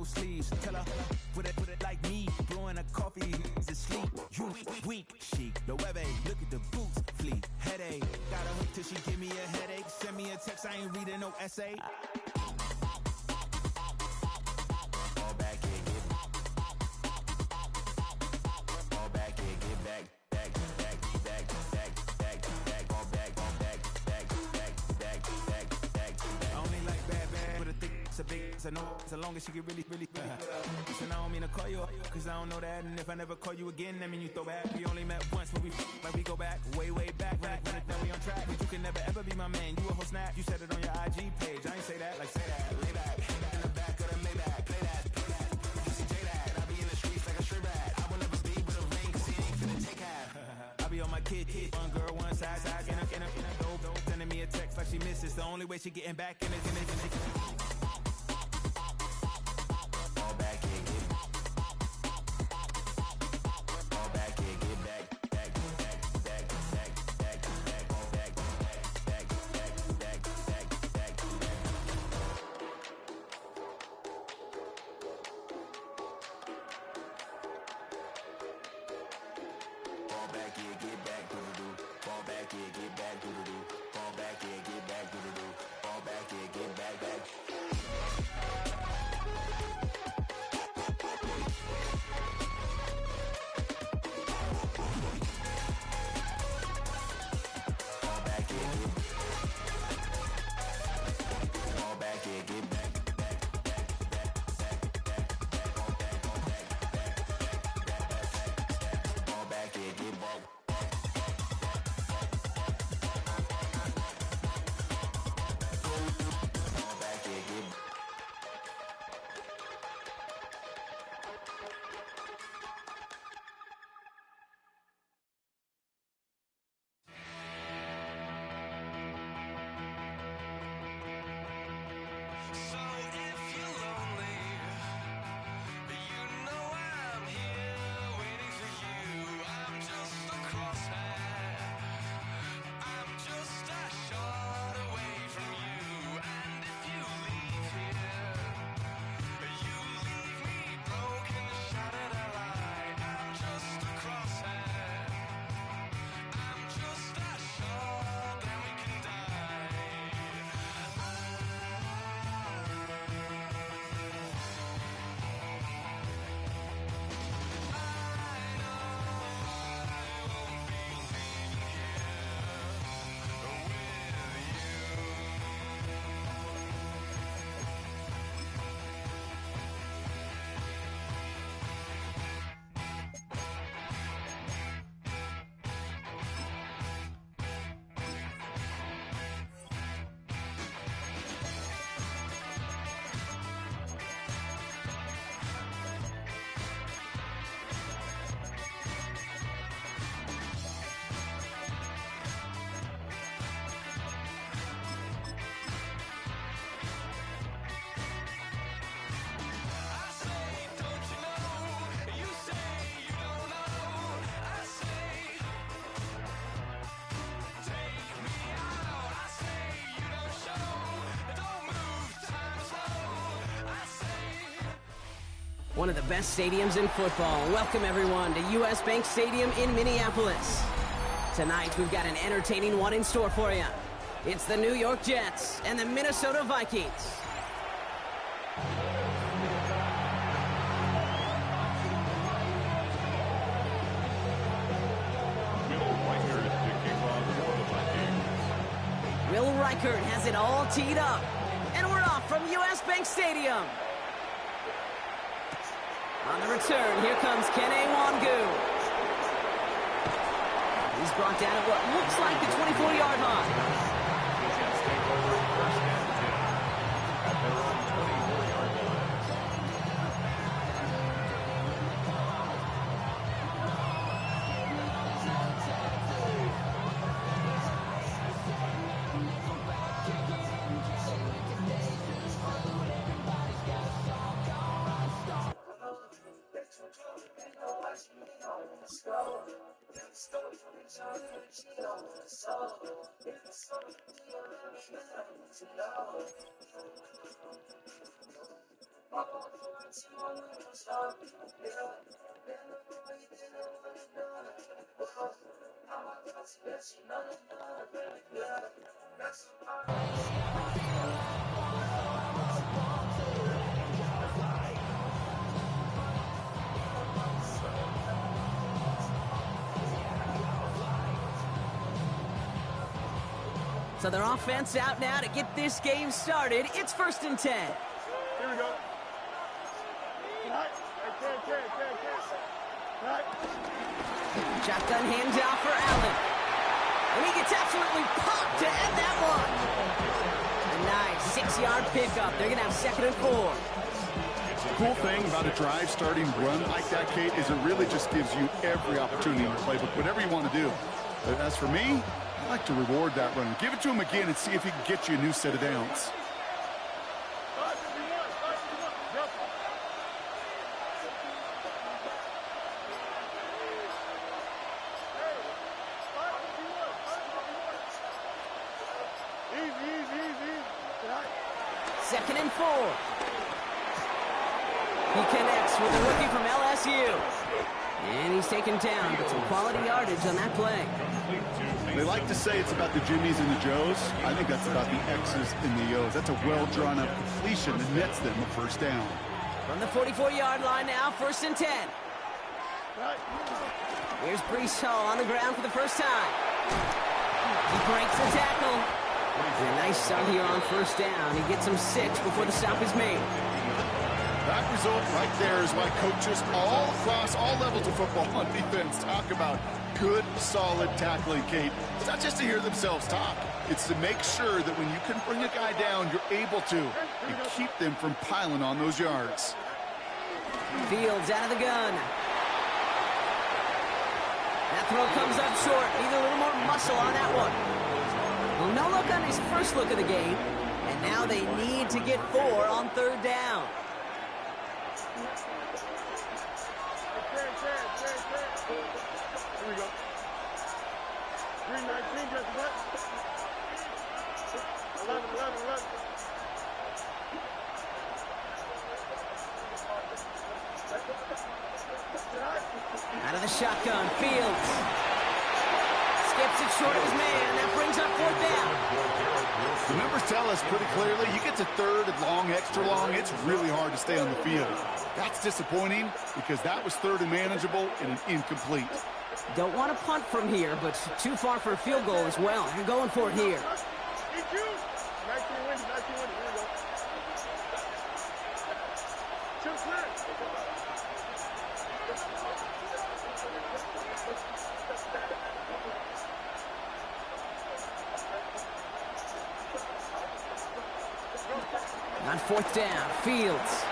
no sleeves. Tell her, put it like me. Blowing a coffee, he's asleep. You weak, chic. The web look at the boots, fleet. Headache, got a hook till she give me a headache. Send me a text, I ain't reading no essay. Fall back, yeah, get back. Fall back, yeah, get back. I know so long as she get really listen, I don't mean to call you up, cause I don't know that. And if I never call you again, that mean you throw back. We only met once when we go back, way back. When now we on track, but you can never ever be my man. You a whole snap, you said it on your IG page. I ain't say that, like say that, lay back. In the back of the Maybach, play that. Pussy J that, I be in the streets like a stray rat. I will never be with a ring, cause he ain't finna take half. I be on my kid, one girl, one side, in a dope, sending me a text like she misses. The only way she getting back in it. One of the best stadiums in football. Welcome everyone to US Bank Stadium in Minneapolis. Tonight we've got an entertaining one in store for you. It's the New York Jets and the Minnesota Vikings. Will Reichert has it all teed up. And we're off from US Bank Stadium. On the return, here comes Kene Wangu. He's brought down at what looks like the 24-yard line. He's got to stay over first and 10 at their own 24-yard line. So their offense out now to get this game started. It's 1st and 10. Here we go. Shotgun handoff for Allen. And he gets absolutely popped to end that one. A nice 6-yard pickup. They're going to have 2nd and 4. The cool thing about a drive starting run like that, Kate, is it really just gives you every opportunity in the playbook, whatever you want to do. But as for me, I like to reward that run. Give it to him again and see if he can get you a new set of downs. Second and 4. He connects with a rookie from LSU. And he's taken down, but some quality yardage on that play. They like to say it's about the Jimmies and the Joes. I think that's about the X's and the O's. That's a well-drawn-up completion that nets them a 1st down. From the 44-yard line now, 1st and 10. Here's Brees Hall on the ground for the first time. He breaks the tackle. And a nice start here on 1st down. He gets him 6 before the stop is made. That result right there is why coaches all across all levels of football on defense talk about good, solid tackling, Kate. It's not just to hear themselves talk. It's to make sure that when you can bring a guy down, you're able to and keep them from piling on those yards. Fields out of the gun. That throw comes up short. Need a little more muscle on that one. Well, no look on his first look of the game. And now they need to get 4 on 3rd down. Here we go. 319, just what? 11. Out of the shotgun, Fields. Skips it short of his man. That brings up 4th down. The numbers tell us pretty clearly, you get to 3rd and long, extra long, it's really hard to stay on the field. That's disappointing because that was 3rd and manageable and an incomplete. Don't want to punt from here, but too far for a field goal as well. You're going for it here. 19 wins. Here we go. Two clear. On 4th down, Fields.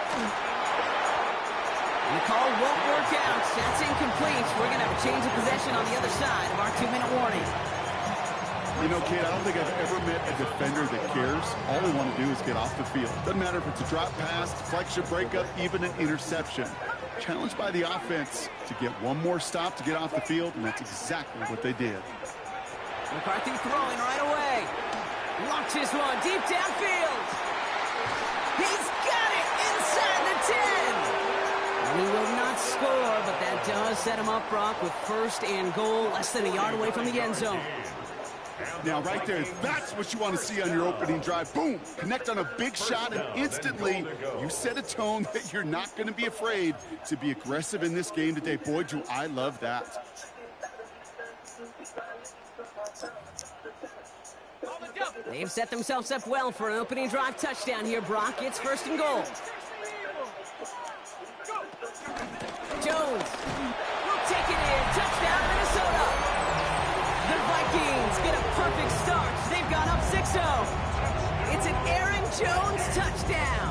And the call won't work out. That's incomplete. We're going to have a change of possession on the other side of our 2-minute warning. You know, Kate, I don't think I've ever met a defender that cares. All we want to do is get off the field. Doesn't matter if it's a drop pass, deflection, breakup, even an interception. Challenged by the offense to get one more stop to get off the field, and that's exactly what they did. McCarthy throwing right away. Launches one deep downfield. He's got it inside the 10. And he will not score, but that does set him up, Brock, with 1st and goal, less than a yard away from the end zone. Now, right there, that's what you want to see on your opening drive. Boom! Connect on a big shot, and instantly you set a tone that you're not going to be afraid to be aggressive in this game today. Boy, do I love that. They've set themselves up well for an opening drive touchdown here, Brock. It's 1st and goal. Jones will take it in. Touchdown, Minnesota. The Vikings get a perfect start. They've gone up 6-0. It's an Aaron Jones touchdown.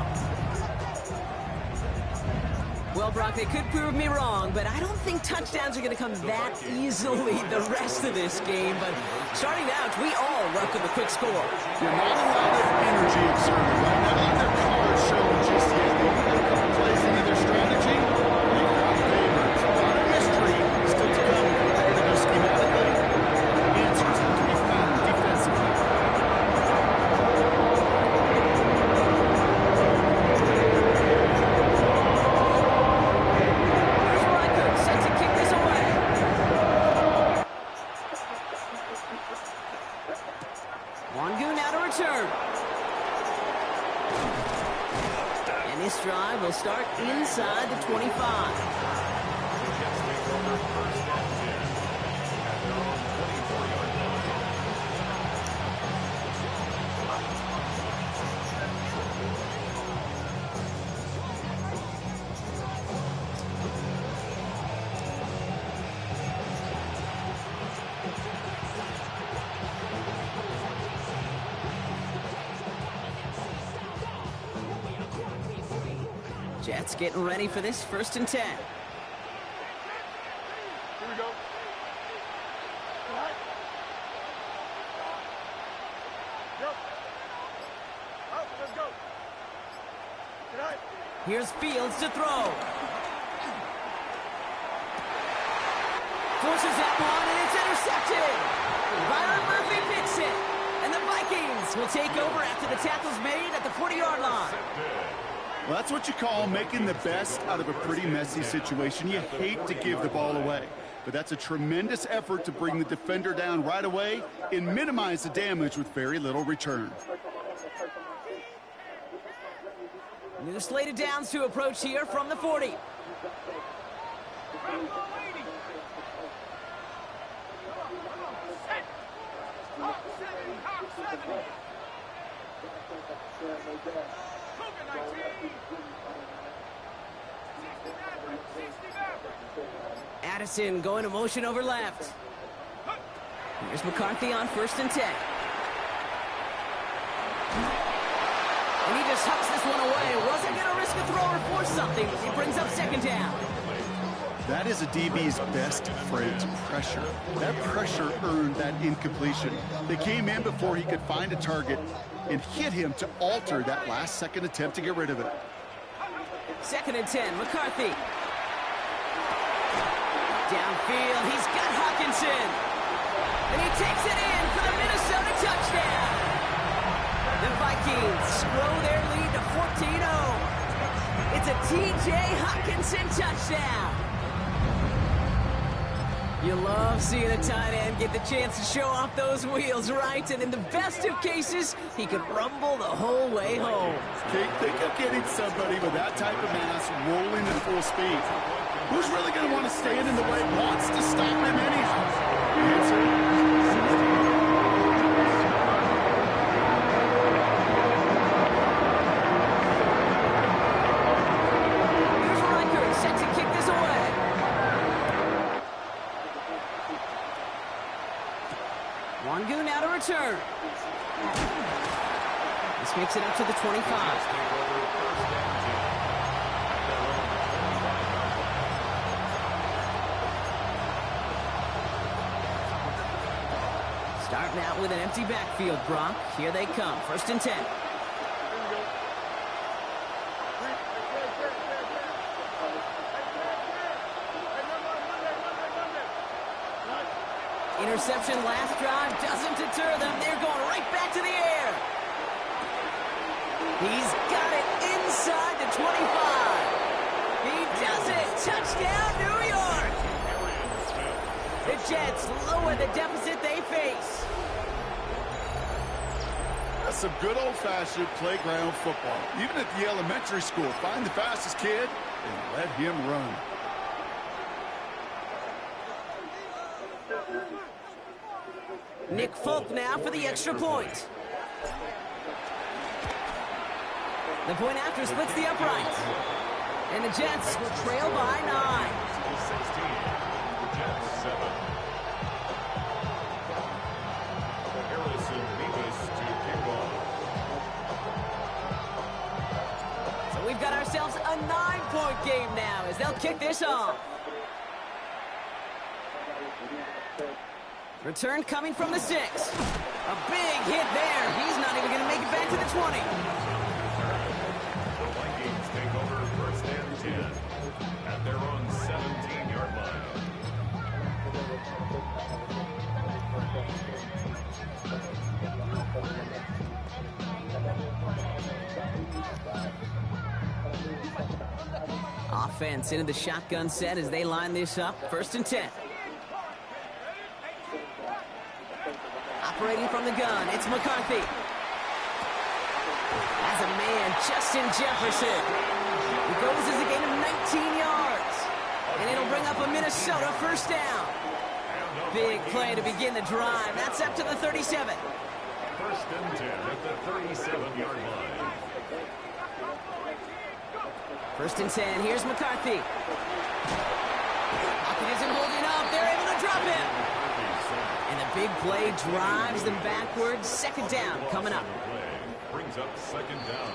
Well, Brock, they could prove me wrong, but I don't think touchdowns are going to come that easily the rest of this game. But starting out, we all welcome a quick score. Yeah, not a lot of energy exerted right now. Not their cards showing just yet. They got a couple plays into their strategy. They've got favorites. A lot of mystery still to come. What they're going to do schematically. Answers have to be found defensively. Wangu now to return. And this drive will start inside the 25. The Jets take over first and 10 at their own 24-yard line. Jets getting ready for this 1st and 10. Here we go. Right. Go. Up, let's go. Tonight. Here's Fields to throw. Forces that one, and it's intercepted. Byron Murphy picks it. And the Vikings will take over after the tackle's made at the 40-yard line. Well, that's what you call making the best out of a pretty messy situation. You hate to give the ball away, but that's a tremendous effort to bring the defender down right away and minimize the damage with very little return. New slated downs to approach here from the 40. Addison going to motion over left. Here's McCarthy on 1st and 10. And he just hucks this one away. Wasn't going to risk a throw or force something. He brings up 2nd down. That is a DB's best friend, pressure. That pressure earned that incompletion. They came in before he could find a target and hit him to alter that last-second attempt to get rid of it. 2nd and 10, McCarthy. Downfield, he's got Hawkinson. And he takes it in for the Minnesota touchdown. The Vikings grow their lead to 14-0. It's a T.J. Hawkinson touchdown. You love seeing a tight end get the chance to show off those wheels, right? And in the best of cases, he could rumble the whole way home. Kate, think of getting somebody with that type of mass rolling at full speed. Who's really going to want to stand in the way, wants to stop him anyhow? The answer, Wangu now to return. This makes it up to the 25. Starting out with an empty backfield, Brock. Here they come. 1st and 10. Interception last drive doesn't deter them. They're going right back to the air. He's got it inside the 25. He does it. Touchdown, New York. The Jets lower the deficit they face. That's some good old-fashioned playground football. Even at the elementary school, find the fastest kid and let him run. Nick Folk now for the extra point. The point after splits the uprights. And the Jets trail by 9. 16. The Jets 7. Harrison Beavis to kick off. So we've got ourselves a 9-point game now as they'll kick this off. Return coming from the 6. A big hit there. He's not even going to make it back to the 20. The Vikings take over 1st and 10 at their own 17-yard line. Offense into the shotgun set as they line this up. 1st and 10. operating from the gun. It's McCarthy. As a man, Justin Jefferson. He goes as a gain of 19 yards. And it'll bring up a Minnesota first down. Big play to begin the drive. That's up to the 37. First and 10 at the 37-yard line. First and 10. Here's McCarthy. Pocket isn't holding up. They're able to drop him. And the big play drives them backwards. Second down coming up. Brings up second down.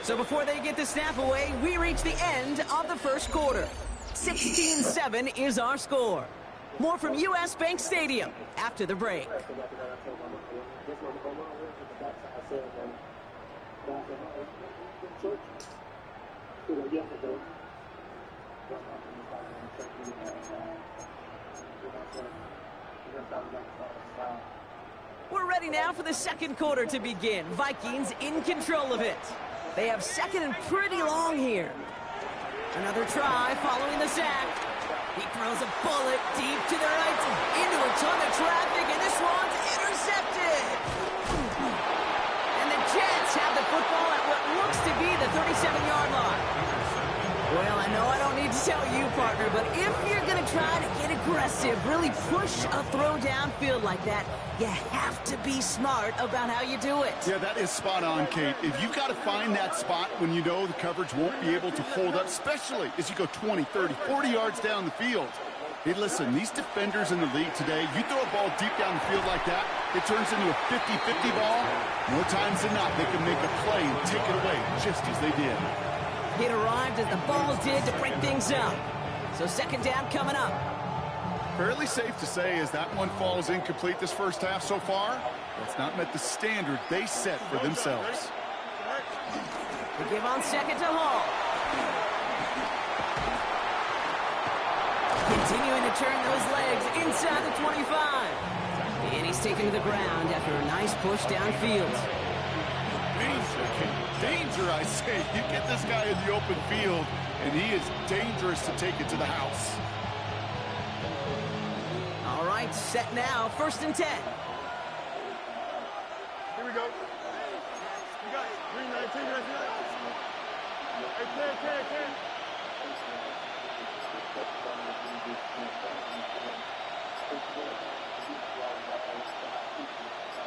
So before they get the snap away, we reach the end of the first quarter. 16-7 is our score. More from US Bank Stadium after the break. We're ready now for the second quarter to begin. Vikings in control of it. They have second and pretty long here. Another try following the sack. He throws a bullet deep to the right into a ton of traffic, and this one's intercepted. And the Jets have the football at what looks to be the 37-yard line. Well, I know I don't need to tell you, partner, but if you're going to try to get aggressive, really push a throw downfield like that, you have to be smart about how you do it. Yeah, that is spot on, Kate. If you've got to find that spot when you know the coverage won't be able to hold up, especially as you go 20, 30, 40 yards down the field. Hey, listen, these defenders in the league today, you throw a ball deep down the field like that, it turns into a 50-50 ball. More times than not, they can make a play and take it away just as they did. It arrived as the ball did to break things up. So second down coming up. Fairly safe to say as that one falls incomplete this first half so far, it's not met the standard they set for themselves. We give on second to Hall. Continuing to turn those legs inside the 25. And he's taken to the ground after a nice push downfield. Danger, I say. You get this guy in the open field, and he is dangerous to take it to the house. All right, set now. First and 10. Here we go. You got it. 319, 319. Hey,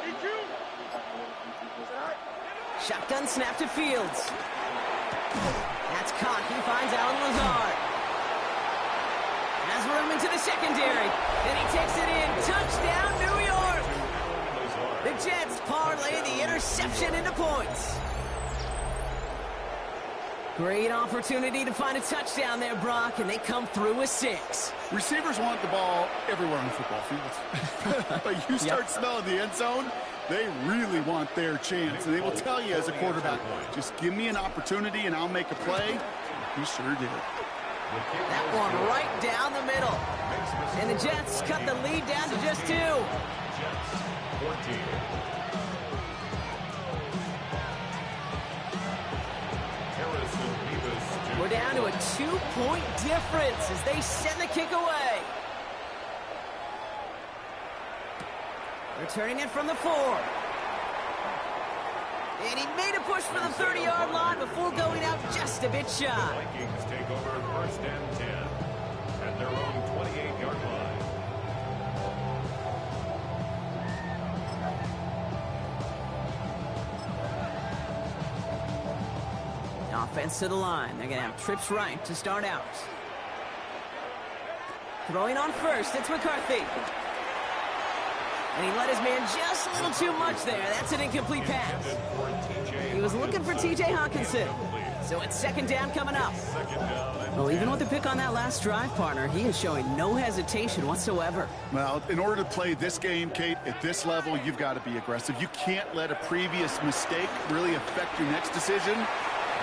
10. Need you. Shotgun snap to Fields. That's caught. He finds Alan Lazard. Has room into the secondary. Then he takes it in. Touchdown, New York. The Jets parlay the interception into points. Great opportunity to find a touchdown there, Brock, and they come through with 6. Receivers want the ball everywhere on the football field. But you start smelling the end zone, they really want their chance. And they will tell you as a quarterback, just give me an opportunity and I'll make a play. He sure did. That one right down the middle. And the Jets cut the lead down to just 2. Jets 14. We're down to a 2-point difference as they send the kick away. Returning it from the 4. And he made a push for the 30-yard line before going out just a bit shy. Vikings take over first and 10 at their own 28-yard line. Offense to the line. They're going to have trips right to start out. Throwing on first, it's McCarthy. And he let his man just a little too much there. That's an incomplete pass. He was looking for T.J. Hawkinson. So it's second down coming up. Well, even with the pick on that last drive, partner, he is showing no hesitation whatsoever. Well, in order to play this game, Kate, at this level, you've got to be aggressive. You can't let a previous mistake really affect your next decision.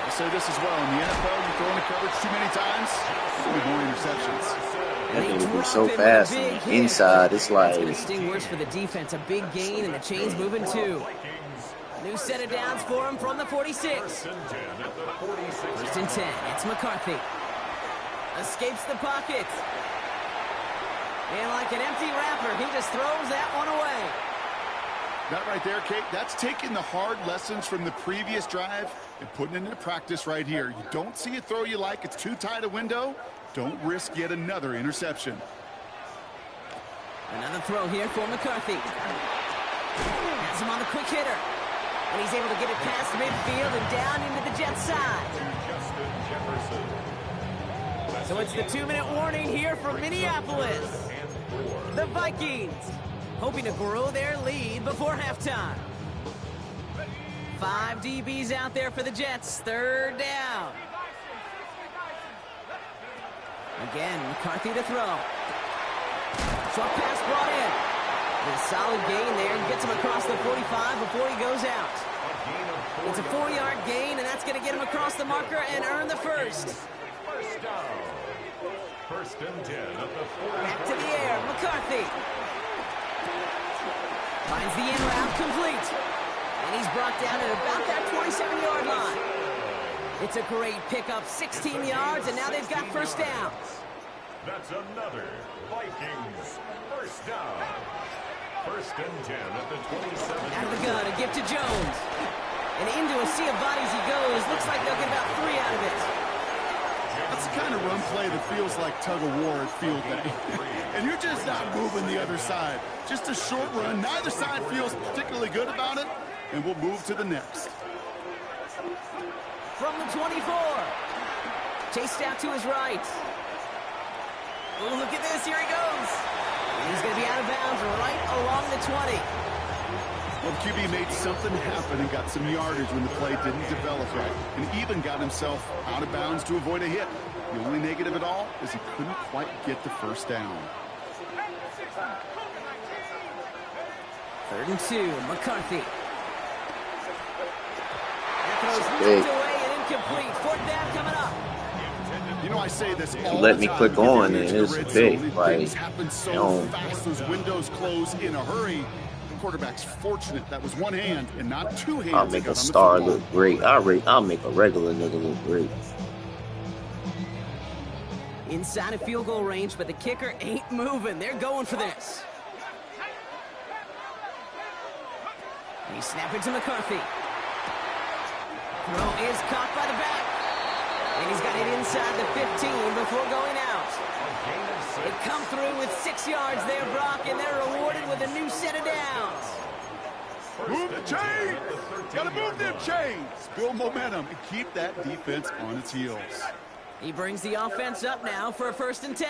I'll say this as well. In the NFL, you throw into coverage too many times, there'll be more interceptions. That thing moves so fast on the inside. It's like... It's going to sting worse for the defense. A big gain, and the chain's moving too. New set of downs for him from the 46. First and 10. It's McCarthy. Escapes the pocket. And like an empty wrapper, he just throws that one away. That right there, Kate, that's taking the hard lessons from the previous drive and putting it into practice right here. You don't see a throw you like, it's too tight a window, don't risk yet another interception. Another throw here for McCarthy. Has him on the quick hitter. And he's able to get it past midfield and down into the Jets side. So it's the 2-minute warning here for Minneapolis. The Vikings hoping to grow their lead before halftime. 5 DBs out there for the Jets. 3rd down. Again, McCarthy to throw. Short pass brought in. A solid gain there. He gets him across the 45 before he goes out. It's a 4-yard gain, and that's going to get him across the marker and earn the first. First down. 1st and 10 at the 40. Back to the air. McCarthy finds the in route complete. And he's brought down at about that 27-yard line. It's a great pickup, 16 yards, and now they've got first down. That's another Vikings first down. 1st and 10 at the 27. Out of the gun, a gift to Jones. And into a sea of bodies he goes. Looks like they'll get about 3 out of it. That's the kind of run play that feels like tug-of-war at field day. And you're just not moving the other side. Just a short run. Neither side feels particularly good about it. And we'll move to the next. From the 24. Chased out to his right. Oh, look at this. Here he goes. And he's going to be out of bounds right along the 20. Well, the QB made something happen and got some yardage when the play didn't develop right. And even got himself out of bounds to avoid a hit. The only negative at all is he couldn't quite get the first down. 3rd and 2. McCarthy. That throw's knocked away and incomplete. 4th down coming up. You know, I say this all Let the me time. click on and Get it's red big, zone, like, things happen so you know. fast. Those windows close in a hurry. The quarterback's fortunate that was one hand and not 2 hands. I'll make that a got on the star football. look great. I'll make a regular nigga look great. Inside of field goal range, but the kicker ain't moving. They're going for this. And he's snapping to McCarthy. Throw is caught by the back. And he's got it inside the 15 before going out. They come through with 6 yards there, Brock, and they're rewarded with a new set of downs. Move the chains! Gotta move them chains! Build momentum and keep that defense on its heels. He brings the offense up now for a 1st and 10.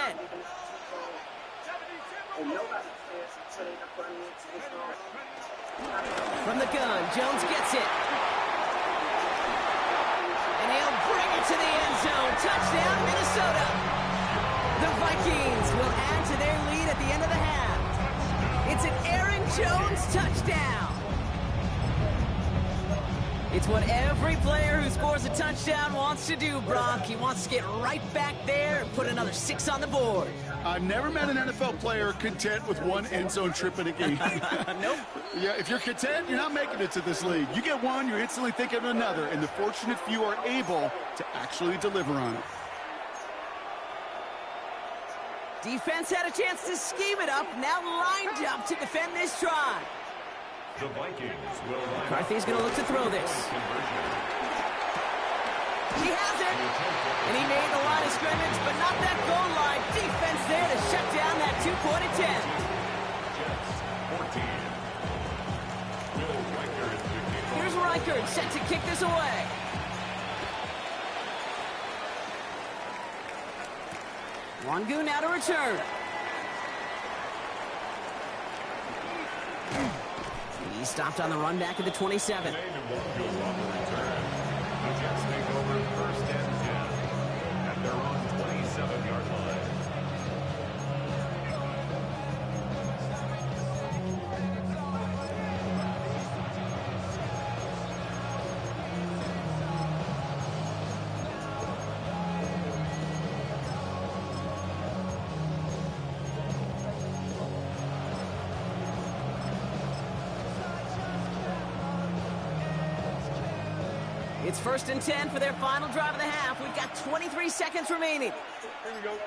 From the gun, Jones gets it. And he'll bring it to the end zone. Touchdown, Minnesota. The Vikings will add to their lead at the end of the half. It's an Aaron Jones touchdown. It's what every player who scores a touchdown wants to do, Brock. He wants to get right back there and put another 6 on the board. I've never met an NFL player content with one end zone trip in a game. Nope. Yeah, if you're content, you're not making it to this league. You get one, you're instantly thinking of another, and the fortunate few are able to actually deliver on it. Defense had a chance to scheme it up, now lined up to defend this try. The Vikings will McCarthy's going to look to throw this. He has it. And he made the line of scrimmage, but not that goal line. Defense there to shut down that 2-point attempt. Jets 14. Here's Reichert set to kick this away. Wangu now to return. He stopped on the run back at the 27. The Jets take over 1st and 10 at their own 27-yard line. It's 1st and 10 for their final drive of the half. We've got 23 seconds remaining. Here we go.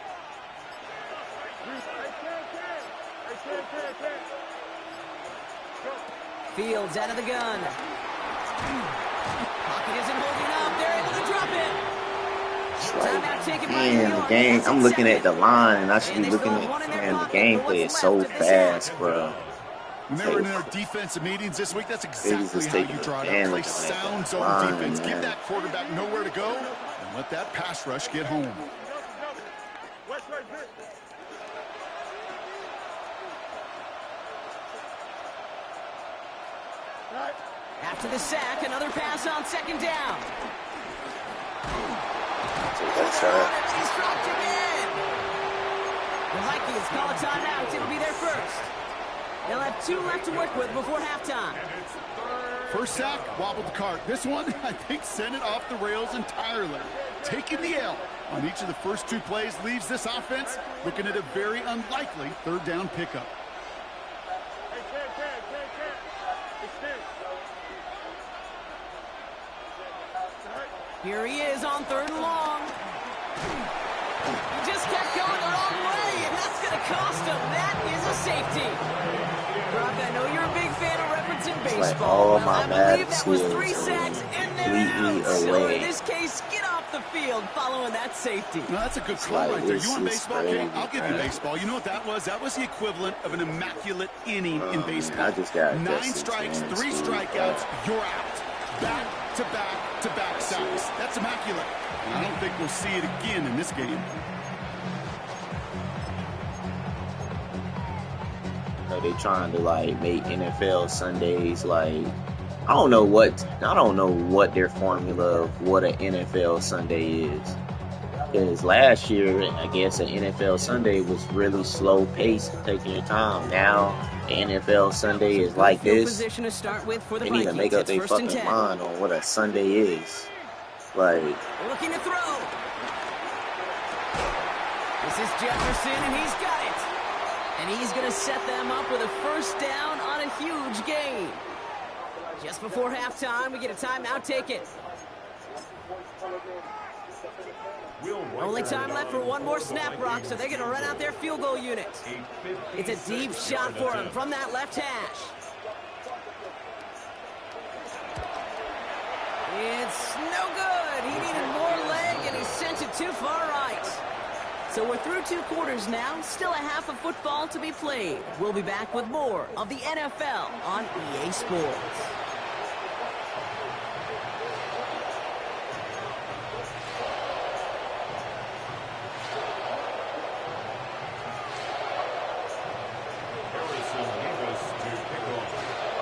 Fields out of the gun. Pocket isn't holding up. They're able to drop it. It's like, man, the game. I'm looking at the line, and I should be looking at, man, the gameplay is so fast, bro. When they were in their defensive meetings this week, that's exactly how you draw it up. Play sound zone defense. Give that quarterback nowhere to go, and let that pass rush get home. After the sack, another pass on second down. That's right. He's dropped again. The Vikings call a timeout. It'll be their first. They'll have 2 left to work with before halftime. First sack, wobbled the cart. This one, I think, sent it off the rails entirely. Taking the L on each of the first 2 plays leaves this offense looking at a very unlikely third down pickup. Here he is on 3rd and long. He just kept going the wrong way, and that's going to cost him. That is a safety. Brock, I know you're a big fan of referencing baseball. Like all my I believe that was 3 sacks and then out. So in this case, get off the field following that safety. No, that's a good call right there. You want baseball, King? I'll give you baseball. You know what that was? That was the equivalent of an immaculate inning in baseball. I just got 9 strikes, 3 strikeouts, you're out. Back to back to back sacks. That's immaculate. And I don't think we'll see it again in this game. They trying to like make NFL Sundays like I don't know what their formula of what an NFL Sunday is. Because last year, I guess an NFL Sunday was really slow paced, taking your time. Now, the NFL Sunday is like this. Position to start with for the they need to make up their fucking mind on what a Sunday is. Like, looking to throw. This is Jefferson, and he's got it. And he's going to set them up with a first down on a huge gain. Just before halftime, we get a timeout taken. Only time left for one more snap, Brock, so they're going to run out their field goal unit. It's a deep shot for him from that left hash. It's no good. He needed more leg, and he sent it too far right. So we're through 2 quarters now. Still a half of football to be played. We'll be back with more of the NFL on EA Sports.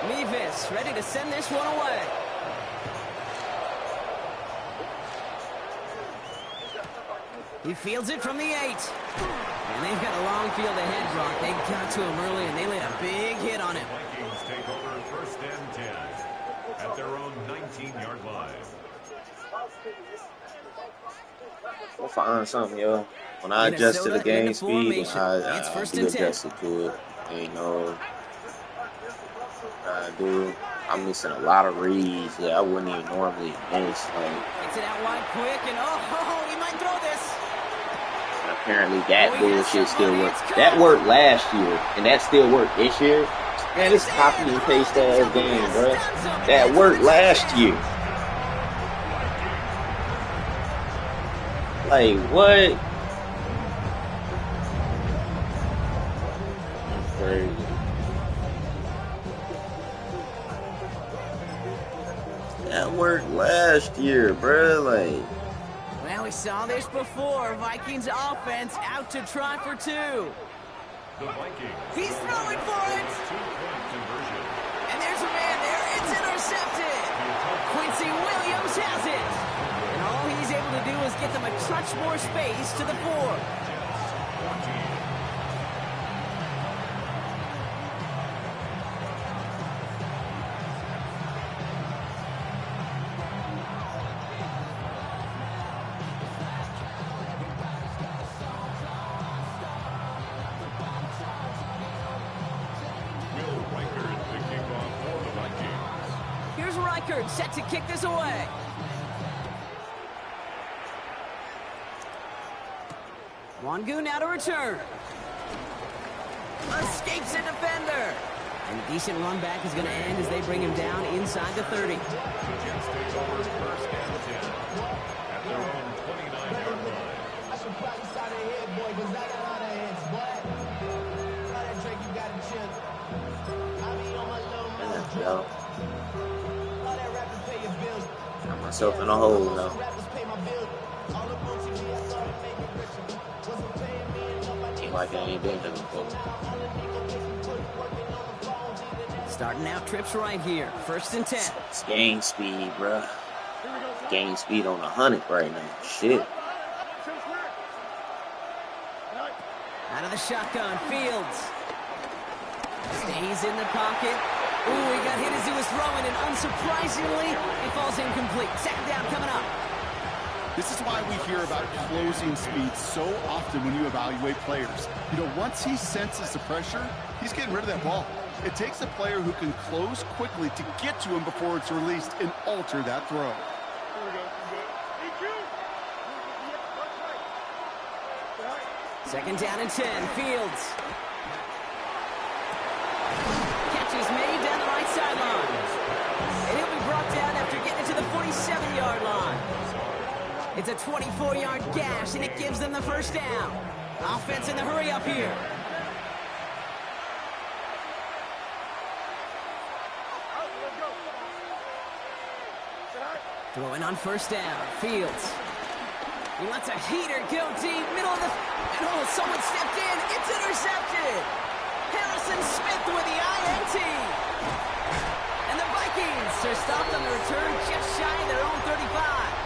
Mevis ready to send this one away. He fields it from the 8. And they've got a long field ahead, Brock. They got to him early, and they laid a big hit on him. Vikings take over first and 10 at their own 19-yard line. We'll find something, yo. When I adjust to the game speed, I do adjust to it. You know, I'm missing a lot of reads that I wouldn't even normally miss. Like, gets it out wide quick, and oh, he might throw this. Apparently that bullshit still works. That worked last year, and that still worked this year. Man, this copy and paste ass game, bro. That worked last year. Like, what? That's crazy. That worked last year, bro. Like, well, we saw this before. Vikings offense out to try for 2. The Vikings. He's throwing for it. 2-point conversion. And there's a man there. It's intercepted. Quincy Williams has it. And all he's able to do is get them a touch more space to the 4. Set to kick this away. Wangu now to return. Escapes a defender. And a decent run back is going to end as they bring him down inside the 30. The Jets take over first and 10 at their own 29-yard line. I should probably start a head, boy, because I got all the heads, boy. All that Drake, you got to chill. I be on my little mouth drill. All that rapping pay your bills. Got myself in a hole now. Rappers pay my bills. All up on TV, I saw it make it richer. Wasn't paying me enough, I Seems like I ain't been there before. Starting out trips right here. First and 10. It's game speed, bruh. Game speed on 100 right now. Shit. Out of the shotgun, Fields. Stays in the pocket. Ooh, he got hit as he was throwing, and unsurprisingly, it falls incomplete. Second down coming up. This is why we hear about closing speed so often when you evaluate players. You know, once he senses the pressure, he's getting rid of that ball. It takes a player who can close quickly to get to him before it's released and alter that throw. Second down and 10, Fields. Catch is made down the right sideline. And he'll be brought down after getting to the 47-yard line. It's a 24-yard gash, and it gives them the first down. Offense in the hurry up here. Throwing on first down, Fields. He lets a heater go deep, middle of the... And oh, someone stepped in. It's intercepted. Harrison Smith with the INT. And the Vikings are stopped on the return just shy of their own 35.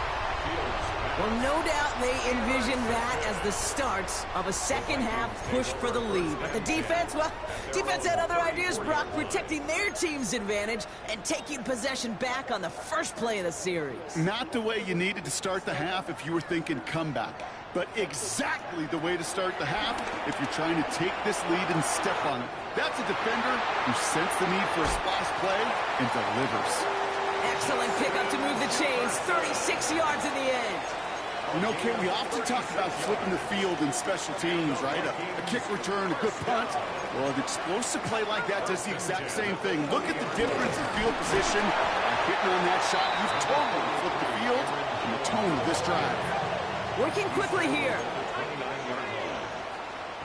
Well, no doubt they envisioned that as the start of a second-half push for the lead. But the defense, well, defense had other ideas, Brock, protecting their team's advantage and taking possession back on the first play of the series. Not the way you needed to start the half if you were thinking comeback, but exactly the way to start the half if you're trying to take this lead and step on it. That's a defender who sensed the need for a splash play and delivers. Excellent pickup to move the chains, 36 yards in the end. You know, Kate, we often talk about flipping the field in special teams, right? A kick return, a good punt. Well, an explosive play like that does the exact same thing. Look at the difference in field position. Hitting on that shot, you've totally flipped the field and the tone of this drive. Working quickly here.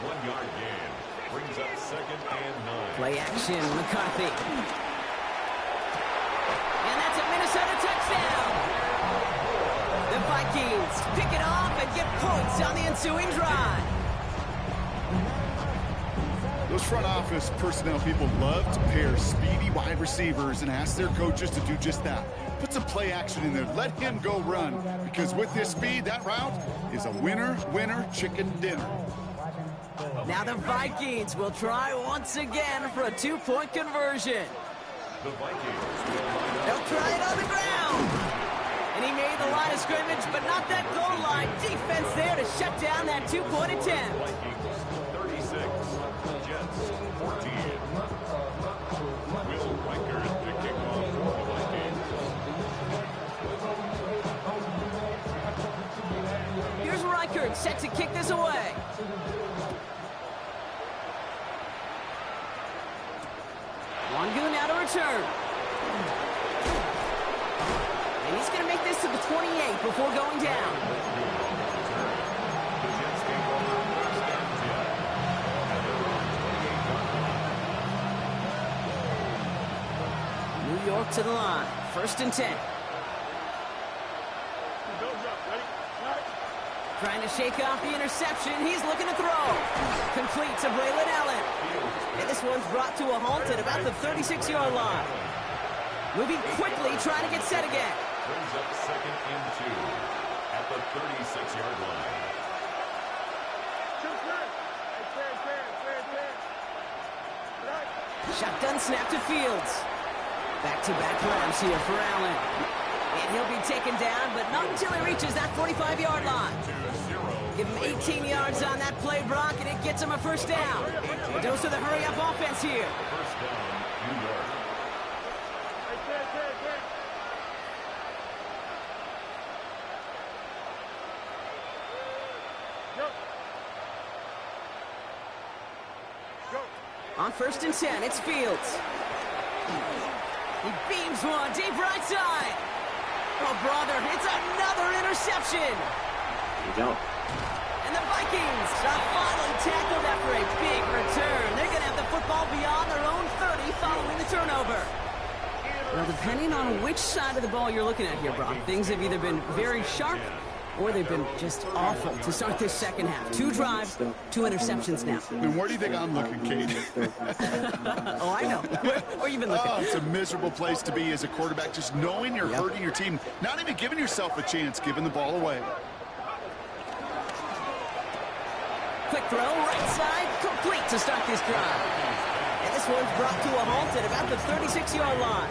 1 yard gain brings up second and 9. Play action, McCarthy. And that's a Minnesota touchdown. The Vikings pick it off and get points on the ensuing drive. Those front office personnel people love to pair speedy wide receivers and ask their coaches to do just that. Put some play action in there. Let him go run. Because with his speed, that route is a winner, chicken dinner. Now the Vikings will try once again for a 2-point conversion. The Vikings will line up. They'll try it on the ground. And he made the line of scrimmage, but not that goal line. Defense there to shut down that 2-point attempt. Vikings 36, Jets 14. Will Riker to kick off for the Vikings. Here's Reichert set to kick this away. Wangu now to return. And he's going to make this to the 28 before going down. The Jets take over first and 10 at their own 28-yard line. New York to the line. First and 10. Trying to shake off the interception. He's looking to throw. Complete to Braylon Allen. And this one's brought to a halt at about the 36-yard line. Moving quickly, trying to get set again. Brings up second and 2 at the 36-yard line. Shotgun snap to Fields. Back-to-back runs here for Allen. And he'll be taken down, but not until he reaches that 45-yard line. Give him 18 yards on that play, Brock, and it gets him a first down. A dose of the hurry-up offense here. First down, New York. On 1st and 10, it's Fields. He beams one deep right side. Oh, brother, it's another interception. You don't. And the Vikings are finally tackled after a big return. They're going to have the football beyond their own 30 following the turnover. Well, depending on which side of the ball you're looking at here, Brock, things have either been very sharp or they've been just awful to start this second half. 2 drives, 2 interceptions now. And where do you think I'm looking, Kate? Oh, I know. Where you been looking? Oh, it's a miserable place to be as a quarterback, just knowing you're hurting your team, not even giving yourself a chance, giving the ball away. Quick throw, right side, complete to start this drive. And this one's brought to a halt at about the 36-yard line.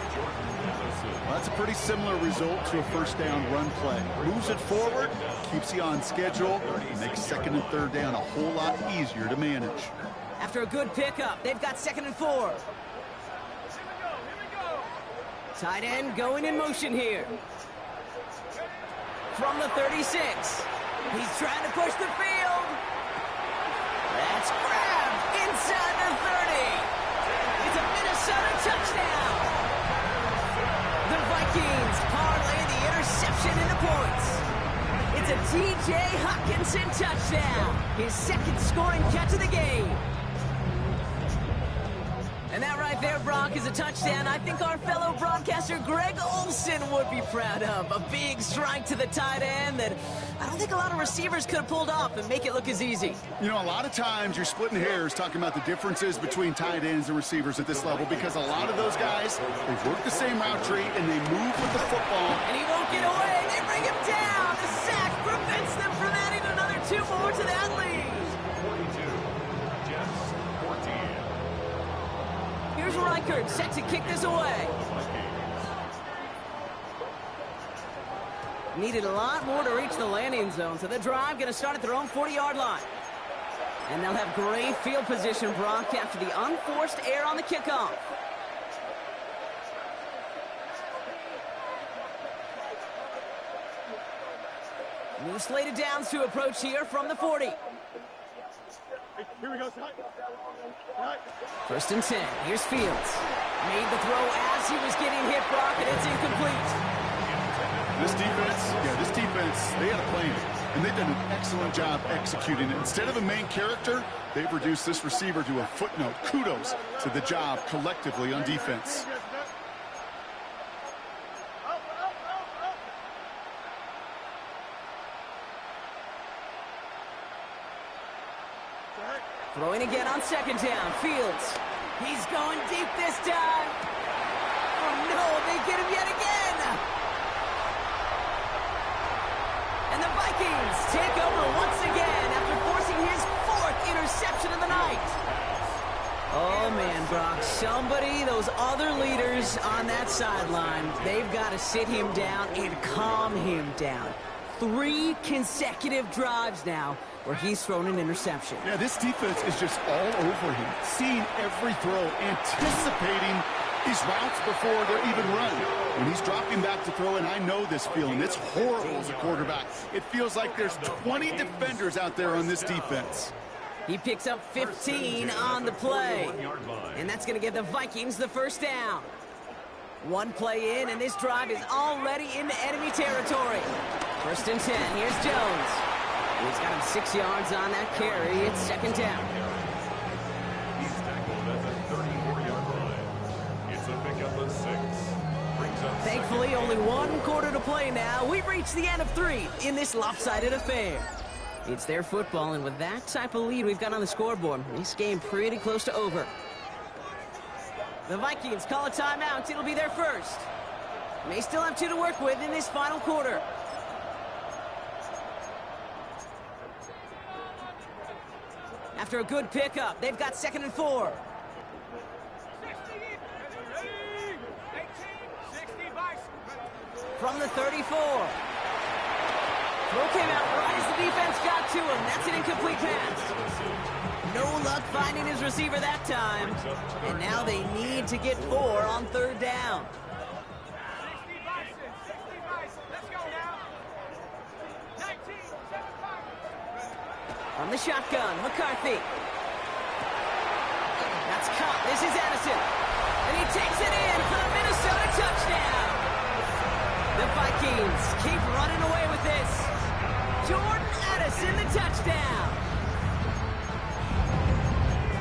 Well, that's a pretty similar result to a first down run play. Moves it forward, keeps you on schedule, and makes 2nd and 3rd down a whole lot easier to manage. After a good pickup, they've got 2nd and 4. Tight end going in motion here. From the 36. He's trying to push the field. That's grabbed inside the 30. It's a Minnesota touchdown. The Vikings parlay the interception into points. It's a T.J. Hockenson touchdown. His 2nd scoring catch of the game. And that right there, Brock, is a touchdown I think our fellow broadcaster Greg Olsen would be proud of. A big strike to the tight end that I don't think a lot of receivers could have pulled off and make it look as easy. You know, a lot of times you're splitting hairs talking about the differences between tight ends and receivers at this level because a lot of those guys, they work the same route tree and they move with the football. And he won't get away. They bring him down. The sack prevents them from adding another 2 more to that lead. 42, Jets 14. Here's Reichert set to kick this away. Needed a lot more to reach the landing zone, so the drive going to start at their own 40-yard line. And they'll have great field position, Brock, after the unforced error on the kickoff. New slated downs to approach here from the 40. Here we go, Ty. 1st and 10. Here's Fields. Made the throw as he was getting hit, Brock, and it's incomplete. This defense, they had a plan, and they've done an excellent job executing it. Instead of a main character, they've reduced this receiver to a footnote. Kudos to the job collectively on defense. Throwing again on 2nd down. Fields. He's going deep this time. Oh, no, they get him yet again. And the Vikings take over once again after forcing his 4th interception of the night. Oh, man, Brock, somebody, those other leaders on that sideline, they've got to sit him down and calm him down. 3 consecutive drives now where he's thrown an interception. Yeah, this defense is just all over him, seeing every throw, anticipating these routes before they're even run. When he's dropping back to throw, and I know this feeling, it's horrible as a quarterback. It feels like there's 20 defenders out there on this defense. He picks up 15 on the play, and that's going to give the Vikings the 1st down. 1 play in, and this drive is already into enemy territory. 1st and 10. Here's Jones. He's got him 6 yards on that carry. It's 2nd down. He's tackled at the 34-yard line. It's a pickup of 6. Brings up Thankfully, only 1 quarter to play now. We've reached the end of 3 in this lopsided affair. It's their football, and with that type of lead we've got on the scoreboard, this game pretty close to over. The Vikings call a timeout. It'll be their first. They still have 2 to work with in this final quarter. After a good pickup, they've got 2nd and 4. From the 34. Throw came out right as the defense got to him. That's an incomplete pass. No luck finding his receiver that time. And now they need to get 4 on 3rd down. From the shotgun, McCarthy. That's caught. This is Addison. And he takes it in for the Minnesota touchdown. The Vikings keep running away with this. Jordan Addison, the touchdown.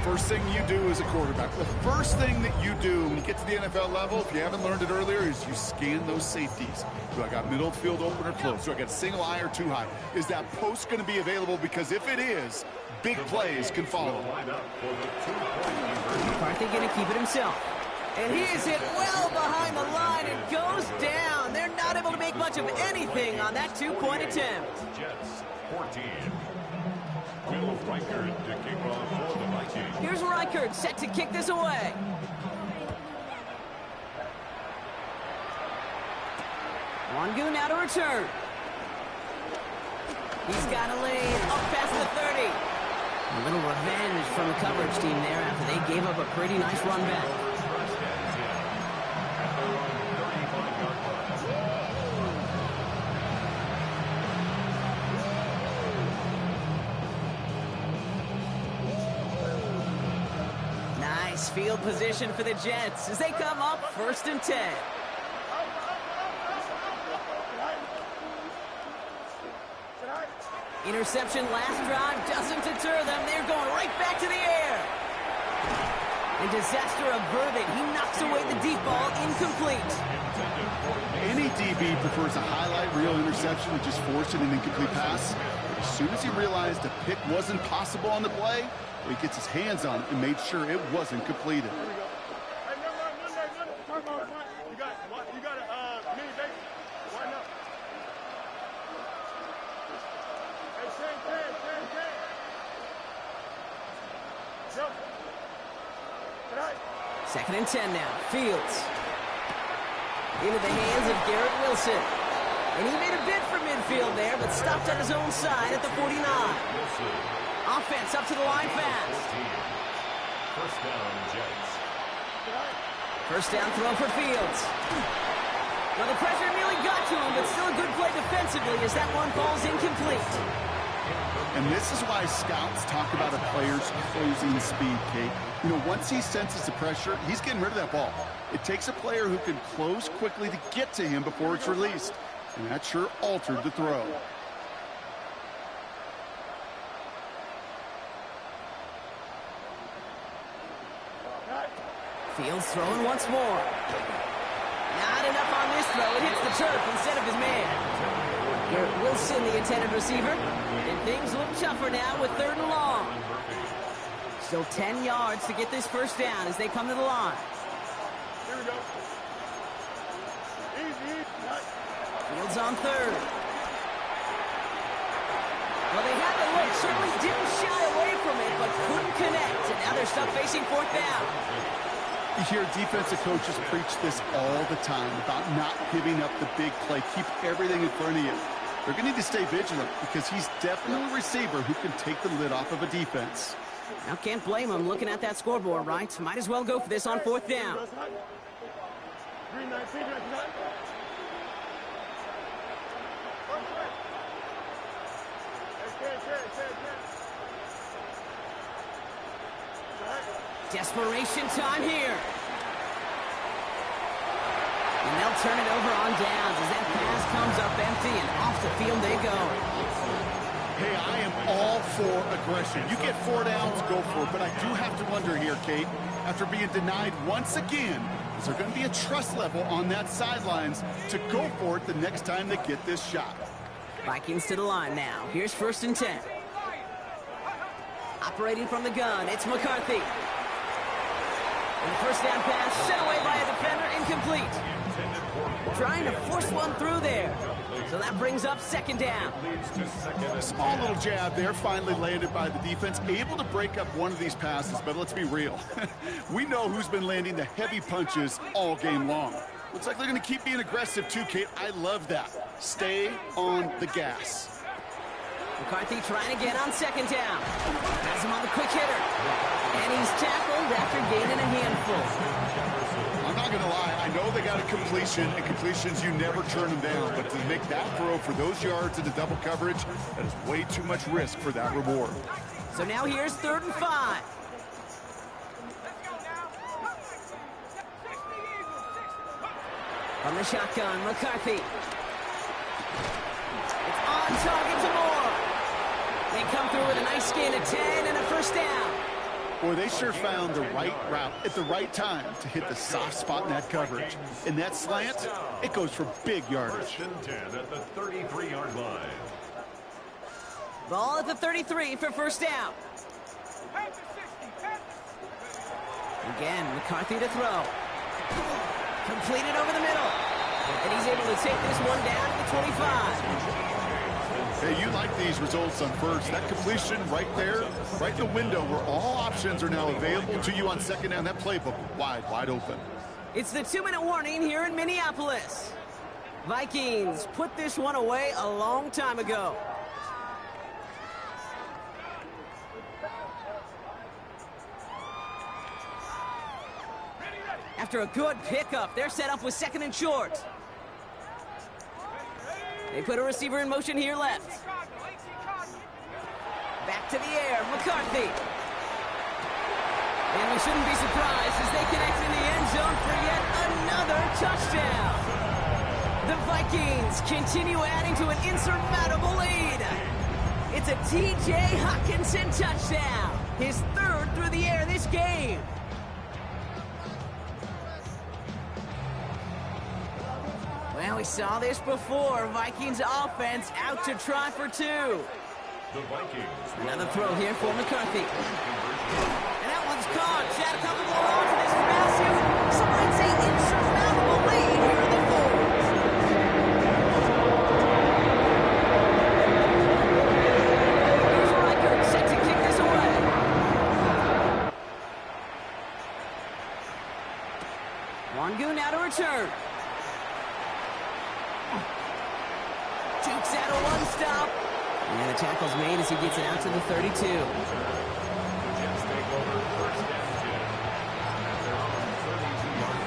First thing you do as a quarterback, the first thing that you do when you get to the NFL level, if you haven't learned it earlier, is you scan those safeties. Do I got middle field open or close? Do I got single high or two high? Is that post going to be available? Because if it is, big plays can follow. McCarthy going to keep it himself. And he is hit well behind the line and goes down. They're not able to make much of anything on that two-point attempt. Jets 14. Will Reichard to kick off for the Vikings. Here's Reichard set to kick this away. Wangu now to return. He's got a lead up past the 30. A little revenge from the coverage team there after they gave up a pretty nice run back. Nice field position for the Jets as they come up 1st and 10. Interception last drive doesn't deter them. They're going right back to the air. And disaster averted. He knocks away the deep ball, incomplete. Any DB prefers a highlight reel interception to just forcing an incomplete pass. But as soon as he realized a pick wasn't possible on the play, he gets his hands on it and made sure it wasn't completed. You got a mini base. Why not? Second and 10 now. Fields. Into the hands of Garrett Wilson. And he made a bid for midfield there, but stopped at his own side at the 49. Offense up to the line fast. First down, Jets. First down throw for Fields. Well, the pressure nearly got to him, but still a good play defensively as that one falls incomplete. And this is why scouts talk about a player's closing speed, Kate. You know, once he senses the pressure, he's getting rid of that ball. It takes a player who can close quickly to get to him before it's released. And that sure altered the throw. Fields throwing once more. Not enough on this throw. It hits the turf instead of his man. Garrett Wilson, the intended receiver. And things look tougher now with 3rd and long. Still 10 yards to get this first down as they come to the line. Here we go. Easy. Fields on 3rd. Well, they had the look, certainly didn't shy away from it, but couldn't connect. And now they're stuck facing 4th down. You hear defensive coaches preach this all the time about not giving up the big play. Keep everything in front of you. They're going to need to stay vigilant because he's definitely a receiver who can take the lid off of a defense. Now, can't blame him looking at that scoreboard, right? Might as well go for this on 4th down. 319. Desperation time here. And they'll turn it over on downs as that pass comes up empty and off the field they go. Hey, I am all for aggression. You get 4 downs, go for it. But I do have to wonder here, Kate, after being denied once again, is there going to be a trust level on that sidelines to go for it the next time they get this shot? Vikings to the line now. Here's 1st and 10. Operating from the gun, it's McCarthy. And the first down pass sent away by a defender, incomplete. Trying to force one through there. So that brings up 2nd down. A small little jab there, finally landed by the defense. Able to break up one of these passes, but let's be real. We know who's been landing the heavy punches all game long. Looks like they're going to keep being aggressive too, Kate. I love that. Stay on the gas. McCarthy trying again on 2nd down. Has him on the quick hitter. And he's tackled after gaining a handful. I'm not going to lie. I know they got a completion, and completions, you never turn them down. But to make that throw for those yards into double coverage, that is way too much risk for that reward. So now here's 3rd and 5. From the shotgun, McCarthy. It's on target to Moore. They come through with a nice gain of 10 and a first down. Boy, they sure found the right route at the right time to hit the soft spot in that coverage. And that slant, it goes for big yardage. 1st and 10 at the 33-yard line. Ball at the 33 for first down. Again, McCarthy to throw. Completed over the middle. And he's able to take this one down to the 25. Hey, you like these results on first. That completion right there, right in the window where all options are now available to you on second down. That playbook wide open. It's the 2-minute warning here in Minneapolis. Vikings put this one away a long time ago. After a good pickup, they're set up with 2nd and short. They put a receiver in motion here left. Back to the air, McCarthy. And we shouldn't be surprised as they connect in the end zone for yet another touchdown. The Vikings continue adding to an insurmountable lead. It's a T.J. Hockenson touchdown, his 3rd through the air this game. Well, we saw this before. Vikings offense out to try for 2. The Vikings. Another throw here for McCarthy. And that one's caught. Shad Cup will hold on to this massive, some might say insurmountable lead here in the 4th. Here's Reichert set to kick this away. Wangu now to return. Jukes out a one-stop. And the tackle's made as he gets it out to the 32. Jets take over 1st and 10. They're on the 32-yard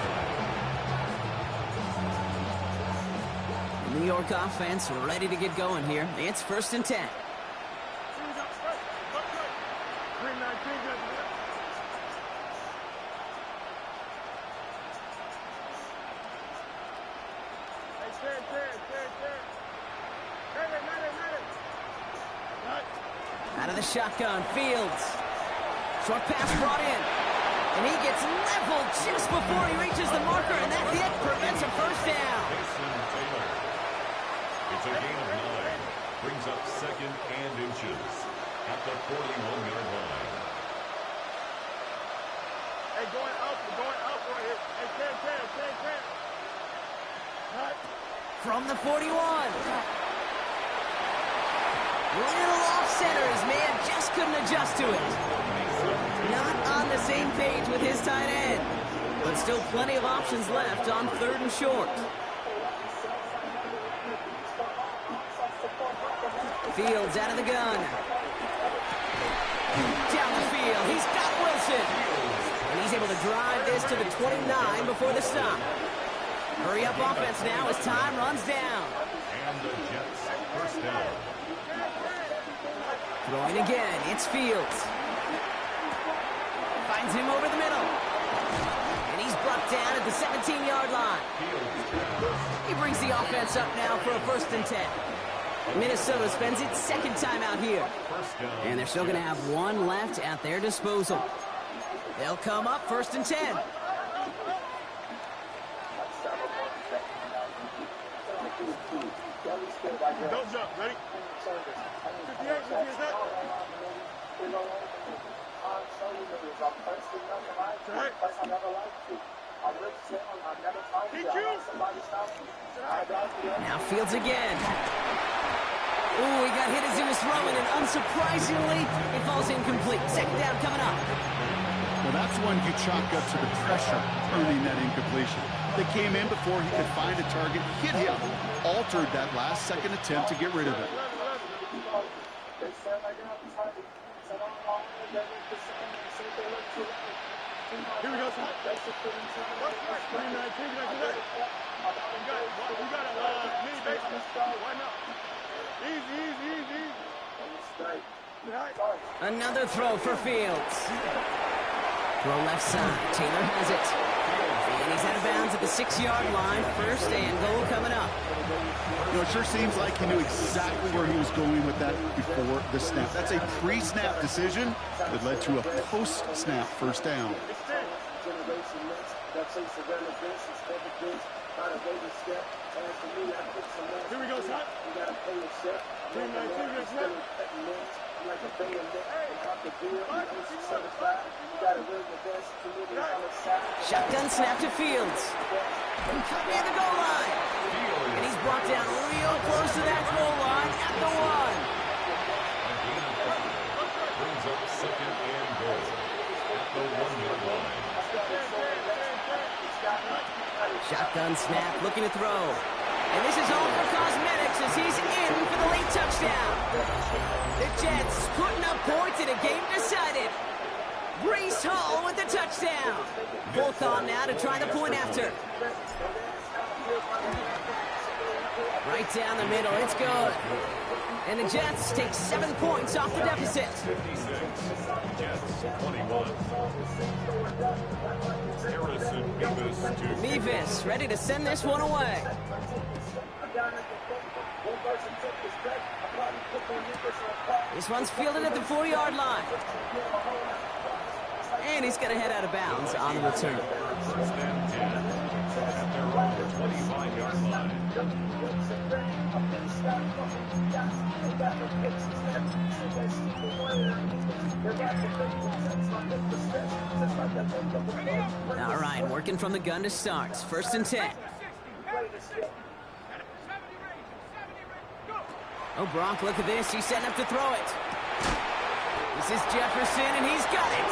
line. The New York offense ready to get going here. It's 1st and 10. Out of the shotgun, Fields. Short pass brought in. And he gets leveled just before he reaches the marker, and that hit prevents a first down. It's a gain of 9. Brings up 2nd and inches at the 41-yard line. Hey, going up right here. Hey, 10. From the 41. Little off center. His man just couldn't adjust to it. Not on the same page with his tight end. But still plenty of options left on 3rd and short. Fields out of the gun. Down the field. He's got Wilson. And he's able to drive this to the 29 before the stop. Hurry up offense now as time runs down. And the Jets 1st down. Throwing again, it's Fields. Finds him over the middle. And he's brought down at the 17-yard line. He brings the offense up now for a 1st and 10. Minnesota spends its 2nd time out here. And they're still going to have 1 left at their disposal. They'll come up 1st and 10. Don't jump. Ready? 58, Now Fields again. Ooh, he got hit as he was throwing, and unsurprisingly, it falls incomplete. 2nd down coming up. Well, that's one you chalk up to the pressure earning that incompletion. They came in before he could find a target, hit him, altered that last second attempt to get rid of it. Here we go. 319. You got a mini basement. Why not? Easy. Another throw for Fields. Throw left side. Taylor has it. And he's out of bounds at the 6-yard line. First and goal coming up. You know, it sure seems like he knew exactly where he was going with that before the snap. That's a pre-snap decision that led to a post-snap first down. Here we go, son. Shotgun snap to Fields. Near the goal line. And he's brought down real close to that goal line at the 1. Brings up second and goal at the 1-yard line. Shotgun snap, looking to throw. And this is all for cosmetics as he's in for the late touchdown. The Jets putting up points in a game decided. Brees Hall with the touchdown. Both on now to try the point after. Right down the middle, it's good. And the Jets take 7 points off the deficit. 56, Jets 21. Harrison Mevis to Mevis ready to send this one away. This one's fielded at the 4-yard line. And he's going to head out of bounds on the return. first and 10 at their own 25-yard line. All right, working from the gun to start. First and 10. Oh, Gronk, look at this. He's setting up to throw it. This is Jefferson, and he's got it.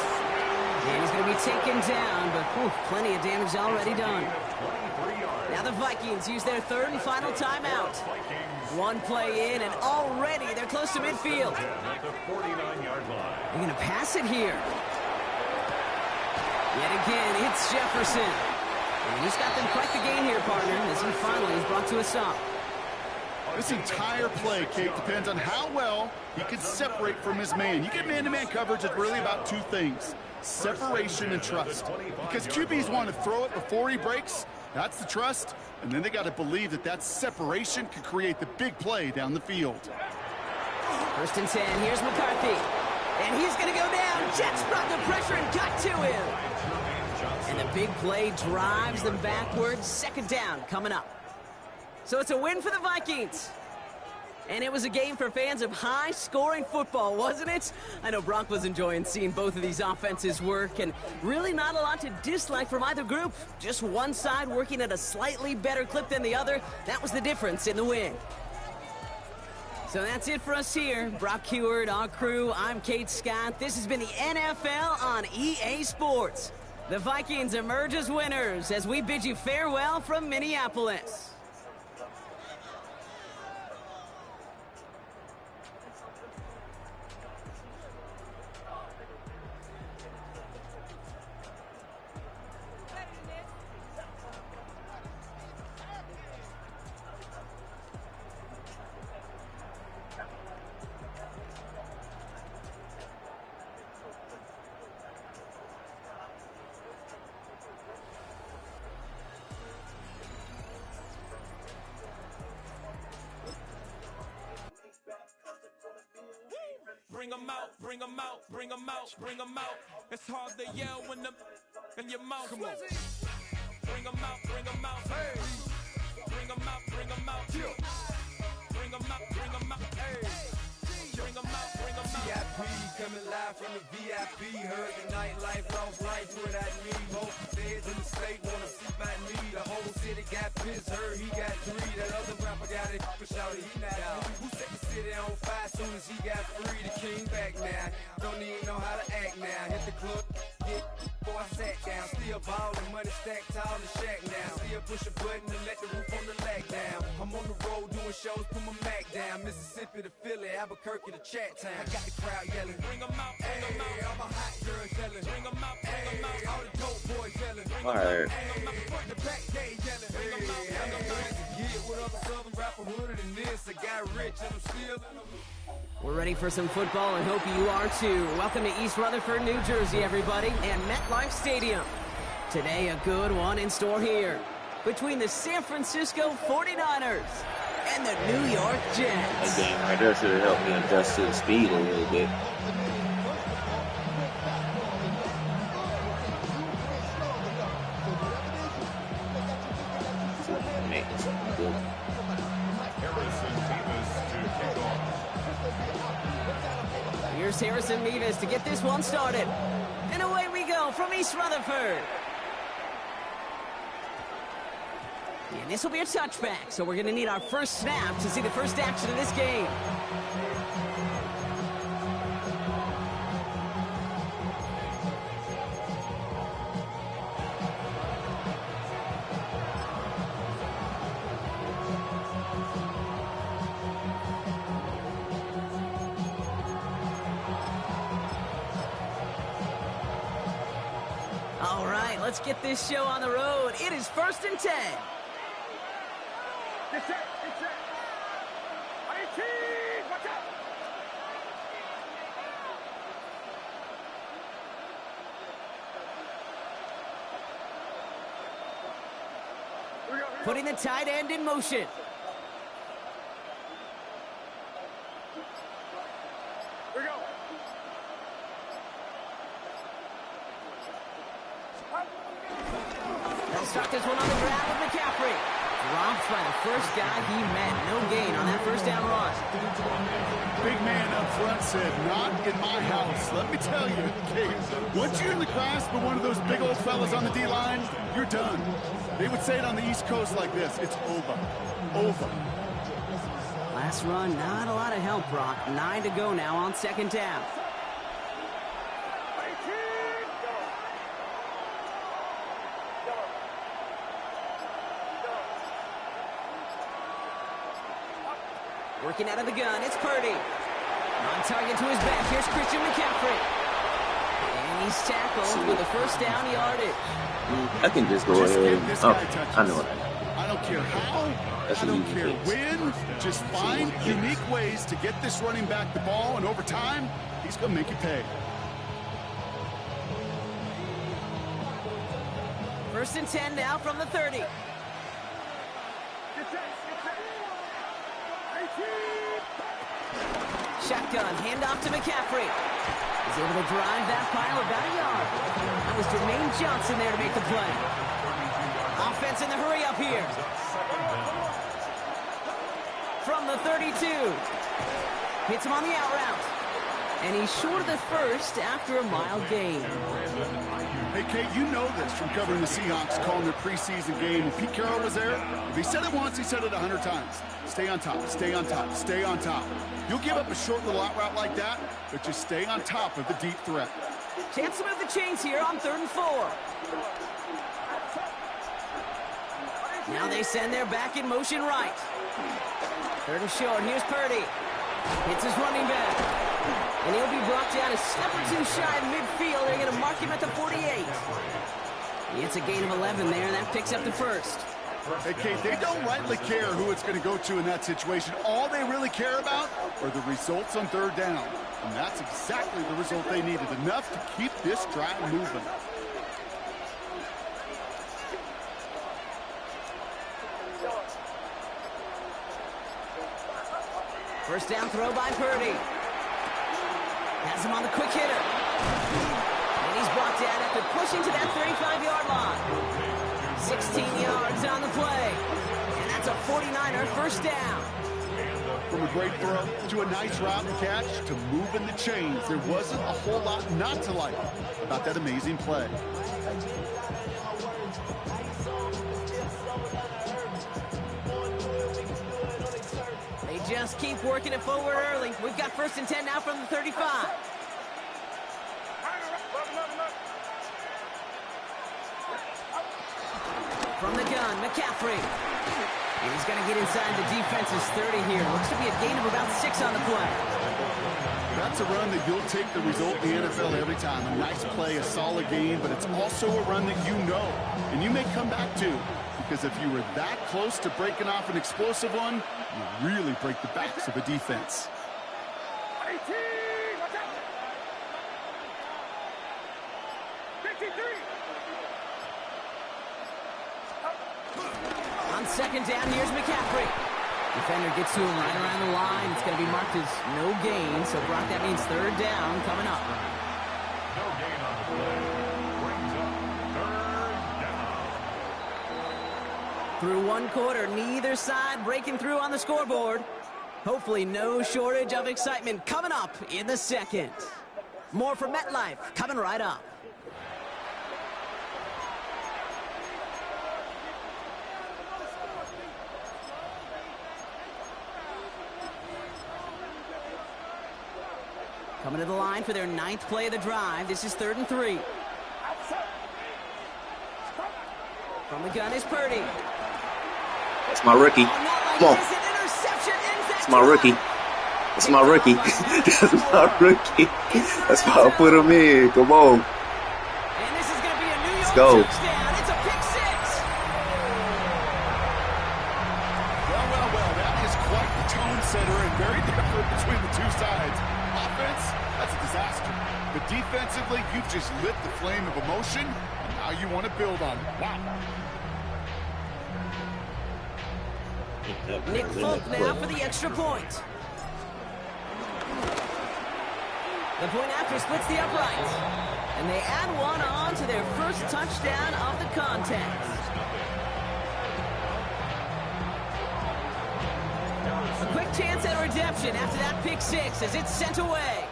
And he's going to be taken down, but plenty of damage already done. Now the Vikings use their 3rd and final timeout. 1 play in, and already they're close to midfield. At the 49-yard line. They're going to pass it here. Yet again, it's Jefferson. And he's got them quite the gain here, partner, as he finally is brought to a stop. This entire play, Kate, depends on how well he can separate from his man. You get man-to-man coverage, it's really about 2 things, separation and trust. Because QBs want to throw it before he breaks, that's the trust, and then they got to believe that that separation could create the big play down the field. First and 10, here's McCarthy. And he's going to go down. Jets brought the pressure and got to him. And the big play drives them backwards. 2nd down coming up. So it's a win for the Vikings. And it was a game for fans of high-scoring football, wasn't it? I know Brock was enjoying seeing both of these offenses work, and really not a lot to dislike from either group. Just one side working at a slightly better clip than the other. That was the difference in the win. So that's it for us here. Brock Heward, our crew, I'm Kate Scott. This has been the NFL on EA Sports. The Vikings emerge as winners as we bid you farewell from Minneapolis. Bring 'em out, bring 'em out, bring 'em out, bring 'em out. It's hard to yell when the in your mouth. Come on. Bring 'em out, bring 'em out. Hey. Bring 'em out, bring 'em out. Bring 'em out, bring 'em out. Hey. Bring 'em out, bring 'em out. VIP coming live from the VIP. Heard the nightlife, lost life without me. Most feds in the state wanna see by me. The whole city got pissed, heard he got 3. That other rapper got it for shouty, he not out. Who set the city on fire soon as he got free? The king back now, don't even know how to act now. Hit the club, get before I sat down. Still ballin', money stacked tall in the shack now. Still push a button and let the roof on the lag down. I'm on the road doing shows, put my Mac down. Mississippi to Philly, Albuquerque to Chat Town. I got the crowd yelling, bring 'em out, bring 'em out. All my hot girls yelling, bring 'em out, bring 'em out. All the dope boys yelling, bring 'em out, bring 'em out. Front to back, they yelling, bring 'em out, bring 'em out. Get with other southern rapper hooded than this. I got rich and I'm still in the... We're ready for some football and hope you are too. Welcome to East Rutherford, New Jersey, everybody, and MetLife Stadium. Today, a good one in store here between the San Francisco 49ers and the New York Jets. That game right there should have helped me adjust to the speed a little bit. Here's Harrison Mevis to get this one started. And away we go from East Rutherford. And this will be a touchback, so we're going to need our first snap to see the first action of this game. All right, let's get this show on the road. It is 1st and 10. Get set, get set. 18, watch out. Here we go. Putting the tight end in motion. Here we go. They'll start this one on the ground with McCaffrey. Dropped by the first guy he met. No gain on that first down run. Big man up front said, not in my house. Let me tell you, Kate, once you're in the grasp of one of those big old fellas on the D-line, you're done. They would say it on the East Coast like this, it's over. Over. Last run, not a lot of help, Brock. 9 to go now on 2nd down. 18, go. Working out of the gun, it's Purdy. On target to his back, here's Christian McCaffrey. And he's tackled with a first down yardage. I can just go ahead. I know what I got. I don't care how, That's I don't an easy care fix. when, just find unique ways to get this running back the ball, and over time, he's going to make you pay. 1st and 10 now from the 30. Get set, get set. 18. Shotgun, handoff to McCaffrey. He's able to drive that pile about a yard. That was Jermaine Johnson there to make the play. Offense in the hurry up here. From the 32. Hits him on the out route. And he's short of the first after a mile gain. Hey, Kate, you know this from covering the Seahawks, calling their preseason game. When Pete Carroll was there, if he said it once, he said it 100 times. Stay on top, stay on top, stay on top. You'll give up a short little out route like that, but just stay on top of the deep threat. Chance to move the chains here on 3rd and 4. Now they send their back in motion right. 3rd and short, here's Purdy. Hits his running back. And he'll be brought down a step or two shy of midfield. They're going to mark him at the 48. It's a gain of 11 there, and that picks up the first. Hey, Kate, they don't rightly care who it's going to go to in that situation. All they really care about are the results on 3rd down. And that's exactly the result they needed. Enough to keep this drive moving. First down throw by Purdy. Has him on the quick hitter. And he's brought down after pushing to that 35-yard line. 16 yards on the play. And that's a 49er first down. From a great throw to a nice route and catch to moving the chains, there wasn't a whole lot not to like about that amazing play. They just keep working it forward early. We've got 1st and 10 now from the 35. From the gun, McCaffrey. And he's going to get inside the defense's 30 here. Looks to be a gain of about 6 on the play. That's a run that you'll take the result in the NFL every time. A nice play, a solid game, but it's also a run that you know and you may come back to. Because if you were that close to breaking off an explosive one, you really break the backs of a defense. 18, watch out. 53. second down. Here's McCaffrey. Defender gets to him right around the line. It's going to be marked as no gain. So, Brock, that means third down coming up. No gain on the play. Brings up third down. Through one quarter, neither side breaking through on the scoreboard. Hopefully no shortage of excitement coming up in the second. More from MetLife coming right up. Coming to the line for their 9th play of the drive. This is 3rd and 3. From the gun is Purdy. That's my rookie. Come on. That's my rookie. That's my rookie. That's my rookie. That's why I put him in. Come on. And this is going to be a New York touchdown. It's a pick six. Well, that is quite the tone setter and very different between the two sides. Offense, that's a disaster. But defensively, you've just lit the flame of emotion, and now you want to build on it. Wow. Nick Folk now for the extra point. The point after splits the uprights. And they add one on to their first touchdown of the contest. A quick chance at redemption after that pick six as it's sent away.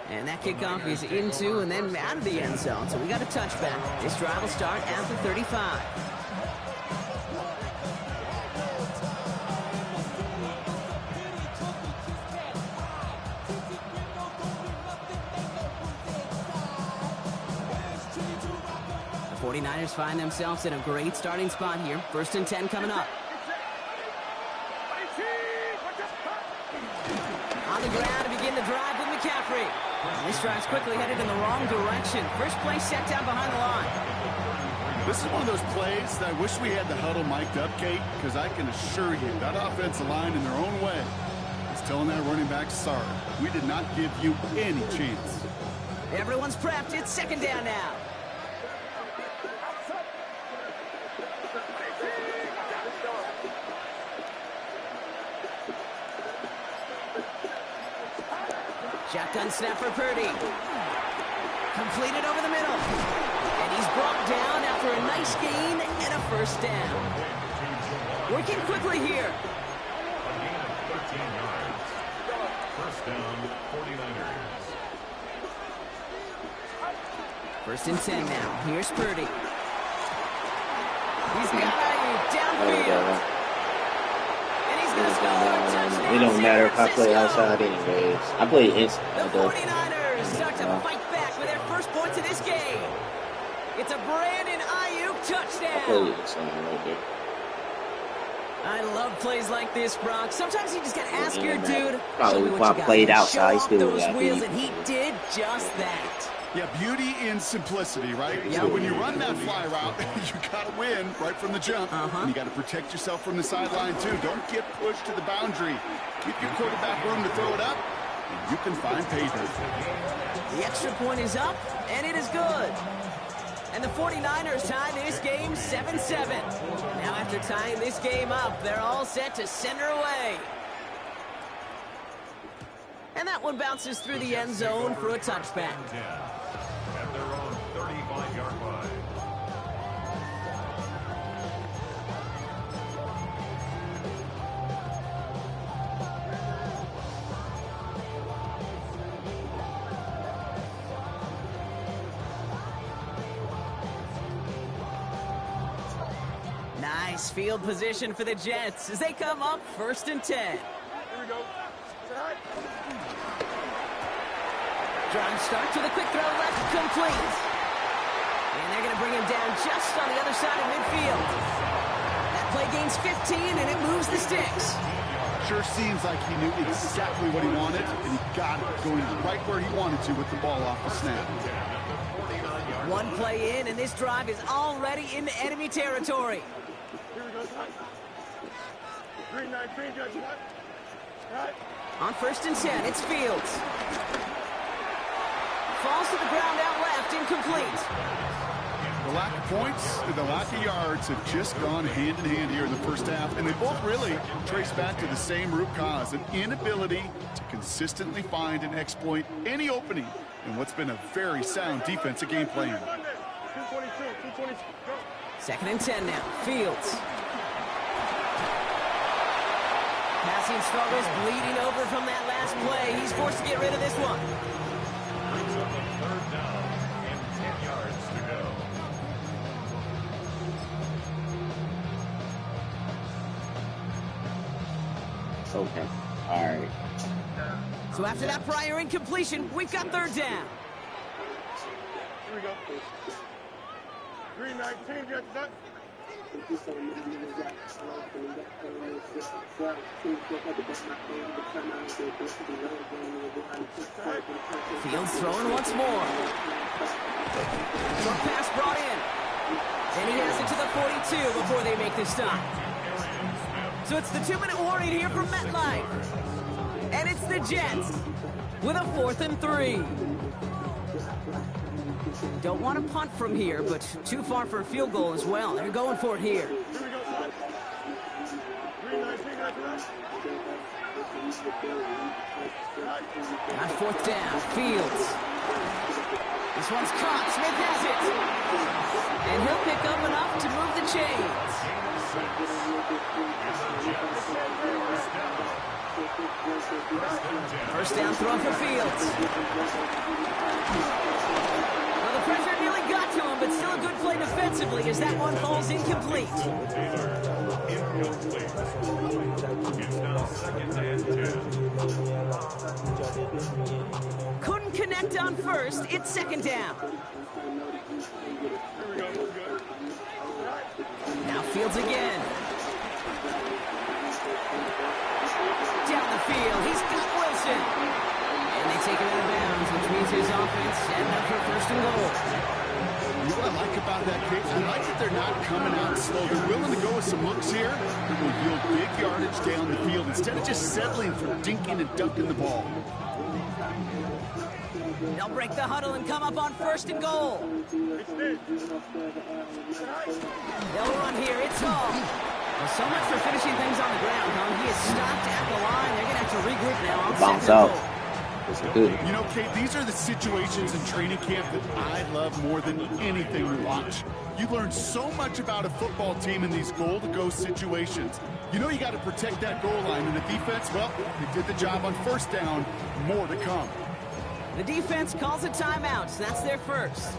And that kickoff is into and then out of the end zone. So we got a touchback. This drive will start at the 35. The 49ers find themselves in a great starting spot here. 1st and 10 coming up. On the ground to begin the drive with McCaffrey. And this drive's quickly headed in the wrong direction. First play set down behind the line. This is one of those plays that I wish we had the huddle mic'd up, Kate, because I can assure you that offensive line in their own way is telling that running back, sorry, we did not give you any chance. Everyone's prepped. It's 2nd down now. Shotgun snap for Purdy. Completed over the middle. And he's brought down after a nice gain and a 1st down. Working quickly here. A gain of 13 yards. 1st down, 49ers. 1st and 10 now. Here's Purdy. He's got Ayuk downfield. And he's going to score a touchdown. It don't matter if I play outside anyways. I play inside The though. 49ers start to fight back with their first points of this game. It's a Brandon Ayuk I play touchdown. inside right there. I love plays like this, Brock. Sometimes you just got to ask your dude. Probably show me if what I you got. played Show outside, off still those got wheels, beat. and he did just that. Yeah, beauty in simplicity, right? Yep. So when you run that fly route, you got to win right from the jump. And you got to protect yourself from the sideline, too. Don't get pushed to the boundary. Give your quarterback room to throw it up, and you can find pay dirt. The extra point is up, and it is good. And the 49ers tie this game 7-7. Now after tying this game up, they're all set to send her away. And that one bounces through the end zone for a touchback. At their own 35-yard line. Nice field position for the Jets as they come up 1st and 10. Here we go. Drive starts with a quick throw left, complete. And they're going to bring him down just on the other side of midfield. That play gains 15, and it moves the sticks. Sure seems like he knew exactly what he wanted, and he got it going right where he wanted to with the ball off the snap. One play in, and this drive is already into enemy territory. Here we go. Green 9, green judge. Right. On 1st and 10, it's Fields. Falls to the ground out left, incomplete. The lack of points and the lack of yards have just gone hand in hand here in the first half, and they both really trace back to the same root cause, an inability to consistently find and exploit any opening in what's been a very sound defensive game plan. 222, go. 2nd and 10 now. Fields. Passing struggles, bleeding over from that last play. He's forced to get rid of this one. Brings up a 3rd down and 10 yards to go. Okay. All right. So after that prior incompletion, we've got 3rd down. Here we go. 319, get that. Fields throwing once more. Short pass brought in. And he has it to the 42 before they make the stop. So it's the 2-minute warning here from MetLife. And it's the Jets with a 4th and 3. Don't want to punt from here, but too far for a field goal as well. They're going for it here. Here we go, son. 319, On 4th down, Fields. This one's caught. Smith has it. And he'll pick up enough to move the chains. First down throw for Fields. Well, the pressure nearly got to him, but still a good play defensively as that one falls incomplete. It's now 2nd and 10. Couldn't connect on first. It's 2nd down. Now Fields again. Down the field. He's got Wilson. And they take him out of bounds, which means his offense ended up for 1st and goal. You know what I like about that, Kate? I like that they're not coming out slow. They're willing to go with some looks here that will yield big yardage down the field instead of just settling for dinking and dunking the ball. They'll break the huddle and come up on 1st and goal. They'll run here. It's Hall. Well, so much for finishing things on the ground, huh? He is stopped at the line. They're going to have to regroup now on 2nd and goal. Good. You know, Kate, these are the situations in training camp that I love more than anything to watch. You learn so much about a football team in these goal-to-go situations. You know you got to protect that goal line, and the defense, well, they did the job on 1st down. More to come. The defense calls a timeout, so that's their first.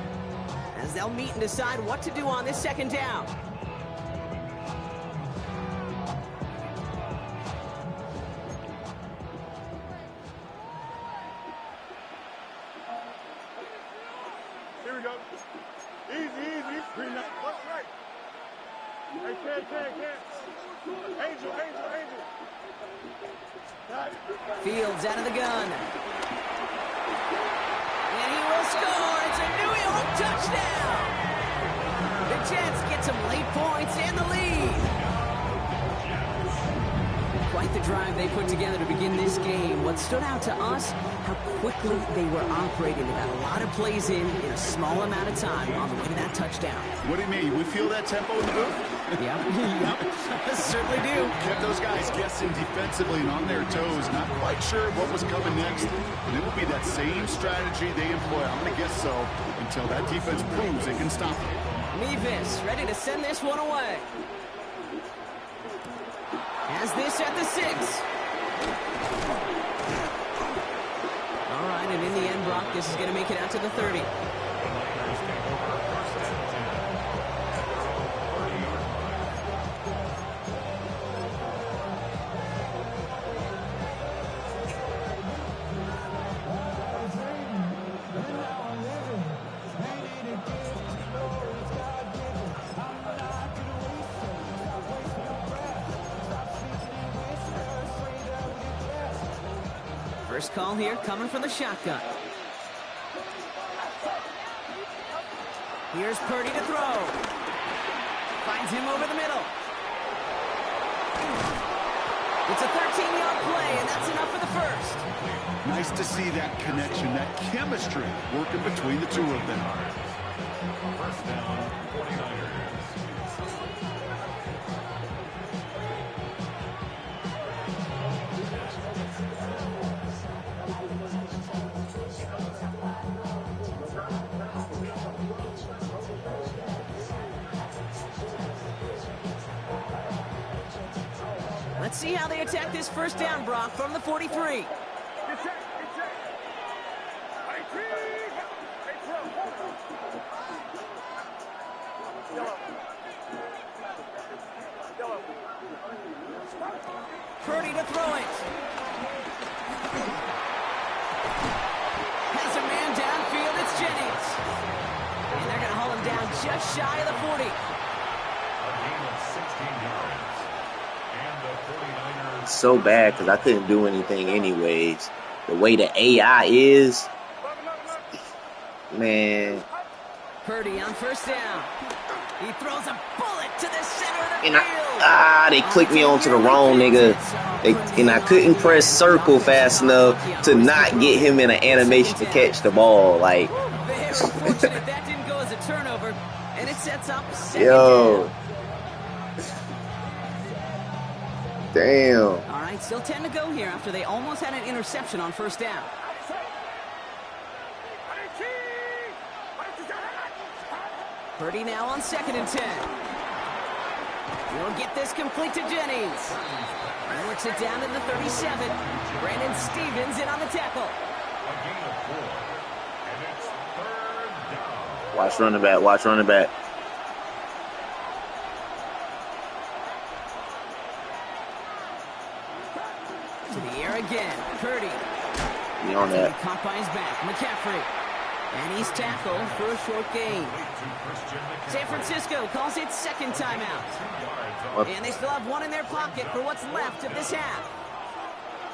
As they'll meet and decide what to do on this 2nd down. Here we go. Easy. 319. What's right? Hey, can. Angel. Fields out of the gun. And he will score. It's a New York touchdown. The Jets get some late points and the lead. Quite the drive they put together to begin this game. What stood out to us, how quickly they were operating. They got a lot of plays in a small amount of time on the way to that touchdown. What do you mean? We feel that tempo in the booth? Yep. Certainly do. Kept those guys guessing defensively and on their toes, not quite sure what was coming next. And it will be that same strategy they employ, I'm going to guess so, until that defense proves it can stop it. Mevis ready to send this one away. Has this at the 6. All right, and in the end, Brock, this is going to make it out to the 30. First call here coming from the shotgun. Here's Purdy to throw. Finds him over the middle. It's a 13-yard play, and that's enough for the first. Nice to see that connection, that chemistry working between the two of them. First down, 49ers. Let's see how they attack this first down, Brock, from the 43. Purdy to throw it. Has a man downfield. It's Jennings. And they're going to haul him down just shy of the 40. A gain of 16 yards. And the 49ers. So bad because I couldn't do anything anyways. The way the AI is, man. Purdy on first down. He throws a bullet to the center of the And field. they clicked me onto the wrong nigga. And I couldn't press circle fast enough to not get him in an animation to catch the ball. Like, Very fortunate that didn't go as a turnover, and it sets up second yo, down. damn. All right, still 10 to go here after they almost had an interception on first down. Purdy now on 2nd and 10. He'll get this complete to Jennings. He works it down to the 37. Brandon Stevens in on the tackle. A gain of 4. And it's third down. Watch running back. Watch running back. To the air again. Purdy. Be on that. Caught by his back. McCaffrey. And he's tackled for a short gain. San Francisco calls it second timeout. And they still have one in their pocket for what's left of this half.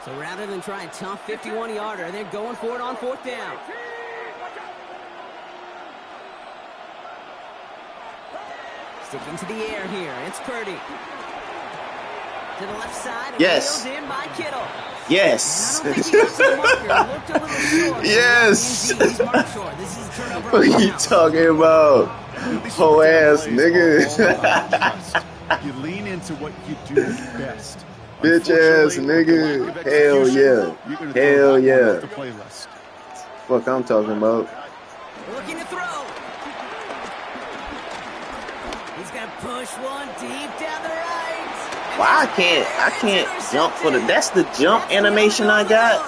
So rather than try a tough 51-yarder, they're going for it on 4th down. Sticking to the air here. It's Purdy. To the left side. Yes. Wheeled in by Kittle. Yes. And I don't think he got to the marker. Looked a little short. Yes. Indeed, he's marked short. This is a turnover. What are you talking about? Whole ass nigga. You lean into what you do best. Bitch ass nigga. Hell yeah. Hell yeah. Fuck I'm talking about. Looking to throw. He's gonna push one deep down the right. Why I can't jump for the, that's the jump animation I got.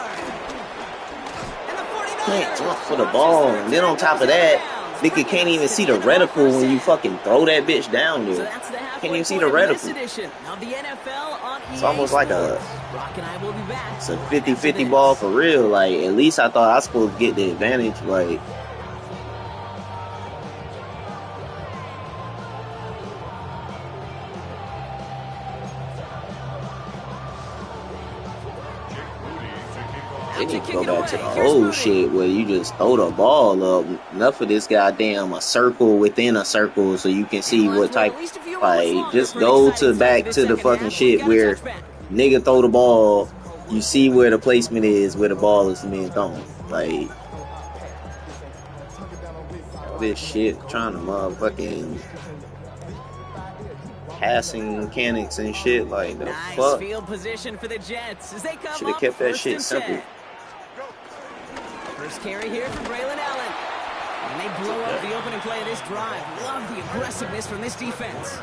Can't jump for the ball. And then on top of that, nigga can't even see the reticle when you fucking throw that bitch down there. Can't even see the reticle. It's almost like it's a 50-50 ball for real. Like, at least I thought I was supposed to get the advantage. Like, they need to go back to the old shit where you just throw the ball up. Enough of this goddamn a circle within a circle so you can see what type. Like, just go to back to the fucking shit where nigga throw the ball, you see where the placement is, where the ball is being thrown. Like, this shit trying to motherfucking passing mechanics and shit, like, the fuck. Field position for the Jets as they come should have kept that shit simple. First carry here for Braylon Allen. And they blow up the opening play of this drive. Love the aggressiveness from this defense.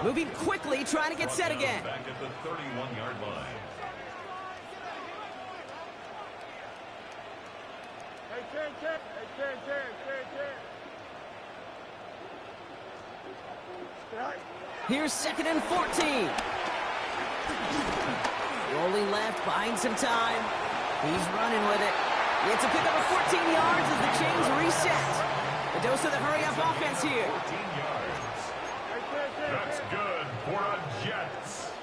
Moving quickly, trying to get set again. Back at the 31-yard line. Here's 2nd and 14. Rolling left, buying some time. He's running with it. It's a pickup of 14 yards as the chains reset. A dose of the hurry-up offense here. 14 yards. That's good for the Jets.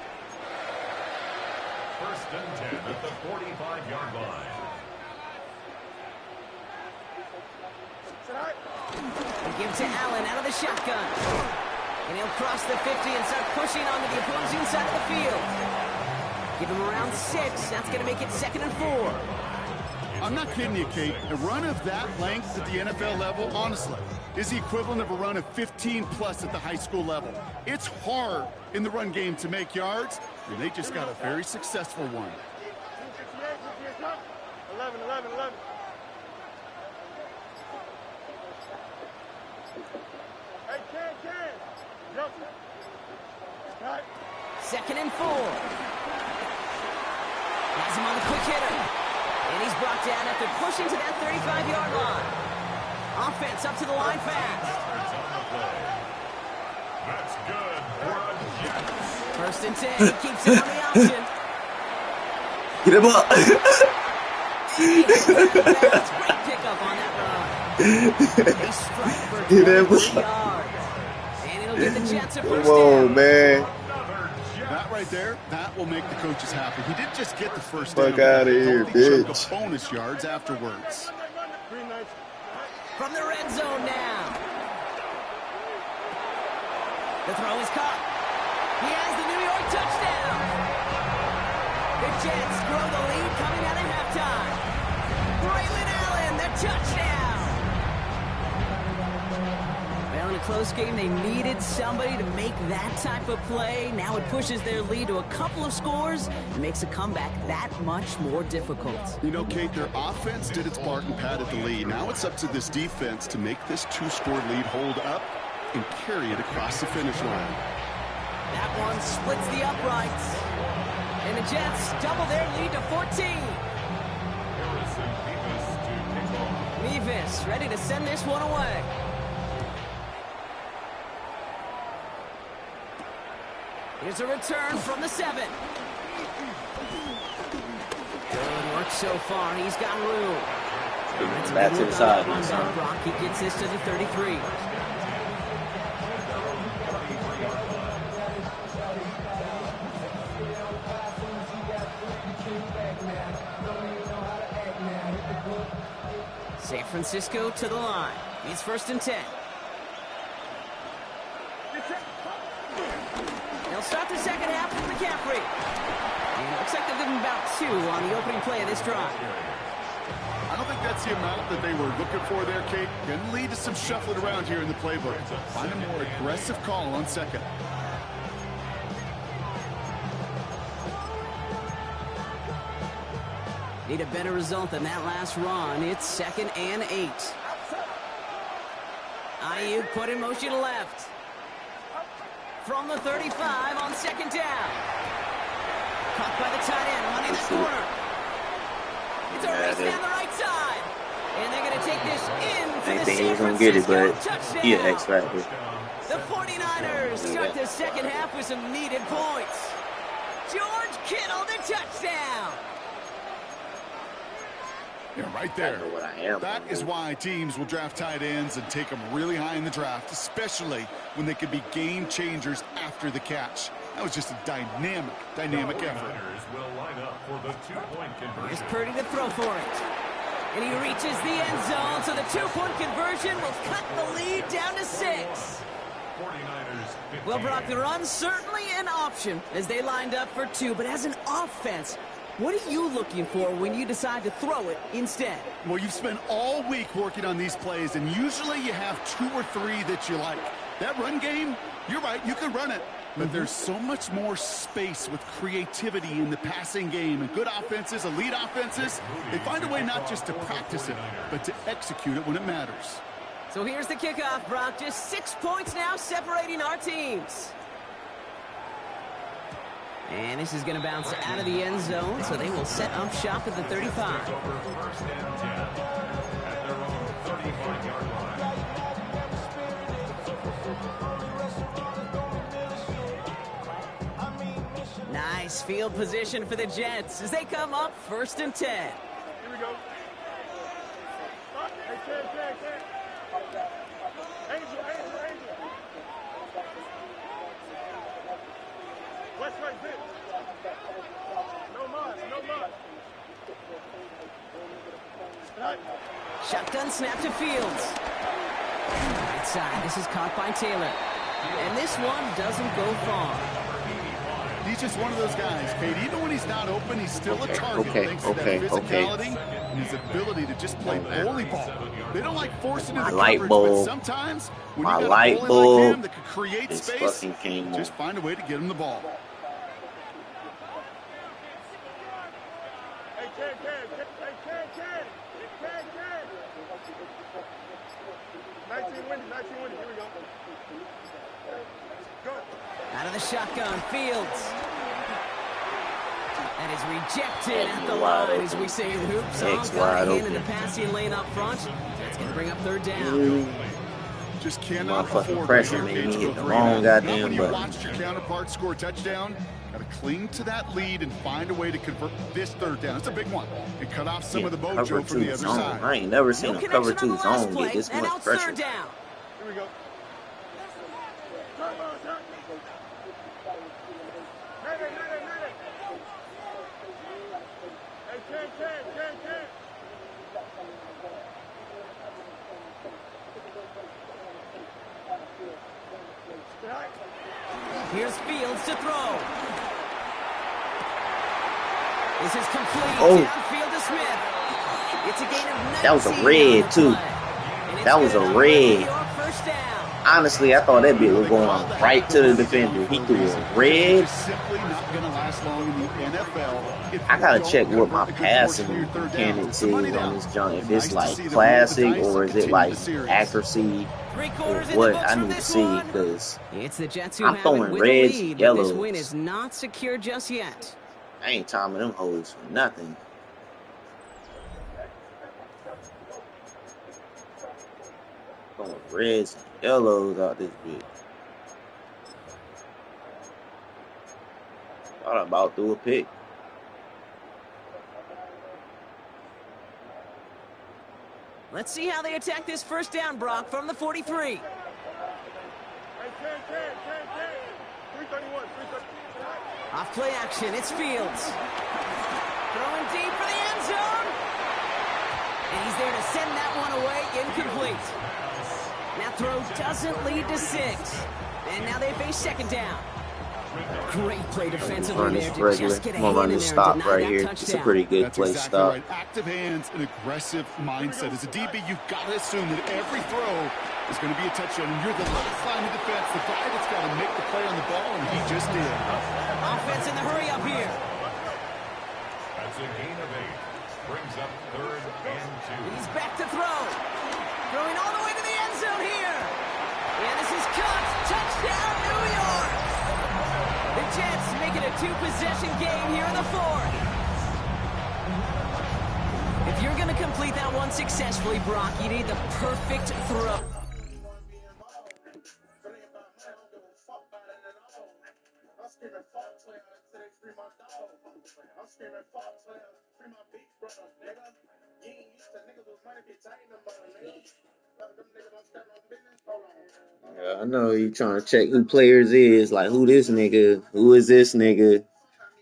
First and 10 at the 45-yard line. They give to Allen out of the shotgun. And he'll cross the 50 and start pushing onto the opposing side of the field. Give him around 6. That's going to make it 2nd and 4. I'm not kidding you, Kate. A run of that length at the NFL level, honestly, is the equivalent of a run of 15+ at the high school level. It's hard in the run game to make yards, and they just got a very successful one. 11, 11, 11. Hey, Ken. Jump. Right. 2nd and 4. Has him on the quick hitter. And he's brought down after pushing to that 35-yard line. Offense up to the line fast. That's good for the Jets. 1st and 10. He keeps it on the option. Get him up. Great pickup on that run. They strike for 23 yards. And it'll give the Jets a first down. Whoa, man. That right there, that will make the coaches happy. He didn't just get the first down. Fuck out of here, bitch. Bonus yards afterwards. From the red zone now. The throw is caught. He has the New York touchdown. The Jets grow the lead coming out of halftime. Braylon Allen, the touchdown. Well, in a close game, they needed somebody to make that type of play. Now it pushes their lead to a couple of scores and makes a comeback that much more difficult. You know, Kate, their offense did its part and padded the lead. Now it's up to this defense to make this 2-score lead hold up and carry it across the finish line. That one splits the uprights. And the Jets double their lead to 14. Mevis ready to send this one away. Here's a return from the 7. Good work so far. He's got room. Back to the side. Brock, he gets this to the 33. San Francisco to the line. It's 1st and 10. They'll start the second half with McCaffrey. And it looks like they'll give him about 2 on the opening play of this drive. I don't think that's the amount that they were looking for there, Kate. Going to lead to some shuffling around here in the playbook. Find a more aggressive call on second. Need a better result than that last run. It's 2nd and 8. Ayuk put in motion left. From the 35 on 2nd down. Caught by the tight end, running the corner. It's a race down the right side. And they're going to take this in for the San Francisco touchdown. He an X factor. The 49ers start the second half with some needed points. George Kittle, the touchdown. Yeah, right there. That is why teams will draft tight ends and take them really high in the draft, especially when they can be game changers after the catch. That was just a dynamic effort. Here's Purdy to throw for it. And he reaches the end zone, so the 2-point conversion will cut the lead down to 6. Well, Brock, the run's certainly an option as they lined up for 2, but as an offense, what are you looking for when you decide to throw it instead? Well, you've spent all week working on these plays, and usually you have 2 or 3 that you like. That run game, you're right, you can run it. But there's so much more space with creativity in the passing game. And good offenses, elite offenses, they find a way not just to practice it, but to execute it when it matters. So here's the kickoff, Brock. Just 6 points now separating our teams. And this is going to bounce out of the end zone, so they will set up shop at the 35. Nice field position for the Jets as they come up 1st and 10. Here we go. Hey, Ken. Angel. West right there. No mud. Right. Shotgun snap to Fields. Right side, this is caught by Taylor. And this one doesn't go far. He's just one of those guys, Kate. Even when he's not open, he's still a target thanks to that physicality and his ability to just play bully ball. They don't like forcing into coverage, but sometimes when you got a bully like him that can create space, just find a way to get him the ball. Out of the shotgun, Fields. That is rejected at the line as we say hoops on. Got in the passing lane up front. That's going to bring up third down. Just cannot afford pressure, man. He hit the wrong goddamn button. Watched your counterpart score a touchdown. Got to cling to that lead and find a way to convert this third down. It's a big one. And cut off some of the mojo from the other side. I ain't never seen a cover 2 zone get this much pressure. Here we go. Here's Fields to throw. This is complete. Downfield to Smith. It's a gain of 19. That was a red, too. That was a red. Honestly, I thought that bit was going right to the defender. He threw a red. I gotta check what my passing mechanics is on this junk. If it's like classic or is it like accuracy or what I need to see, because I'm throwing reds, yellows. This win is not secure just yet. I ain't timing them hoes for nothing. Throwing reds and yellows out this bitch. Thought I about threw a pick. Let's see how they attack this first down, Brock, from the 43. Off play action, it's Fields. Throwing deep for the end zone. And he's there to send that one away, incomplete. That throw doesn't lead to 6. And now they face second down. Great play defensively there to just get a hand in there and stop deny right that here. touchdown. It's a pretty good play stop. Right. Active hands and aggressive mindset. As a DB, you've got to assume that every throw is going to be a touchdown. And you're the last line of defense, the guy that's got to make the play on the ball, and he just did. Offense in the hurry up here. That's a gain of 8. Brings up 3rd and 2. He's back to throw. Throwing all the way to the end zone here. And this is caught. Touchdown, New York. The Jets make it a 2-possession game here in the 4th. If you're going to complete that one successfully, Brock, you need the perfect throw. Yeah, I know you trying to check who players is, like who this nigga, who is this nigga,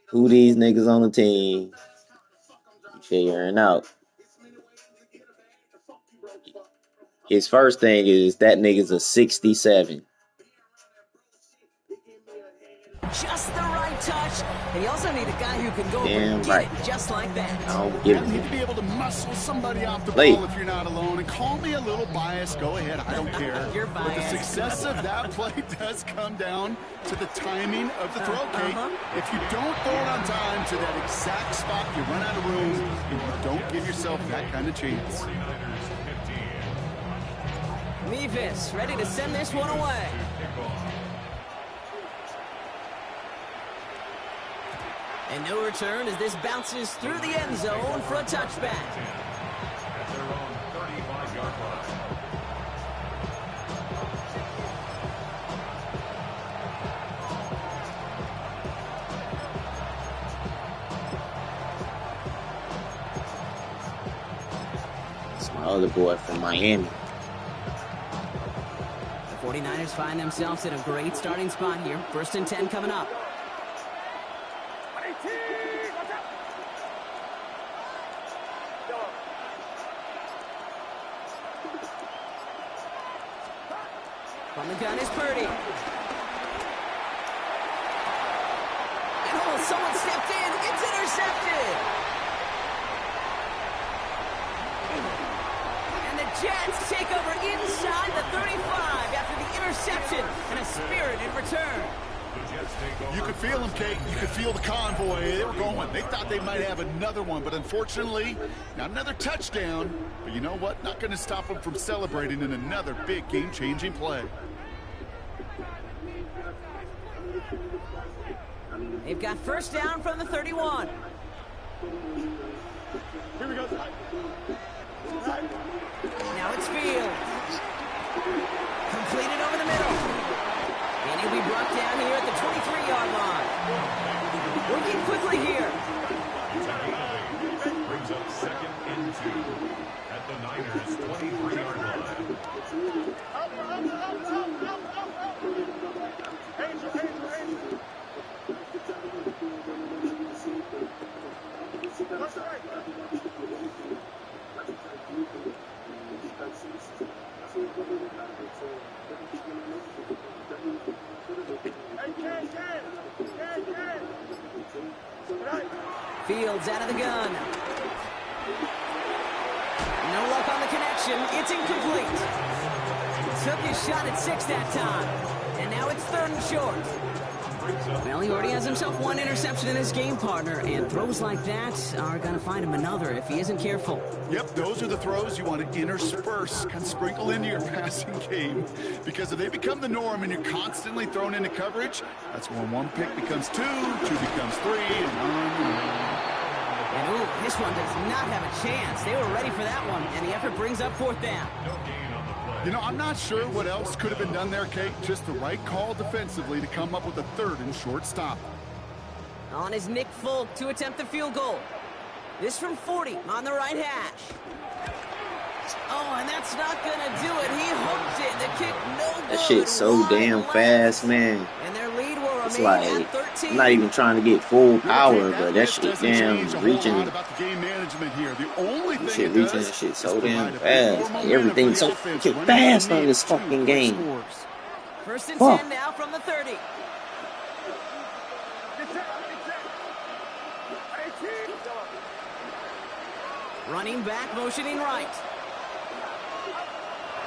who these niggas on the team. You figuring out. His first thing is that nigga's a 67. Just the right touch, and you also need a guy who can go and get it just like that. I'll give You need to be able to muscle somebody off the ball if you're not alone. And call me a little biased. Go ahead. I don't care. You're biased. But the success of that play does come down to the timing of the throw, Kate. If you don't throw it on time to that exact spot, you run out of room, and you don't give yourself that kind of chance. Mevis ready to send this one away. And no return as this bounces through the end zone for a touchback. At their own 35-yard line. It's my other boy from Miami. The 49ers find themselves in a great starting spot here. 1st and 10 coming up. From the gun is Purdy. and a spirited return. You could feel them, Kate. You could feel the convoy. They were going. They thought they might have another one, but unfortunately, not another touchdown. But you know what? Not going to stop them from celebrating in another big game-changing play. They've got first down from the 31. Here we go. Now it's Fields. Completed over the middle. And he'll be brought down here at the 23-yard line. Working quickly here. Brings up 2nd and 2 at the Niners' 23-yard line. Fields out of the gun. No luck on the connection. It's incomplete. Took his shot at 6 that time. And now it's 3rd and short. Well, he already has himself 1 interception in his game, partner, and throws like that are going to find him another if he isn't careful. Yep, those are the throws you want to intersperse, kind of sprinkle into your passing game. Because if they become the norm and you're constantly thrown into coverage, that's when 1 pick becomes 2, 2 becomes 3, and on. And ooh, this one does not have a chance. They were ready for that one, and the effort brings up 4th down. No gain on the play. You know, I'm not sure what else could have been done there, Kate. Just the right call defensively to come up with a 3rd and short stop. On is Nick Folk to attempt the field goal. This from 40 on the right hash. Oh, and that's not going to do it. He hooked it. The kick no good. That shit's so damn fast, man. And their lead will It's remain like, at 13. I'm not even trying to get full power, but that shit damn reaching. About the game management here. The only thing Shit it reaching does that shit is so damn provide a bit fast. more Like, momentum everything's for so the offense fucking when they fast on need this two fucking quick game. scores. 1st and Fuck. 10 now from the 30. Running back, motioning right.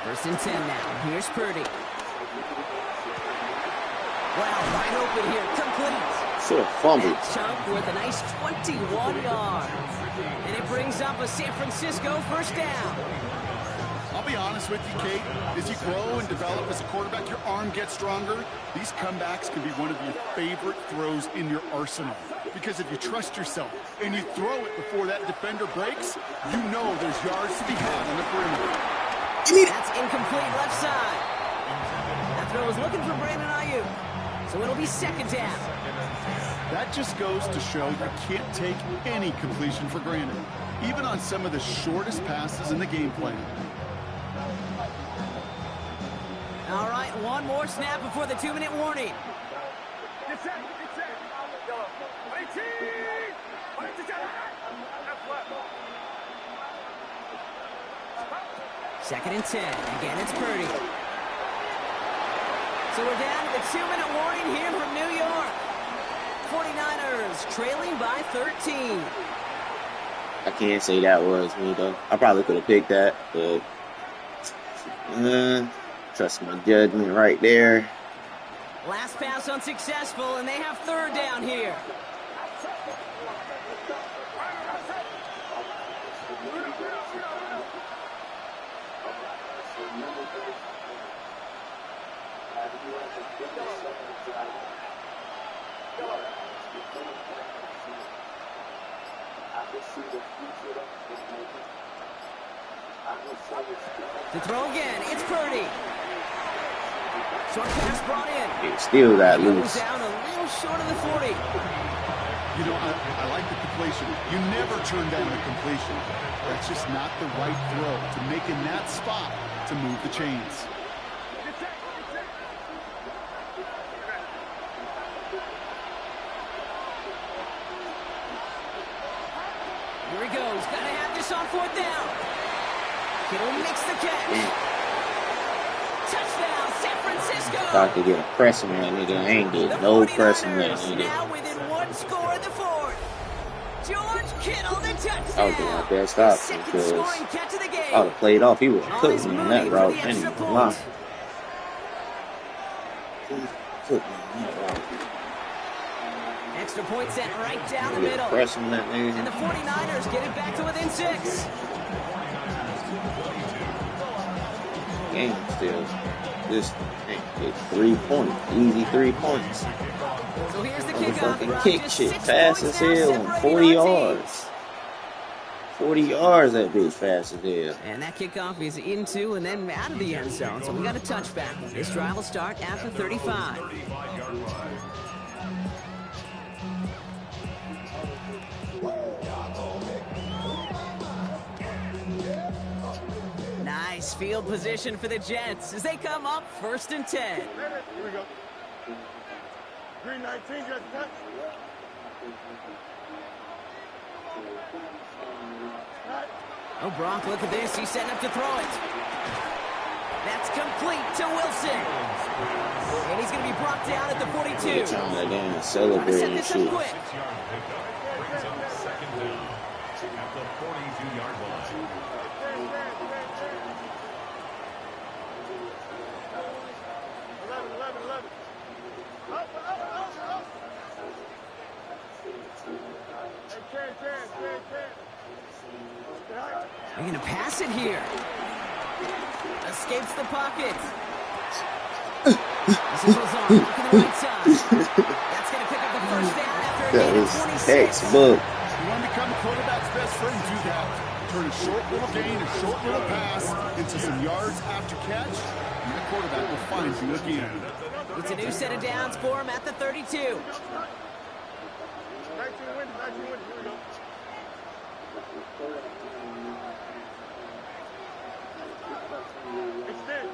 1st and 10 now. Here's Purdy. Wow, wide open here. Complete. Should have fumbled. That chunk with a nice 21 yards. And it brings up a San Francisco 1st down. I'll be honest with you, Kate. As you grow and develop as a quarterback, your arm gets stronger. These comebacks can be one of your favorite throws in your arsenal. Because if you trust yourself and you throw it before that defender breaks, you know there's yards to be had on the perimeter. That's incomplete left side. That throw is looking for Brandon Ayuk. So it'll be 2nd down. That just goes to show you can't take any completion for granted, even on some of the shortest passes in the game plan. All right, one more snap before the 2-minute warning. Second and 10. Again, it's Purdy. So we're down to the 2-minute warning here from New York. 49ers trailing by 13. I can't say that was me, though. I probably could have picked that, but trust my judgment right there. Last pass unsuccessful, and they have 3rd down here. To throw again, it's Purdy. Short pass brought in. It still got Goes loose. down a little short of the 40. You know, I like the completion. You never turn down a completion. That's just not the right throw to make in that spot to move the chains. Here he goes. Gotta have this on 4th down. Kittle makes the catch. Touchdown, San Francisco. Thought to get a press on that nigga. I ain't getting no press on that nigga. Now within 1 score in the 4th. George Kittle, the touchdown. I was doing my best option because I would have played off. He would have cooked me in that route. I ain't even lie. Extra point sent right down the middle. And the 49ers get it back to within 6. Game still. Just 3 points. Easy 3 points. So here's the kickoff. Kick shit. Fast as hell. 40 yards. 40 yards, that bitch fast as hell. And that kickoff is into and then out of the end zone. So we got a touchback. This drive will start after 35. Nice field position for the Jets as they come up 1st and 10. Here we go. 319, just touch. Oh, Brock, look at this. He's setting up to throw it. That's complete to Wilson. And he's going to be brought down at the 42. Trying to celebrate set and this shit. up quick. Brings up 2nd down at the 42-yard line. 11. Up. Hey, 10. They're going to pass it here. Escapes the pocket. This is Lazard looking the right side. That's going to pick up the 1st down after a That gain was of 26. textbook. You want to become the quarterback's best friend, do that. Turn a short little gain, a short little pass into some yards after catch, and the quarterback will find you again. It's a new set of downs for him at the 32. 19 wins. Here we go. Extend.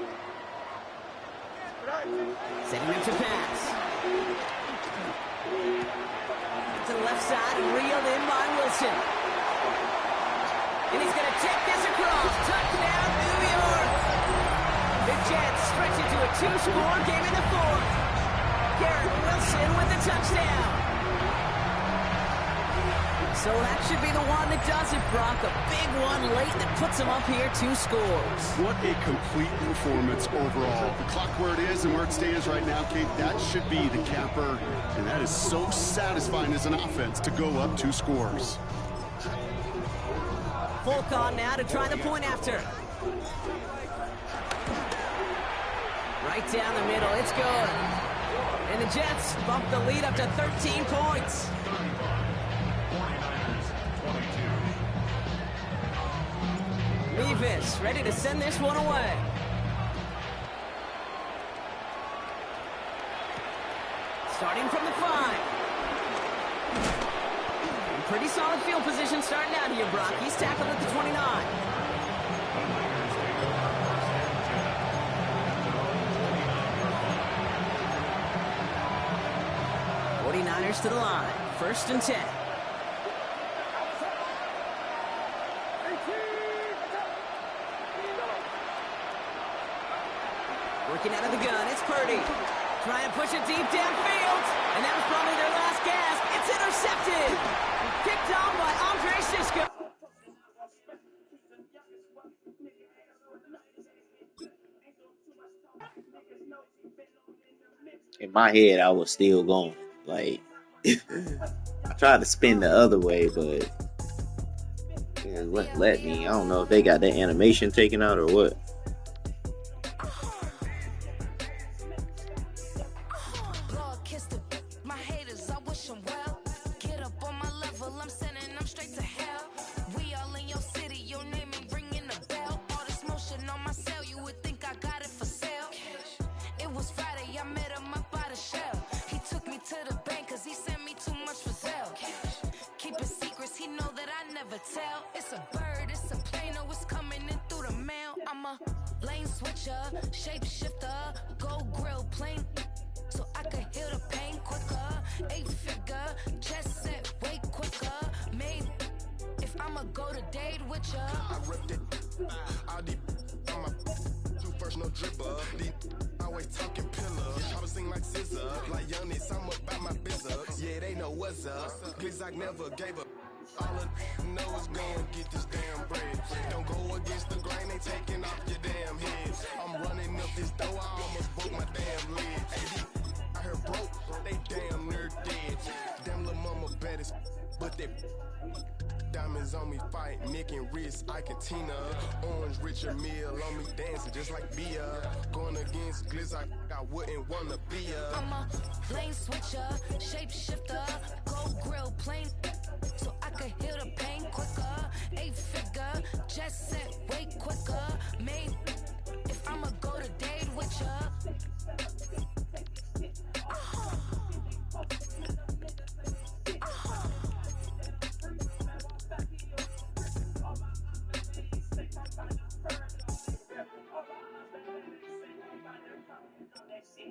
Setting up to pass. To the left side and reeled in by Wilson. And he's going to take this across. Touchdown, New York. The Jets stretch it to a 2-score game in the 4th. Garrett Wilson with the touchdown. So that should be the one that does it, Brock. A big one late that puts him up here 2 scores. What a complete performance overall. The clock where it is and where it stands right now, Kate, that should be the capper. And that is so satisfying as an offense to go up 2 scores. Folk on now to try the point after. Right down the middle. It's good. And the Jets bump the lead up to 13 points. Levis ready to send this one away. Starting from the 5. Pretty solid field position starting out here, Brock. He's tackled at the 29. '49ers to the line. 1st and 10. Working out of the gun, it's Purdy. Trying to push it deep downfield. And that was probably their last gasp. It's intercepted. Picked off by Andre Sisco. In my head, I was still going. Like, I tried to spin the other way, but it wouldn't let me. I don't know if they got that animation taken out or what. All of know is gonna get this damn bread. Don't go against the grain, they taking off your damn head. I'm running up this door, I almost broke my damn leg. Hey, I heard broke, they damn near dead. Damn little mama bad as but they diamonds on me fight, neck and wrist, I can Tina. Orange Richard Mill on me dancing just like Bia. Going against Glizz, I wouldn't wanna be a. I'm a flame switcher, shapeshifter, gold grill plane, so I could heal the pain quicker. 8-figure, just set way quicker. Made if I'ma go to date with ya.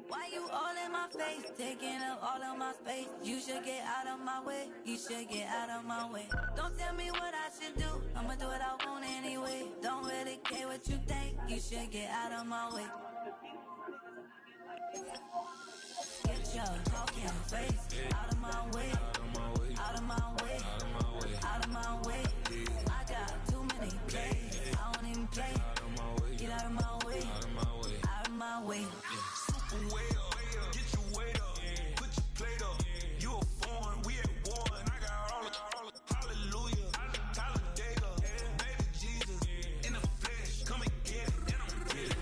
Why you all in my face, taking up all of my space? You should get out of my way, you should get out of my way. Don't tell me what I should do, I'ma do what I want anyway. Don't really care what you think, you should get out of my way. Get your talking face out of my way, out of my way, out of my way. I got too many plays, I don't even play. Get out of my way, out of my way. Way up, get your weight up, put your plate up. You a foreign, we at war, and I got all the hallelujah, Talladega, baby Jesus, in the flesh, come and get it, and I'm with it.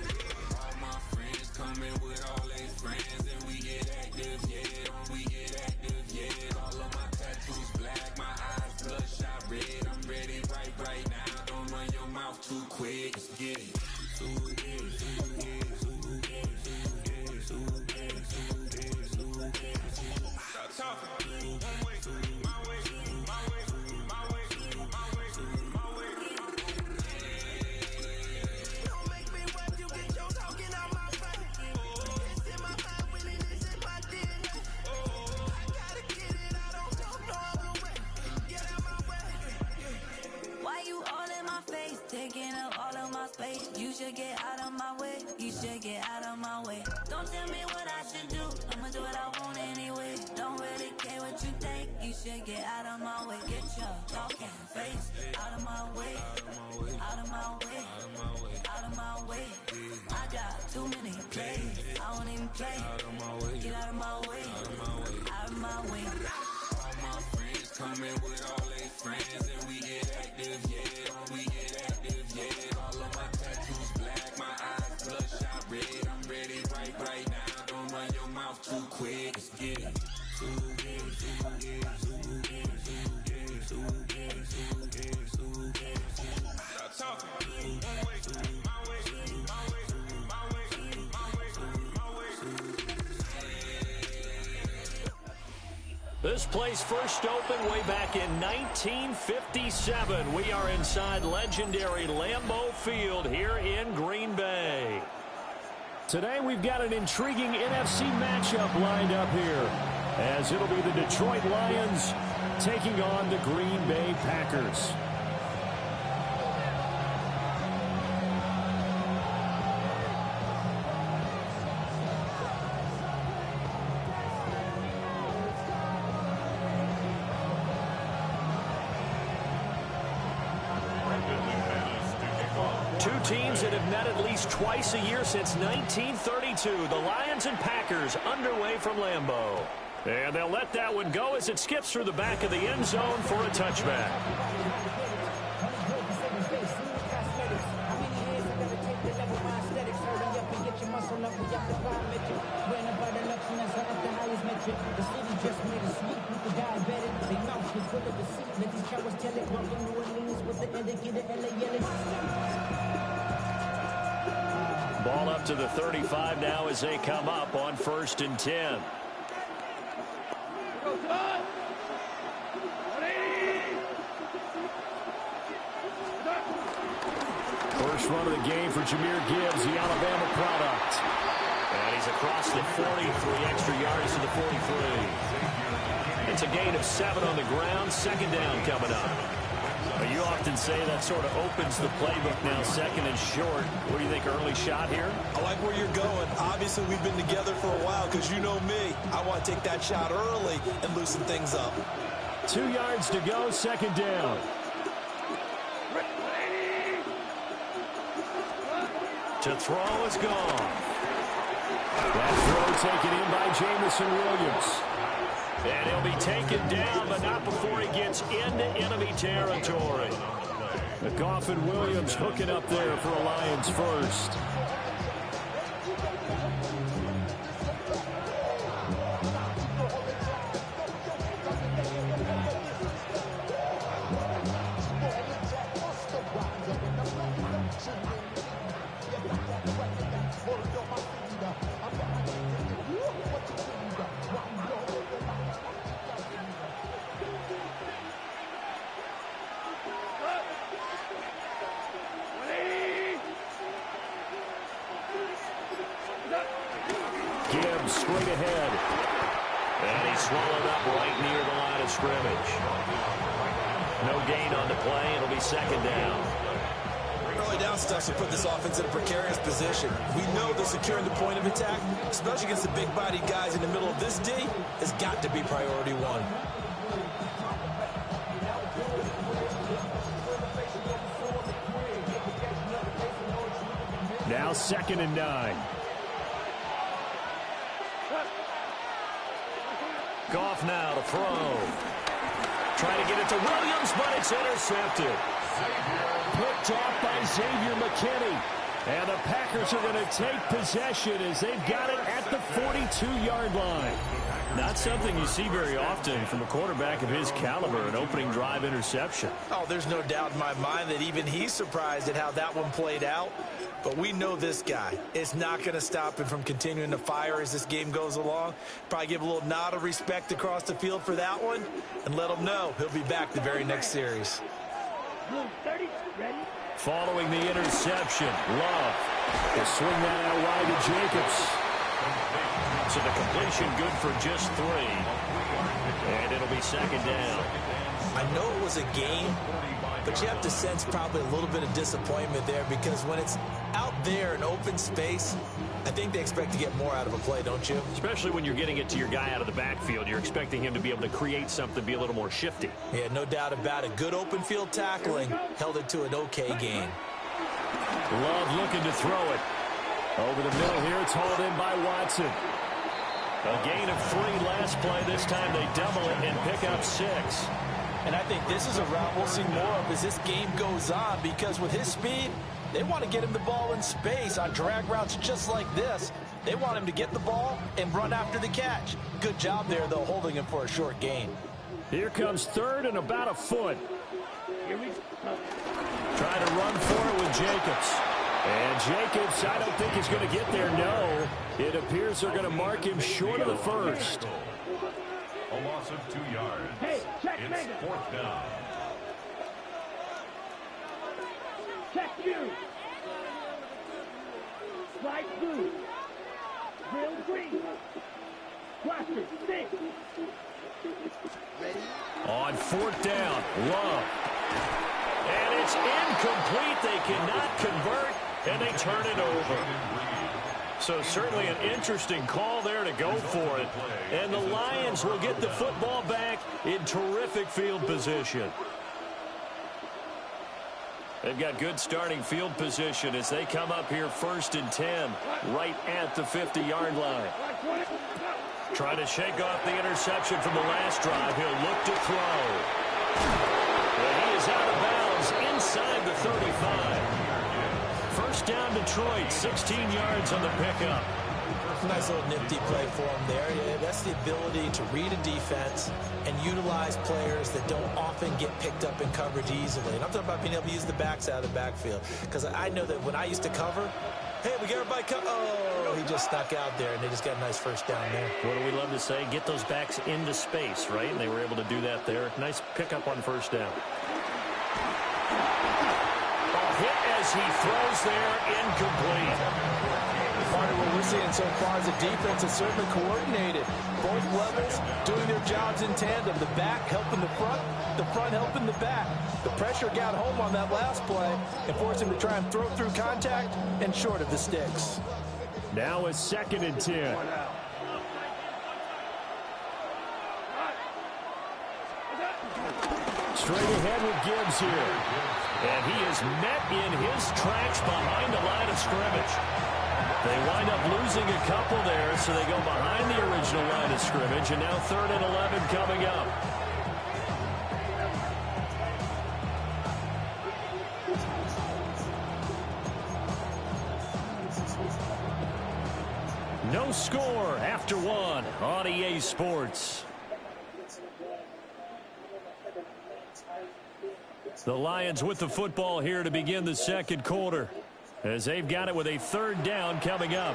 All my friends coming with all their friends, and we get active, yeah, we get active, yeah. All of my tattoos black, my eyes bloodshot red. I'm ready right now. Don't run your mouth too quick, let's get it. Taking up all of my space. You should get out of my way, you should get out of my way. Don't tell me what I should do, I'ma do what I want anyway. Don't really care what you think, you should get out of my way. Get your talking face out of my way, out of my way, out of my way. I got too many plays, I don't even play. Get out of my way, out of my way. All my friends coming with all their friends, and we get active, yeah, we get active, yeah. All of my tattoos black, my eyes bloodshot red. I'm ready right now. Don't run your mouth too quick, let's get it. Stop talking. One way, my way, my way, my way, my way, my way. This place first opened way back in 1957. We are inside legendary Lambeau Field here in Green Bay. Today we've got an intriguing NFC matchup lined up here, as it'll be the Detroit Lions taking on the Green Bay Packers. Two teams that have met at least twice a year since 1932. The Lions and Packers underway from Lambeau. And they'll let that one go as it skips through the back of the end zone for a touchback. Ball up to the 35 now as they come up on 1st and 10. First run of the game for Jahmyr Gibbs, the Alabama product. And he's across the 40, 3 extra yards to the 43. It's a gain of 7 on the ground. Second down coming up. You often say that sort of opens the playbook now, 2nd and short. What do you think, early shot here? I like where you're going. Obviously, we've been together for a while because you know me. I want to take that shot early and loosen things up. 2 yards to go, second down. To throw is gone. That throw taken in by Jamison Williams. And he'll be taken down, but not before he gets into enemy territory. Goff and Williams hooking up there for a Lions first. Straight ahead. And he's swallowed up right near the line of scrimmage. No gain on the play. It'll be second down. Early down stuff should put this offense in a precarious position. We know that securing the point of attack, especially against the big-bodied guys in the middle of this D, has got to be priority one. Now 2nd and 9. Goff now to throw. Trying to get it to Williams, but it's intercepted. Picked off by Xavier McKinney. And the Packers are going to take possession as they've got it at the 42-yard line. Not something you see very often from a quarterback of his caliber, an opening drive interception. Oh, there's no doubt in my mind that even he's surprised at how that one played out. But we know this guy is not going to stop him from continuing to fire as this game goes along. Probably give a little nod of respect across the field for that one and let him know he'll be back the very next series. Following the interception, Love will swing that out wide to Jacobs. So the completion good for just 3. And it'll be second down. I know it was a game, but you have to sense probably a little bit of disappointment there because when it's out there in open space, I think they expect to get more out of a play, don't you? Especially when you're getting it to your guy out of the backfield. You're expecting him to be able to create something, be a little more shifty. Yeah, no doubt about it. Good open field tackling held it to an okay gain. Love looking to throw it. Over the middle here, it's hauled in by Watson. A gain of 3 last play. This time they double it and pick up 6. And I think this is a route we'll see more of as this game goes on because with his speed, they want to get him the ball in space on drag routes just like this. They want him to get the ball and run after the catch. Good job there, though, holding him for a short gain. Here comes 3rd and about a foot. Trying to run for it with Jacobs. And Jacobs, I don't think he's going to get there, no. It appears they're going to mark him short of the first. A loss of 2 yards. Hey, check, it's 4th down. Check you. Right blue. Real green. Cluster 6. Ready? On 4th down, Love. And it's incomplete. They cannot convert, and they turn it over. So certainly an interesting call there to go for it. And the Lions will get the football back in terrific field position. They've got good starting field position as they come up here 1st and 10, right at the 50-yard line. Trying to shake off the interception from the last drive. He'll look to throw. And he is out of bounds inside the 35. First down, Detroit, 16 yards on the pickup. Nice little nifty play for him there. Yeah, that's the ability to read a defense and utilize players that don't often get picked up in coverage easily. And I'm talking about being able to use the backs out of the backfield. Because I know that when I used to cover, hey, we got everybody oh, he just stuck out there, and they just got a nice first down there. What do we love to say? Get those backs into space, right? And they were able to do that there. Nice pickup on first down. Hit as he throws there, incomplete. Part of what we're seeing so far is the defense is certainly coordinated. Both levels doing their jobs in tandem. The back helping the front helping the back. The pressure got home on that last play and forced him to try and throw through contact and short of the sticks. Now it's 2nd and 10. Straight ahead with Gibbs here. And he is met in his tracks behind the line of scrimmage. They wind up losing a couple there, so they go behind the original line of scrimmage, and now 3rd and 11 coming up. No score after 1 on EA Sports. The Lions with the football here to begin the second quarter, as they've got it with a 3rd down coming up.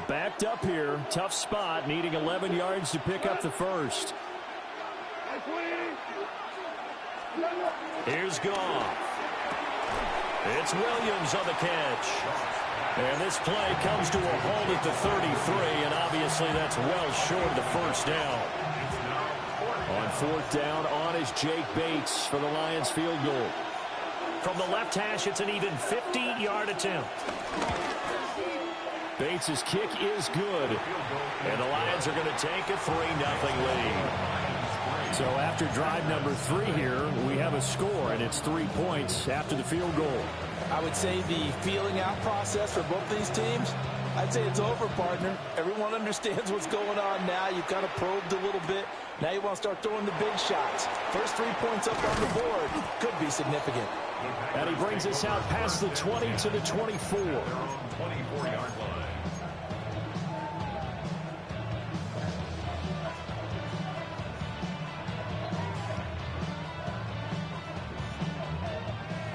Backed up here, tough spot, needing 11 yards to pick up the first. Here's Goff. It's Williams on the catch. And this play comes to a halt at the 33, and obviously that's well short of the first down. On 4th down, on is Jake Bates for the Lions field goal. From the left hash, it's an even 50-yard attempt. Bates' kick is good, and the Lions are going to take a 3-0 lead. So after drive number 3 here, we have a score, and it's 3 points after the field goal. I would say the feeling out process for both these teams, I'd say it's over, partner. Everyone understands what's going on now. You kind of probed a little bit. Now you want to start throwing the big shots. First 3 points up on the board could be significant. And he brings us out past the 20 to the 24. 24-yard line.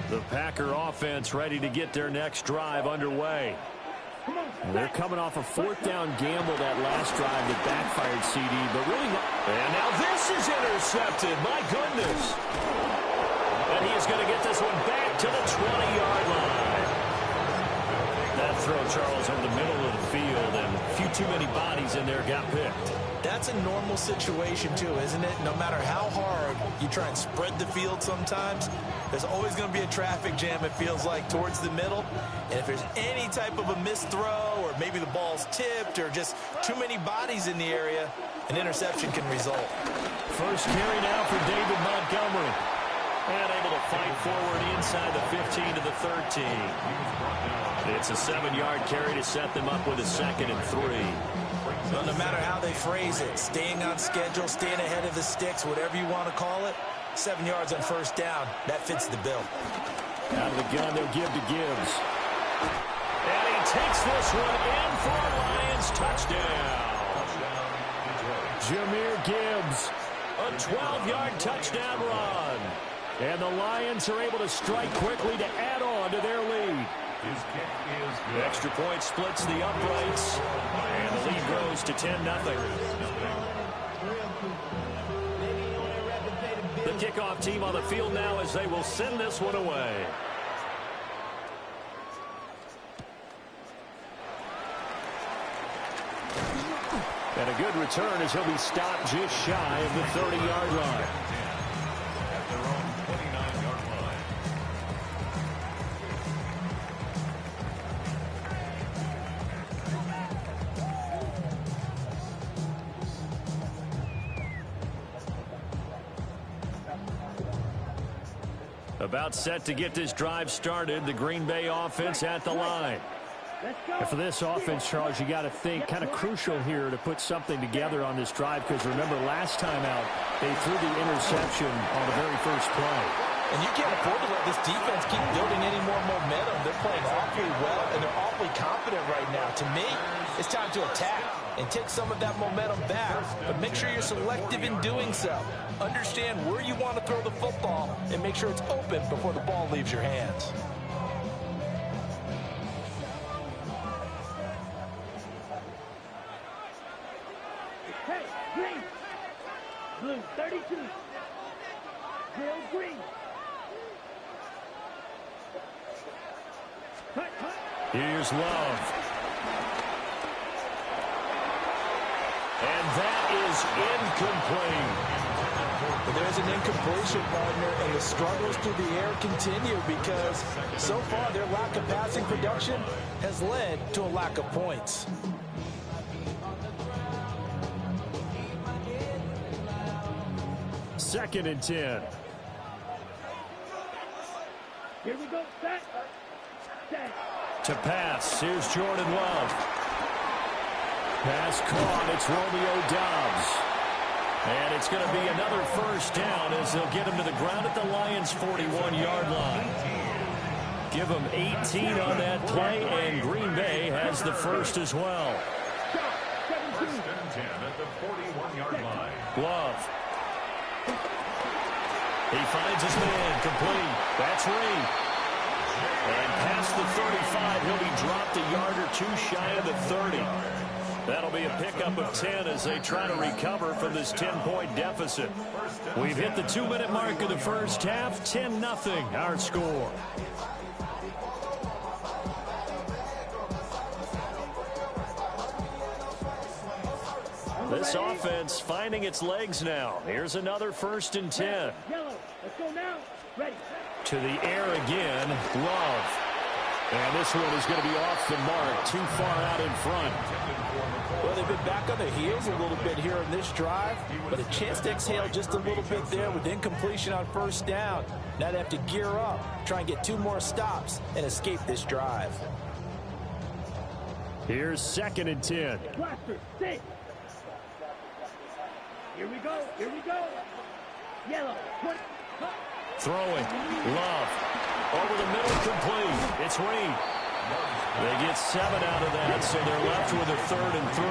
The Packer offense ready to get their next drive underway. They're coming off a 4th down gamble that last drive that backfired, CD, but really not. And now this is intercepted. My goodness. And he is going to get this one back to the 20-yard line. That throw, Charles, over the middle of the field, and a few too many bodies in there got picked. That's a normal situation, too, isn't it? No matter how hard you try and spread the field sometimes, there's always going to be a traffic jam, it feels like, towards the middle. And if there's any type of a missed throw, or maybe the ball's tipped, or just too many bodies in the area, an interception can result. First carry now for David Montgomery. And able to fight forward inside the 15 to the 13. It's a 7-yard carry to set them up with a 2nd and 3. Well, no matter how they phrase it, staying on schedule, staying ahead of the sticks, whatever you want to call it, 7 yards on 1st down, that fits the bill. Out of the gun, they'll give to Gibbs. And he takes this one in for a Lions touchdown. Jahmyr Gibbs, a 12-yard touchdown run. And the Lions are able to strike quickly to add on to their lead. His kick is good. Extra point splits the uprights, and the lead grows to 10-0. The kickoff team on the field now as they will send this one away. And a good return as he'll be stopped just shy of the 30-yard line. At their own 29-yard line. About set to get this drive started, the Green Bay offense at the line. And for this offense, Charles, you got to think kind of crucial here to put something together on this drive, because remember last time out they threw the interception on the very first play. And you can't afford to let this defense keep building any more momentum. They're playing awfully well, and they're awfully confident right now. To me, it's time to attack and take some of that momentum back, but make sure you're selective in doing so. Understand where you want to throw the football and make sure it's open before the ball leaves your hands. Hey, green. Blue 32. Drill green. Cut, cut. Here's Love. And that is incomplete. But there's an incompletion, partner, and the struggles through the air continue because so far their lack of passing production has led to a lack of points. Second and 10. Here we go. Set. To pass, here's Jordan Love. Pass caught, it's Romeo Doubs. And it's going to be another first down as they'll get him to the ground at the Lions' 41-yard line. Give him 18 on that play, and Green Bay has the first as well. First and 10 at the 41-yard line. Love. He finds his man, complete. That's Reed. And past the 35, he'll be dropped a yard or two shy of the 30. That'll be a pickup of 10 as they try to recover from this 10-point deficit. We've hit the 2-minute mark of the first half, 10-0 our score. This offense finding its legs now. Here's another first and 10. Yellow. Let's go now. Ready. To the air again, Love. And this one is going to be off the mark, too far out in front. Well, they've been back on their heels a little bit here in this drive, but a chance to exhale just a little bit there with incompletion on first down. Now they have to gear up, try and get 2 more stops, and escape this drive. Here's second and 10. Blaster, stay. Here we go. Here we go. Yellow. Throwing. Love. Over the middle, complete. It's Reed. They get 7 out of that, so they're left with a 3rd and 3.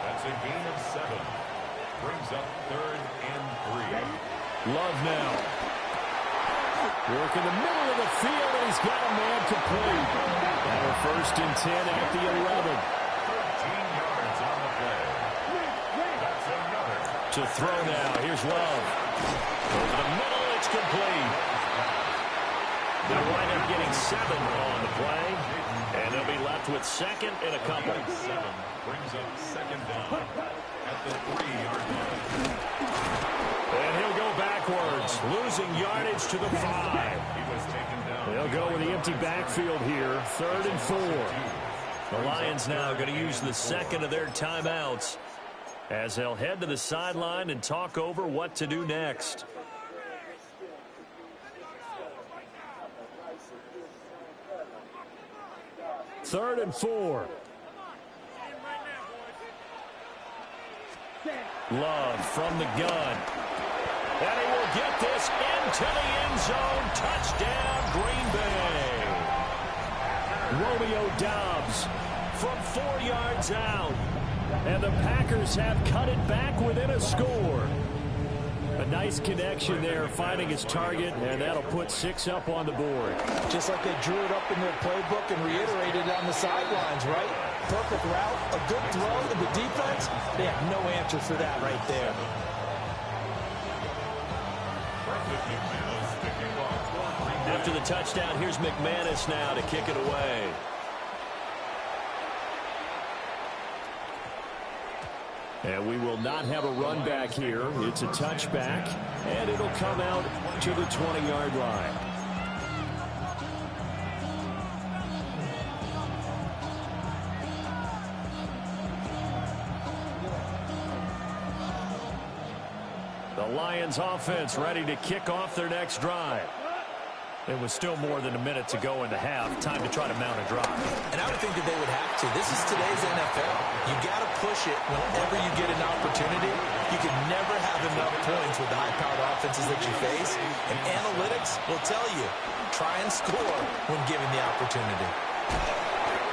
That's a gain of 7. Brings up 3rd and 3. Love now. Working the middle of the field, and he's got a man complete. And a first and 10 at the 11. 13 yards on the play. That's another. To throw now. Here's Love. Over the middle, it's complete. They'll wind up getting 7 on the play, and they'll be left with second and a couple. 7 brings up second down at the 3-yard line. And he'll go backwards, losing yardage to the 5. He was taken down. They'll go with the empty backfield here, 3rd and 4. The Lions now going to use the second of their timeouts as they'll head to the sideline and talk over what to do next. Third and 4. Love from the gun. And he will get this into the end zone. Touchdown, Green Bay. Romeo Doubs from 4 yards out. And the Packers have cut it back within a score. A nice connection there, finding his target, and that'll put 6 up on the board. Just like they drew it up in their playbook and reiterated it on the sidelines, right? Perfect route, a good throw, and the defense, they have no answer for that right there. After the touchdown, here's McManus now to kick it away. And we will not have a run back here. It's a touchback, and it'll come out to the 20-yard line. The Lions offense ready to kick off their next drive. It was still more than a minute to go in the half. Time to try to mount a drive. And I would think that they would have to. This is today's NFL. You got to push it whenever you get an opportunity. You can never have enough points with the high-powered offenses that you face. And analytics will tell you, try and score when given the opportunity.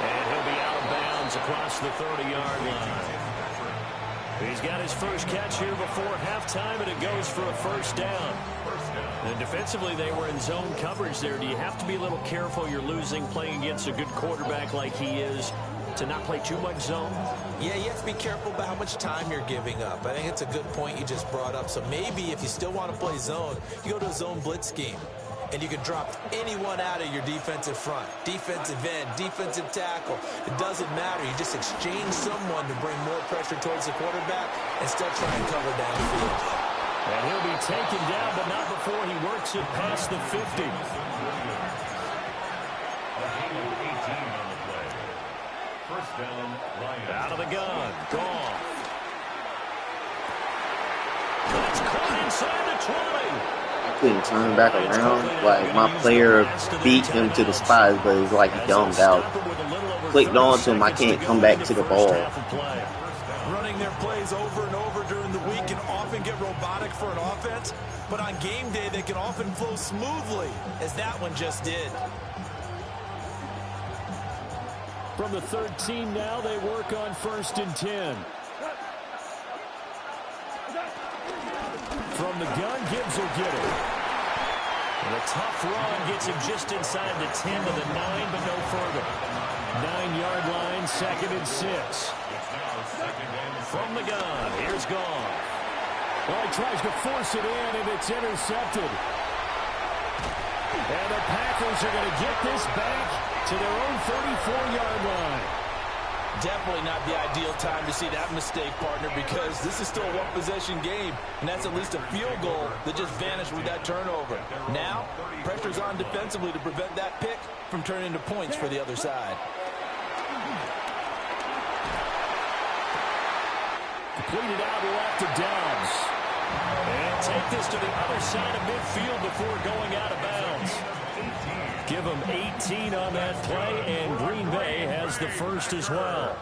And he'll be out of bounds across the 30-yard line. He's got his first catch here before halftime, and it goes for a first down. And defensively, they were in zone coverage there. Do you have to be a little careful? You're losing, playing against a good quarterback like he is, to not play too much zone? Yeah, you have to be careful about how much time you're giving up. I think it's a good point you just brought up. So maybe if you still want to play zone, you go to a zone blitz scheme. And you can drop anyone out of your defensive front. Defensive end, defensive tackle. It doesn't matter. You just exchange someone to bring more pressure towards the quarterback and still try and cover downfield. And he'll be taken down, but not before he works it past the 50. First down, Ryan. Out of the gun. Gone. That's caught inside the 20. I couldn't turn back around. Like, my player beat him to the spot, but it's like he dumbed out. Clicked on to him, I can't come back to the ball. Running their plays over and over during the week can often get robotic for an offense, but on game day they can often flow smoothly, as that one just did. From the 13 now, they work on 1st and 10. From the gun, Gibbs will get it. And a tough run gets him just inside the 10 to the 9, but no further. 9-yard line, 2nd and 6. From the gun, here's Gone. Well, he tries to force it in, and it's intercepted. And the Packers are going to get this back to their own 34-yard line. Definitely not the ideal time to see that mistake, partner, because this is still a one-possession game, and that's at least a field goal that just vanished with that turnover. Now, pressure's on defensively to prevent that pick from turning into points for the other side. Completed out left to Downs. And take this to the other side of midfield before going out of bounds. Give them 18 on that play, and Green Bay has the first as well.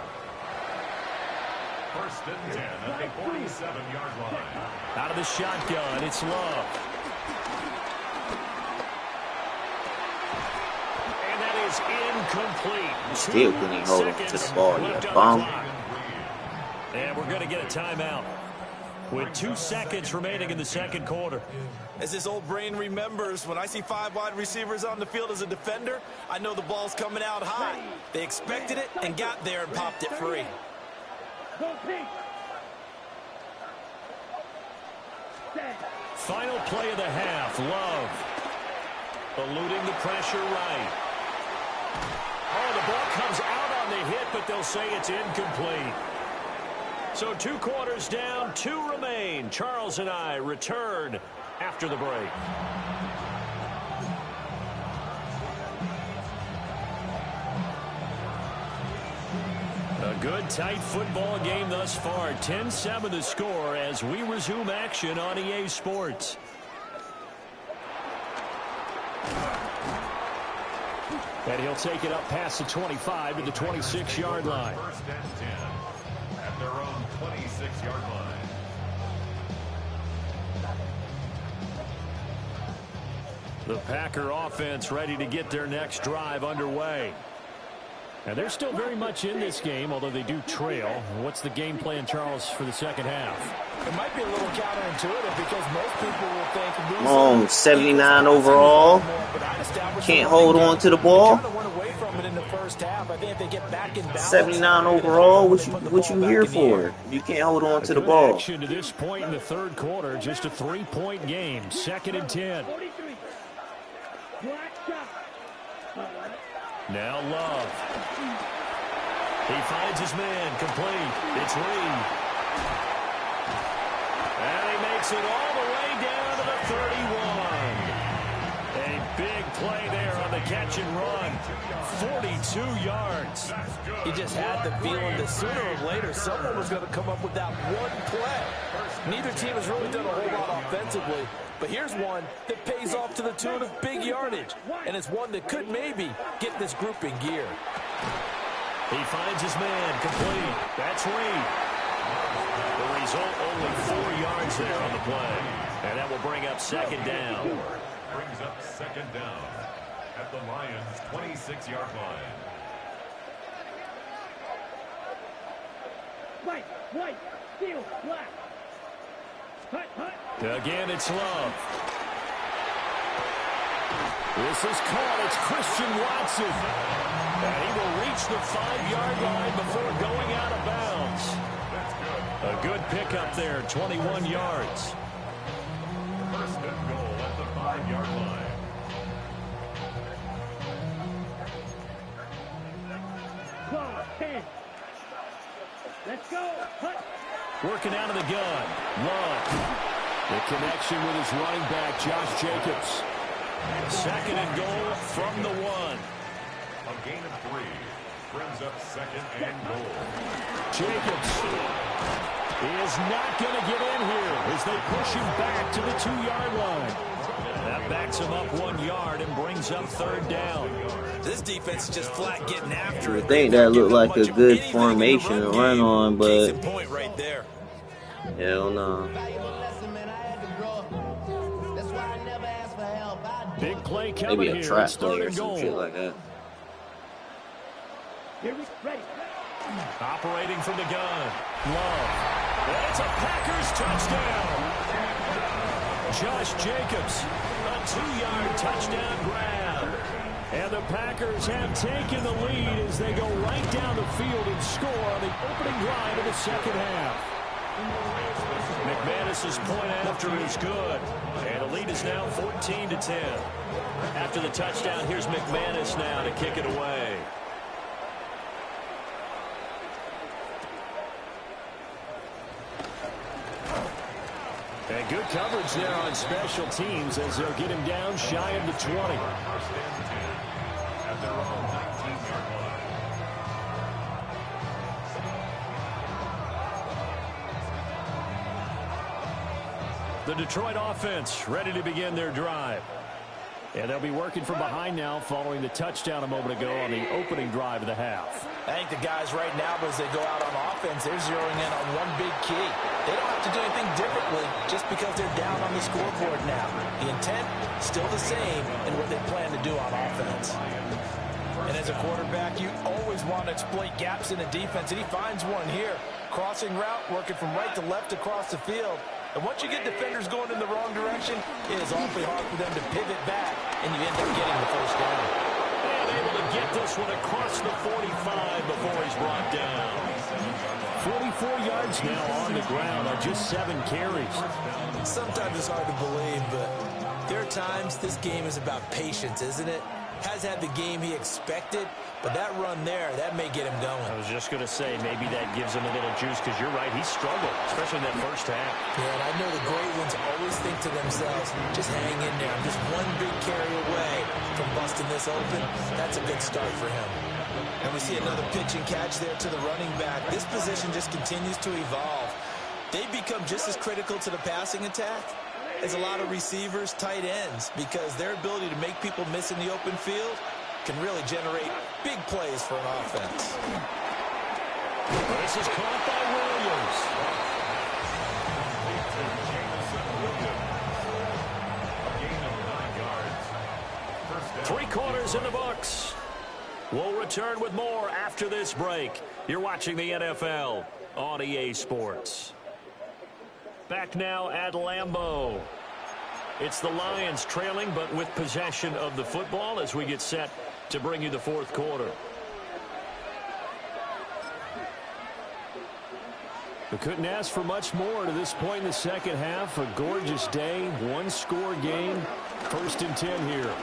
1st and 10 at the 47-yard line. Out of the shotgun, it's Love. And that is incomplete. Still couldn't hold on to the ball. You bum. And we're going to get a timeout with 2 seconds remaining in the 2nd quarter. As this old brain remembers, when I see 5 wide receivers on the field as a defender, I know the ball's coming out high. They expected it and got there and popped it free. Final play of the half, Love. Eluding the pressure right. Oh, the ball comes out on the hit, but they'll say it's incomplete. So 2 quarters down, 2 remain. Charles and I return after the break. A good, tight football game thus far. 10-7 the score as we resume action on EA Sports. And he'll take it up past the 25 to the 26-yard line. 1st and 10 at their own 26-yard line. The Packer offense ready to get their next drive underway. And they're still very much in this game, although they do trail. What's the game plan, Charles, for the 2nd half? It might be a little counterintuitive because most people will think... Come on, 79 overall. Can't hold on to the ball. 79 overall. What you here for? You can't hold on to the ball. Action to this point in the 3rd quarter. Just a 3-point game. 2nd and 10. Now Love. He finds his man, complete. It's Reed. And he makes it all the way down to the 31. A big play there on the catch and run. 42 yards. He just had the feeling that sooner or later someone was going to come up with that one play. Neither team has really done a whole lot offensively, but here's one that pays off to the tune of big yardage, and it's one that could maybe get this group in gear. He finds his man, complete. That's Reed. The result, only 4 yards there on the play, and that will bring up 2nd down. Brings up 2nd down at the Lions' 26-yard line. White, steel, black. Again, it's Love. This is caught. It's Christian Watson. And he will reach the 5-yard line before going out of bounds. A good pickup there, 21 yards. 1st and goal at the 5-yard line. Claw, 10. Let's go. Working out of the gun. Love. The connection with his running back, Josh Jacobs. Second and goal from the 1. A gain of 3 brings up second and goal. Jacobs is not going to get in here as they push him back to the 2-yard line. That backs him up 1 yard and brings up third down. This defense is just flat getting after it. I think that looked like a good formation to run on, but point right there. Hell no. Big play coming Maybe a here. trap It's play third or and some goal. shit like that. Operating from the gun. Love. And it's a Packers touchdown. Josh Jacobs, a 2-yard touchdown grab. And the Packers have taken the lead as they go right down the field and score on the opening drive of the second half. McManus's point after is good. And the lead is now 14-10. After the touchdown, here's McManus now to kick it away. And good coverage there on special teams as they'll get him down shy of the 20. At their own 19-yard line. The Detroit offense ready to begin their drive. And they'll be working from behind now following the touchdown a moment ago on the opening drive of the half. I think the guys right now, as they go out on offense, they're zeroing in on one big key. They don't have to do anything differently just because they're down on the scoreboard now. The intent, still the same in what they plan to do on offense. And as a quarterback, you always want to exploit gaps in the defense, and he finds one here. Crossing route, working from right to left across the field. And once you get defenders going in the wrong direction, it is awfully hard for them to pivot back, and you end up getting the first down. And able to get this one across the 45 before he's brought down. 44 yards now on the ground on just 7 carries. Sometimes it's hard to believe, but there are times this game is about patience, isn't it? Has had the game he expected, but that run there, that may get him going. I was just going to say, maybe that gives him a little juice, because you're right, he struggled, especially in that first half. Yeah, and I know the great ones always think to themselves, just hang in there. I'm just one big carry away from busting this open. That's a good start for him. And we see another pitch and catch there to the running back. This position just continues to evolve. They become just as critical to the passing attack as a lot of receivers, tight ends, because their ability to make people miss in the open field can really generate big plays for an offense. This is caught by Williams. 3 quarters in the books. We'll return with more after this break. You're watching the NFL on EA Sports. Back now at Lambeau. It's the Lions trailing, but with possession of the football as we get set to bring you the fourth quarter. We couldn't ask for much more to this point in the second half. A gorgeous day, 1-score game, 1st and 10 here.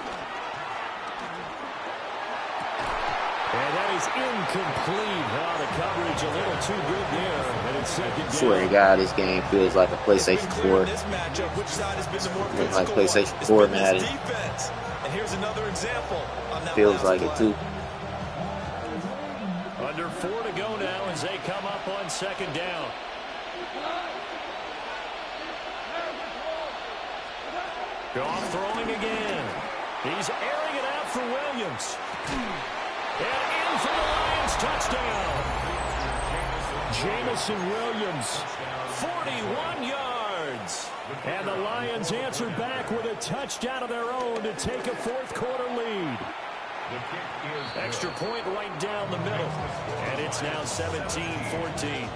And that is incomplete. Oh, the coverage a little too good there. And it's second down. I swear to God, this game feels like a PlayStation 4. Looks like PlayStation 4 Madden. And here's another example on that feels like it too. Under 4 to go now as they come up on second down. Goff throwing again. He's airing it out for Williams. And in for the Lions touchdown. Jamison Williams, 41 yards. And the Lions answer back with a touchdown of their own to take a fourth quarter lead. Extra point right down the middle. And it's now 17-14.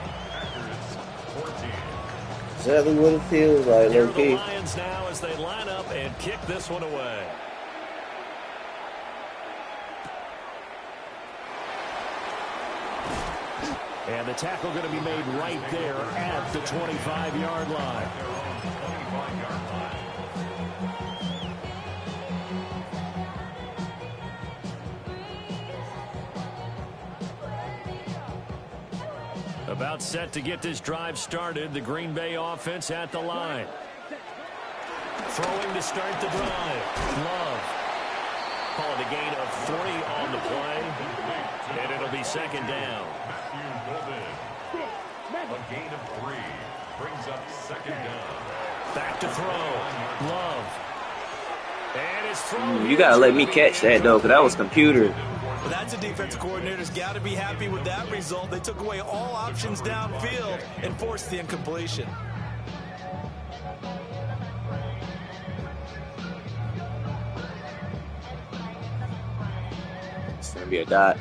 Exactly what it feels like, Here are low-key. the Lions now as they line up and kick this one away. And the tackle going to be made right there at the 25-yard line. About set to get this drive started. The Green Bay offense at the line. Throwing to start the drive. Love. Calling a gain of 40 on the play. And it'll be second down. A gain of 3 brings up second down. Back to throw. Love. And it's thrown. You gotta let me catch that though, because that was computer. Well, that's a defensive coordinator's got to be happy with that result. They took away all options downfield and forced the incompletion. It's gonna be a dot.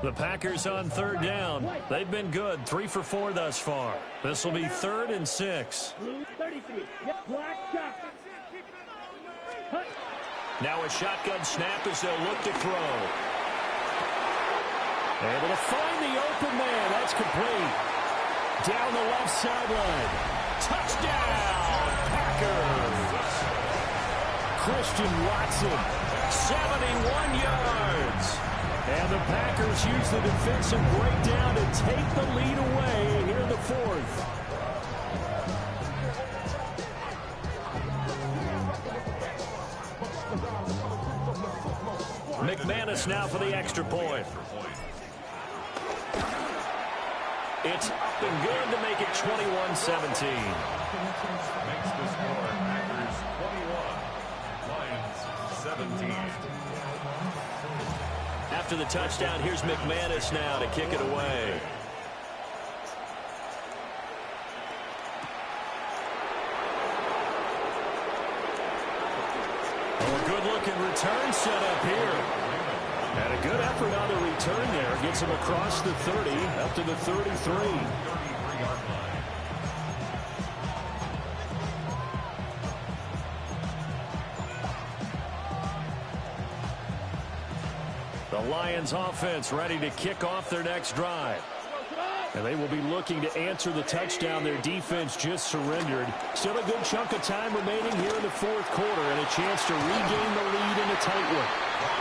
The Packers on third down. They've been good. 3 for 4 thus far. This will be 3rd and 6. Now a shotgun snap as they'll look to throw. Able to find the open man. That's complete. Down the left sideline. Touchdown, Packers. Christian Watson, 71 yards. And the Packers use the defensive breakdown to take the lead away here in the 4th. McManus now for the extra point. It's up and good to make it 21-17. Makes the score Packers 21, Lions 17. After the touchdown, here's McManus now to kick it away. Oh, a good-looking return set up here. And a good effort on the return there. Gets him across the 30, up to the 33. The Lions offense ready to kick off their next drive. And they will be looking to answer the touchdown their defense just surrendered. Still a good chunk of time remaining here in the 4th quarter and a chance to regain the lead in a tight one.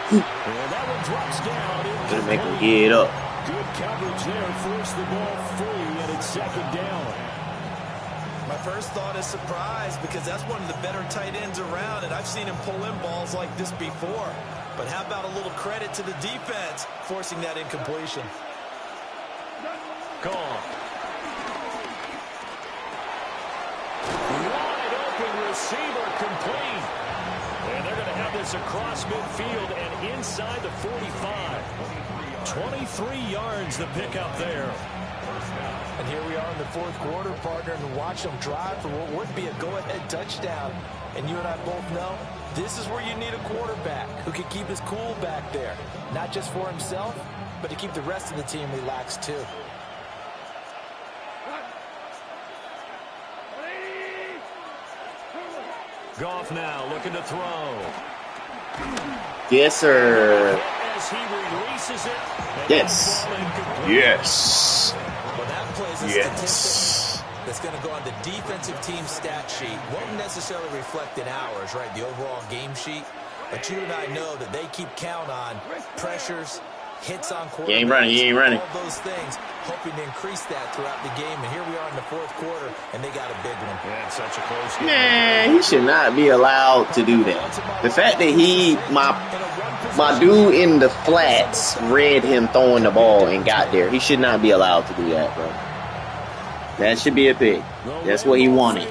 And that one drops down. Gonna make him get up. Good coverage there. Force the ball free and it's second down. My first thought is surprise because that's one of the better tight ends around, and I've seen him pull in balls like this before. But how about a little credit to the defense forcing that incompletion? Gone. Wide open receiver complete. And they're going to have this across midfield and inside the 45. 23 yards the pickup there. And here we are in the 4th quarter, partner, and watch them drive for what would be a go-ahead touchdown. And you and I both know this is where you need a quarterback who can keep his cool back there. Not just for himself, but to keep the rest of the team relaxed too. Goff now looking to throw. Yes, sir. As he releases it. Yes. Yes. Well, that plays a statistic that's going to go on the defensive team stat sheet. Won't necessarily reflect in ours, right, the overall game sheet. But you and I know that they keep count on pressures, hits on quarterbacks. He ain't running. All those things, hoping to increase that throughout the game. And here we are in the 4th quarter, and they got a big one. Yeah, it's such a close game. Man, he should not be allowed to do that. The fact that my dude in the flats read him throwing the ball and got there, he should not be allowed to do that, bro. That should be a pick. That's what he wanted.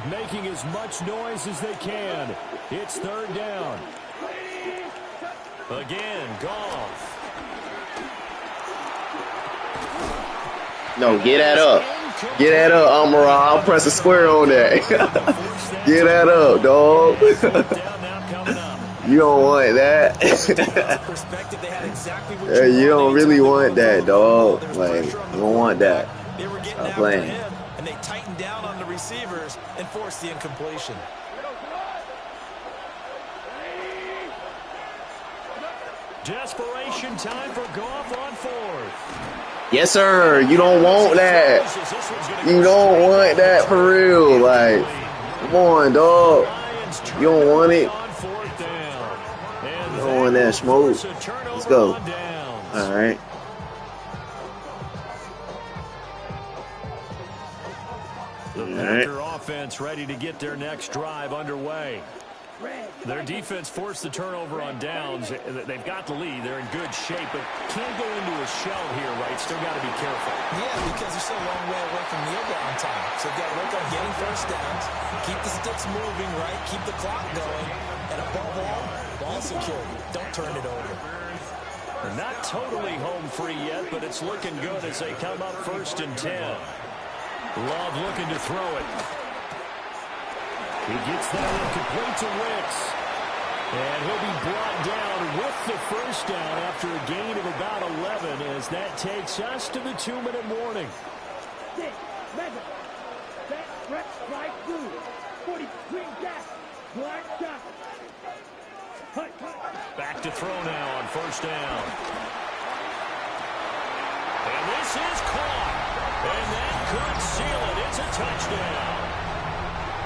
Making as much noise as they can. It's 3rd down. Again, Goff. No, get that up. Get that up, Amara. I'll press a square on that. Get that up, dog. You don't want that. You don't really want that, dog. Like, you don't want that. Stop playing. And they tightened down on the receivers and forced the incompletion. Desperation time for Goff on 4th. Yes, sir. You don't want that. You don't want that for real. Like, come on, dog. You don't want it. You don't want that smoke. Let's go. All right. Packer offense ready to get their next drive underway. Their defense forced the turnover on downs. They've got the lead. They're in good shape, but can't go into a shell here, right? Still got to be careful. Yeah, because they're still a long way away from kneel down time. So they've got to work on getting first downs, keep the sticks moving, right? Keep the clock going. And above all, ball security. Don't turn it over. They're not totally home free yet, but it's looking good as they come up 1st and 10. Love looking to throw it. He gets that one complete to Wicks. And he'll be brought down with the first down after a gain of about 11 as that takes us to the 2-minute warning. 6, Madden, set, rep, right through, 40, green gap, black shot. Back to throw now on 1st down. And this is caught. And that could seal it. It's a touchdown.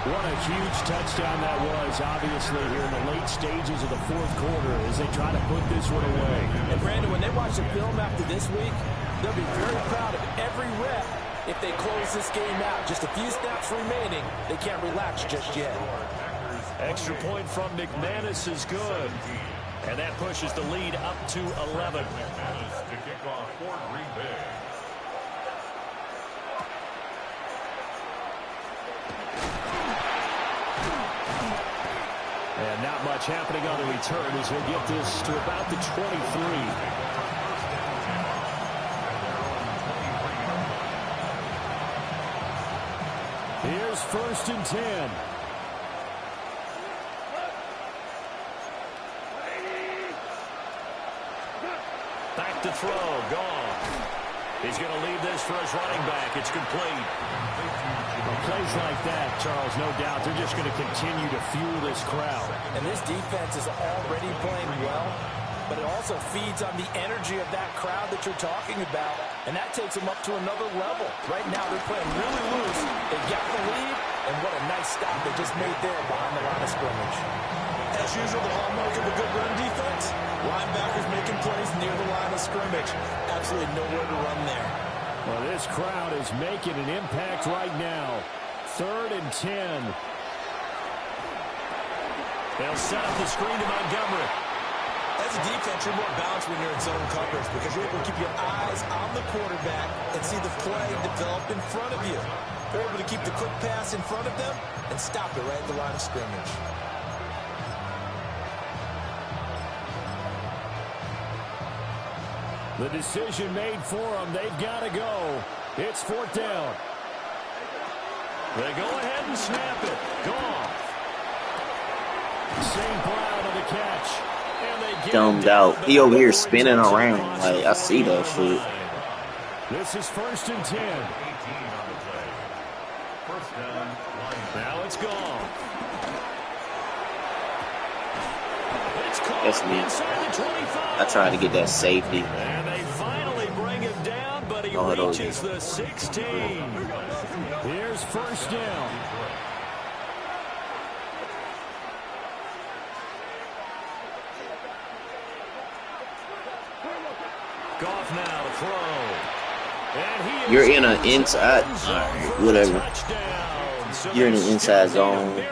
What a huge touchdown that was, obviously, here in the late stages of the 4th quarter as they try to put this one away. And, Brandon, when they watch the film after this week, they'll be very proud of every rep if they close this game out. Just a few snaps remaining. They can't relax just yet. Extra point from McManus is good. And that pushes the lead up to 11. McManus to kick off for Green Bay. And not much happening on the return as he'll get this to about the 23. Here's 1st and 10. Back to throw. Gone. He's going to leave this for his running back. It's complete. Well, plays like that, Charles, no doubt, they're just going to continue to fuel this crowd. And this defense is already playing well, but it also feeds on the energy of that crowd that you're talking about, and that takes them up to another level. Right now, they're playing really loose. They got the lead, and what a nice stop they just made there behind the line of scrimmage. As usual, the hallmark of a good run defense, linebackers making plays near the line of scrimmage. Absolutely nowhere to run there. Well, this crowd is making an impact right now. 3rd and 10. They'll set up the screen to Montgomery. As a defense, you're more balanced when you're in zone coverage because you're able to keep your eyes on the quarterback and see the play develop in front of you. You're able to keep the quick pass in front of them and stop it right at the line of scrimmage. The decision made for them. They've got to go. It's 4th down. They go ahead and snap it. Gone. St. Brown on the catch. And they get Dumbed out. He over here spinning around. Like, I see that shit. This is 1st and 10. Now it's gone. That's me. I tried to get that safety. And they finally bring him down, but he reaches the 16. Here's 1st down. Goff now to throw. And he You're in an inside. Alright, whatever. You're in an inside zone.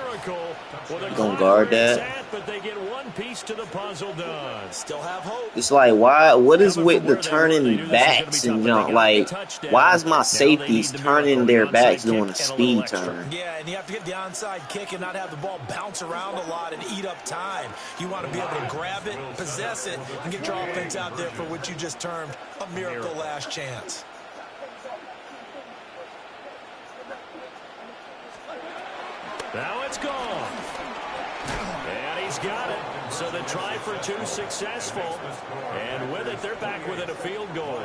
You gonna guard that? But they get one piece to the puzzle done. Still have hope. It's like, why? What is with the turning backs and jump? Like, why is my safeties turning their backs doing a speed turn? Yeah, and you have to get the onside kick and not have the ball bounce around a lot and eat up time. You want to be able to grab it, possess it, and get your offense out there for what you just termed a miracle last chance. Now it's gone. And he's got it. So the try for 2 successful. And with it, they're back within a field goal.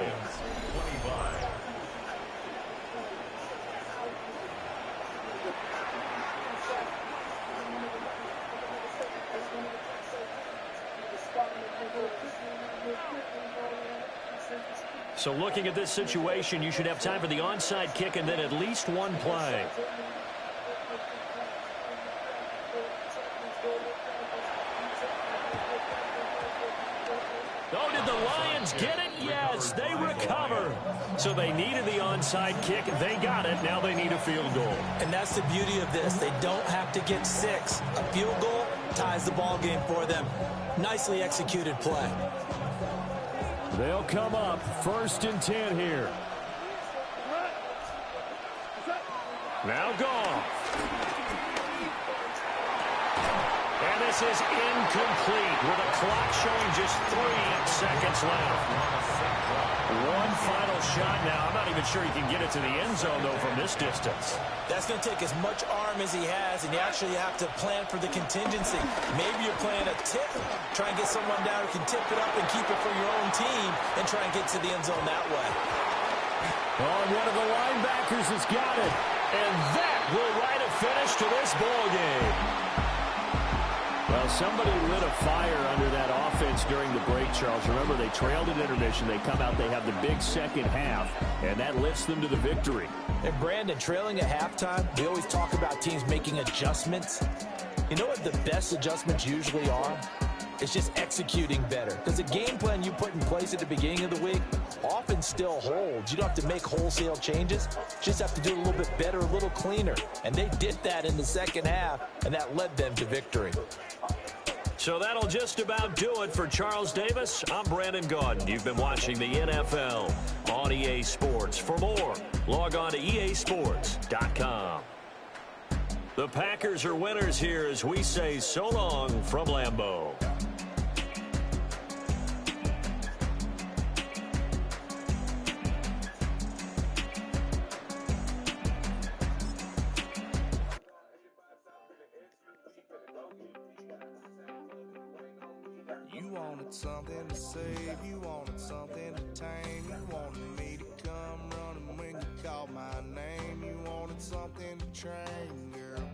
So looking at this situation, you should have time for the onside kick and then at least one play. Oh, did the Lions get it? Yeah, as they recover. So they needed the onside kick. They got it. Now they need a field goal. And that's the beauty of this. They don't have to get 6. A field goal ties the ball game for them. Nicely executed play. They'll come up 1st and 10 here. Now Goff. And this is incomplete with a clock showing just 3 seconds left. One final shot now. I'm not even sure he can get it to the end zone, though, from this distance. That's going to take as much arm as he has, and you actually have to plan for the contingency. Maybe you're playing a tip. Try and get someone down who can tip it up and keep it for your own team and try and get to the end zone that way. Oh, one of the linebackers has got it. And that will write a finish to this ball game. Well, somebody lit a fire under that offense during the break, Charles. Remember, they trailed at intermission. They come out, they have the big second half, and that lifts them to the victory. And, Brandon, trailing at halftime, we always talk about teams making adjustments. You know what the best adjustments usually are? It's just executing better. Because the game plan you put in place at the beginning of the week often still holds. You don't have to make wholesale changes. Just have to do it a little bit better, a little cleaner. And they did that in the second half, and that led them to victory. So that'll just about do it for Charles Davis. I'm Brandon Gaudin. You've been watching the NFL on EA Sports. For more, log on to easports.com. The Packers are winners here as we say so long from Lambeau. You wanted something to save, you wanted something to tame, you wanted me to come running when you called my name, you wanted something to train, girl,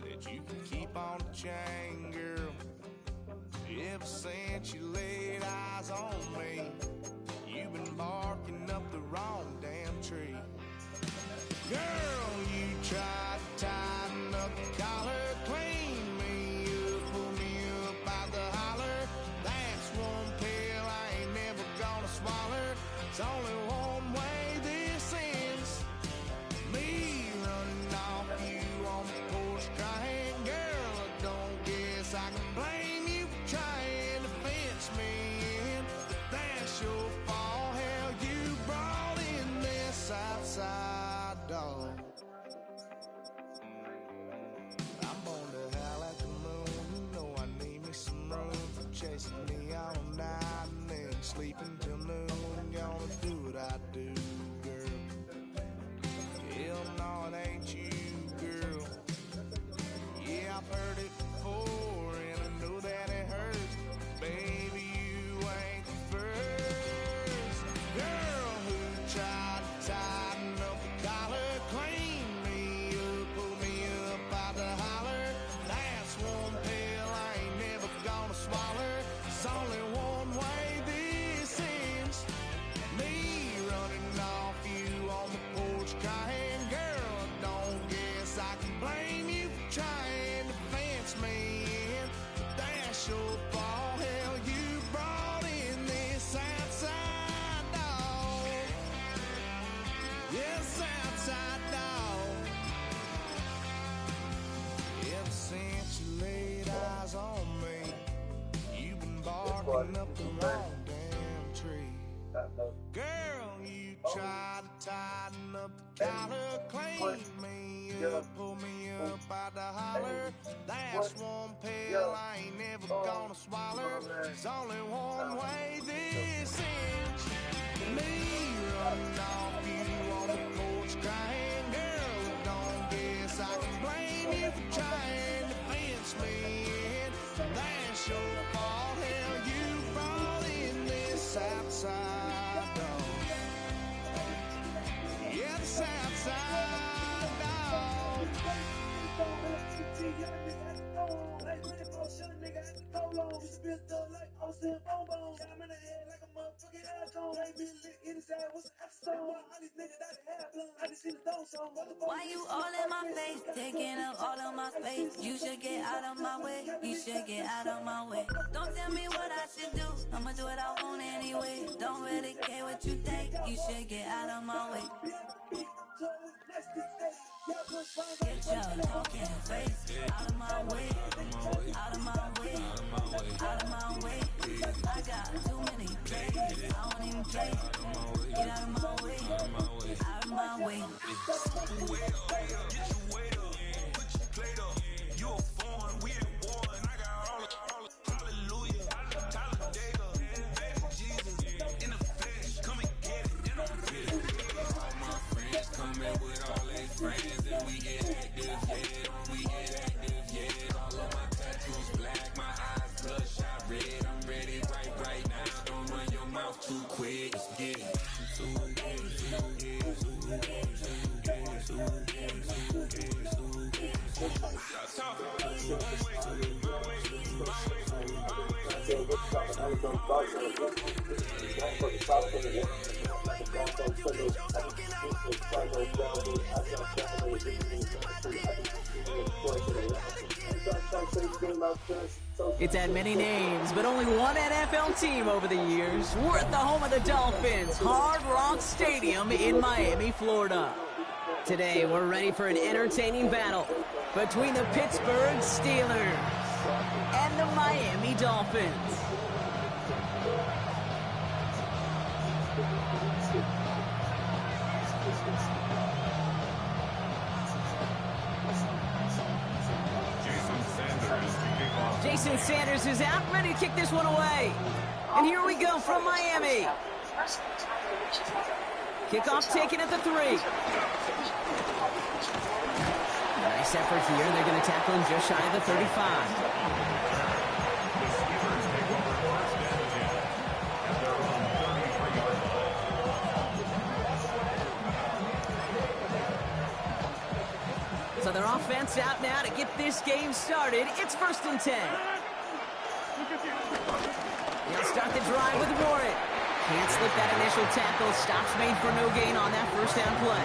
that you can keep on the chain, girl. Ever since you laid eyes on me, you've been barking up the wrong damn tree. Girl, you tried to tighten up the collar, clean me up, pull me up out the holler. That's one pill I ain't never gonna swallow. It's only one way this ends. Me running off you on the porch crying. Girl, I don't guess I can blame you for trying to fence me in. That's your fault, hell, you brought in this outside dog. I'm born to howl at the moon. You know I need me some room for chasing me all night and then sleeping till noon. Gonna do what I do, girl. Hell no, it ain't you, girl. Yeah, I've heard it before and I know that it hurts. Baby, you ain't the first girl who tried to tighten up the collar, clean me up, pull me up out the holler. That's one pill I ain't never gonna swallow. It's only one way this ends. Me running off you on the porch crying. Girl, I don't guess I can blame you for trying to fence me in. That's your fault, hell, you brought in this outside dog. Yes, outside dog. Ever since you laid eyes on me, you've been barking up the wrong damn tree. Girl, you tried to tighten up the collar, clean me up, pull me up out the holler. That's one pill I ain't never gonna swallow. There's only one way this ends. Me running off you on the porch crying. Girl, don't guess I can blame you for trying to fence me in. That's your fault, hell, you brought in this outside dog. Yeah, this outside dog. Why you all in my face, taking up all of my space? You should get out of my way, you should get out of my way. Don't tell me what I should do, I'ma do what I want anyway. Don't really care what you think, you should get out of my way. Get your talking face out of my way, out of my way, out of my way. I got too many plays, I don't even play. Get out of my way, out of my way. It's had many names, but only one NFL team over the years. We're at the home of the Dolphins, Hard Rock Stadium in Miami, Florida. Today, we're ready for an entertaining battle between the Pittsburgh Steelers and the Miami Dolphins. Jason Sanders is out, ready to kick this one away. And here we go from Miami. Kickoff taken at the 3. Nice effort here. They're going to tackle him just shy of the 35. So their offense out now to get this game started. It's 1st and 10. They'll start the drive with Warren. Can't slip that initial tackle. Stops made for no gain on that first down play.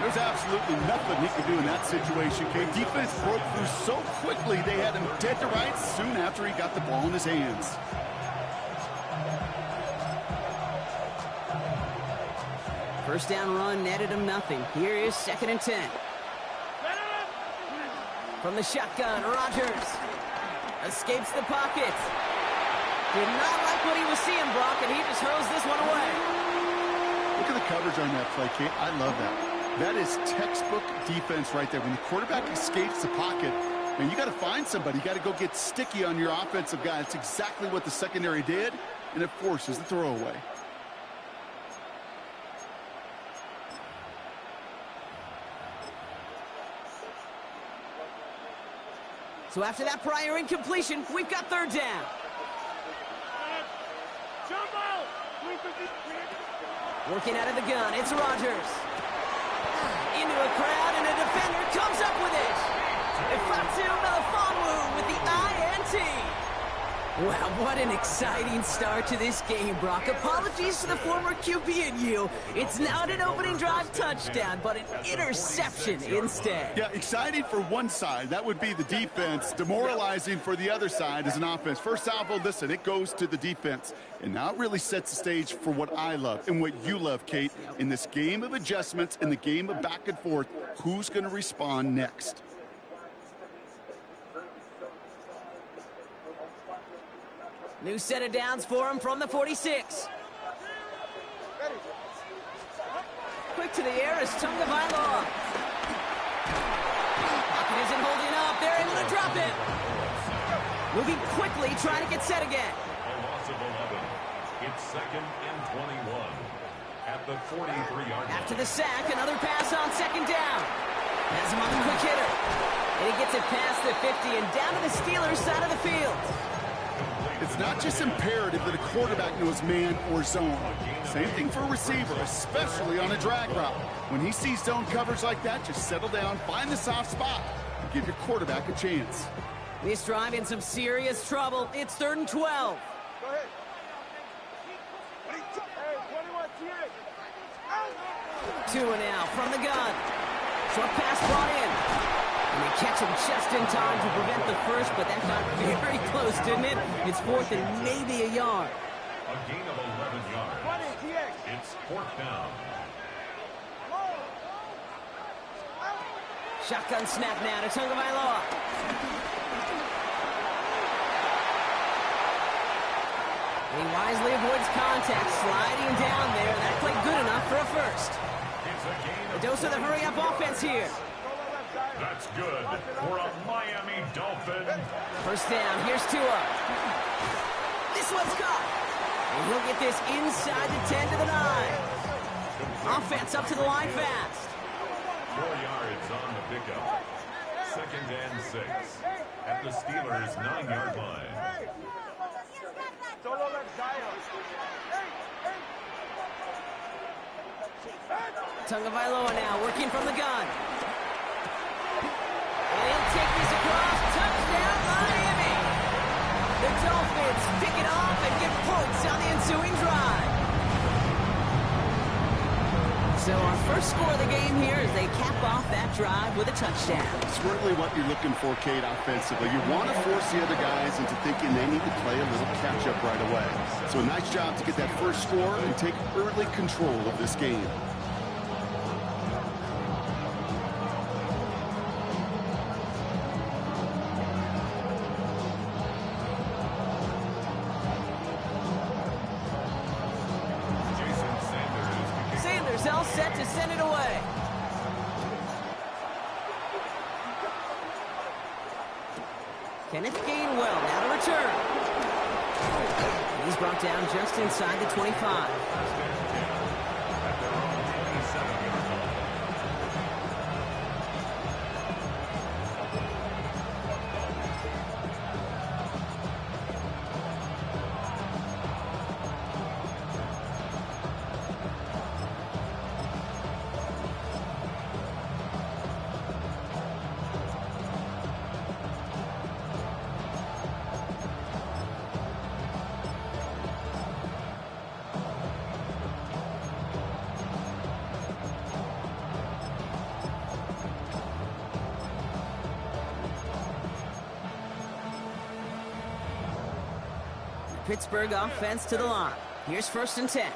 There's absolutely nothing he could do in that situation, Kate. Defense broke through so quickly, they had him dead to rights soon after he got the ball in his hands. First down run netted him nothing. Here is 2nd and 10. From the shotgun, Rodgers escapes the pocket. Did not like what he was seeing, Brock, and he just hurls this one away. Look at the coverage on that play, Kate. I love that. That is textbook defense right there. When the quarterback escapes the pocket, man, you got to find somebody. You got to go get sticky on your offensive guy. That's exactly what the secondary did, and it forces the throwaway. So after that prior incompletion, we've got 3rd down. Working out of the gun, it's Rodgers. Into a crowd, and a defender comes up with it. Ifatu Melifonwu with the INT. Wow, what an exciting start to this game, Brock. Apologies to the former QB and you. It's not an opening drive touchdown, but an interception instead. Yeah, exciting for one side. That would be the defense. Demoralizing for the other side as an offense. First salvo, listen, it goes to the defense. And now it really sets the stage for what I love and what you love, Kate. In this game of adjustments, in the game of back and forth, who's going to respond next? New set of downs for him from the 46. Quick to the air is Tagovailoa. Pocket isn't holding up. They're able to drop it. Moving quickly, trying to get set again. A loss of 11. It's 2nd and 21 at the 43-yard line. After the sack, another pass on 2nd down. Has him on the quick hitter. And he gets it past the 50 and down to the Steelers' side of the field. It's not just imperative that a quarterback knows man or zone. Same thing for a receiver, especially on a drag route. When he sees zone coverage like that, just settle down, find the soft spot, and give your quarterback a chance. This drive in some serious trouble. It's 3rd and 12. Go ahead. Hey, 21 TX. Tua now from the gun. Short pass brought in. And they catch him just in time to prevent the first, but that got very close, didn't it? It's 4th and maybe a yard. A gain of 11 yards. It's 4th down. Shotgun snap now to Tagovailoa. He wisely avoids contact, sliding down there. That played good enough for a first. A dose of the hurry-up offense here. That's good for a Miami Dolphin. First down, here's Tua. This one's caught. And he'll get this inside the 10 to the 9. Offense up to the line fast. 4 yards on the pickup. 2nd and 6 at the Steelers' 9-yard line. Tagovailoa now working from the gun. And he'll take this across. Touchdown, Miami! The Dolphins pick it off and get points on the ensuing drive. So our first score of the game here as they cap off that drive with a touchdown. Certainly what you're looking for, Kate, offensively. You want to force the other guys into thinking they need to play a little catch-up right away. So a nice job to get that first score and take early control of this game. All set to send it away. Kenneth Gainwell now to return. He's brought down just inside the 25. Pittsburgh offense to the line. Here's 1st and 10.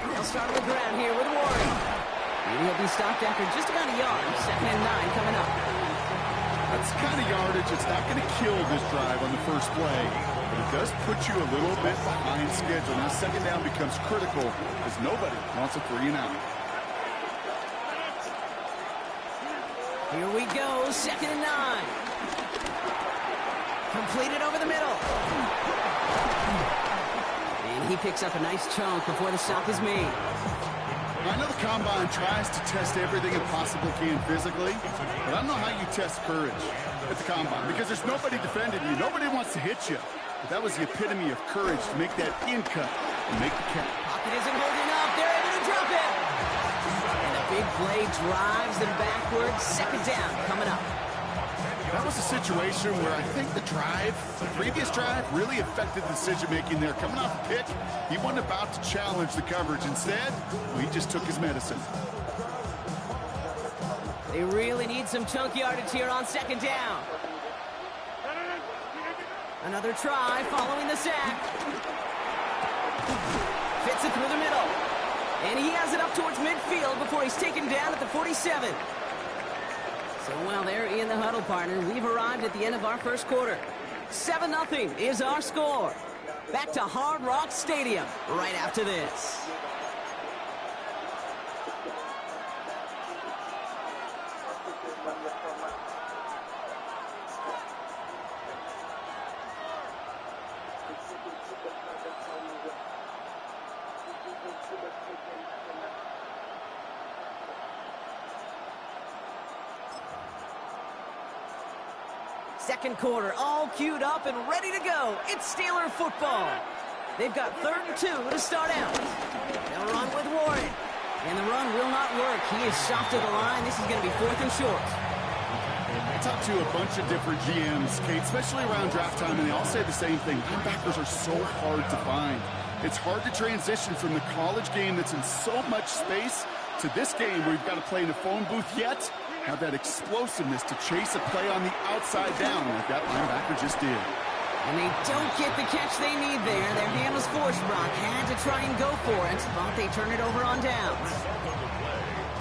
They'll start on the ground here with Warren. Maybe he'll be stopped after just about a yard. 2nd and 9 coming up. That's the kind of yardage it's not going to kill this drive on the first play, but it does put you a little bit behind schedule. Now 2nd down becomes critical as nobody wants a 3 and out. Here we go, 2nd and 9. Completed over the middle. And he picks up a nice chunk before the stop is made. I know the Combine tries to test everything it possibly can physically, but I don't know how you test courage at the Combine because there's nobody defending you. Nobody wants to hit you. But that was the epitome of courage to make that in cut and make the catch. Pocket isn't holding up. They're able to drop it. And the big play drives them backwards. 2nd down coming up. That was a situation where I think the previous drive, really affected the decision-making there. Coming off the pick, he wasn't about to challenge the coverage. Instead, he just took his medicine. They really need some chunk yardage here on 2nd down. Another try following the sack. Fits it through the middle. And he has it up towards midfield before he's taken down at the 47. So while they're in the huddle, partner, we've arrived at the end of our first quarter. 7-0 is our score. Back to Hard Rock Stadium right after this. Second quarter, all queued up and ready to go. It's Steeler football. They've got 3rd and 2 to start out. They'll run with Warren. And the run will not work. He is shot to the line. This is going to be 4th and short. I talked to a bunch of different GMs, Kate, especially around draft time, and they all say the same thing. Linebackers are so hard to find. It's hard to transition from the college game that's in so much space to this game where you've got to play in a phone booth yet have that explosiveness to chase a play on the outside down like that linebacker just did. And they don't get the catch they need there. Their hand was forced. Brock had to try and go for it, but they turn it over on downs.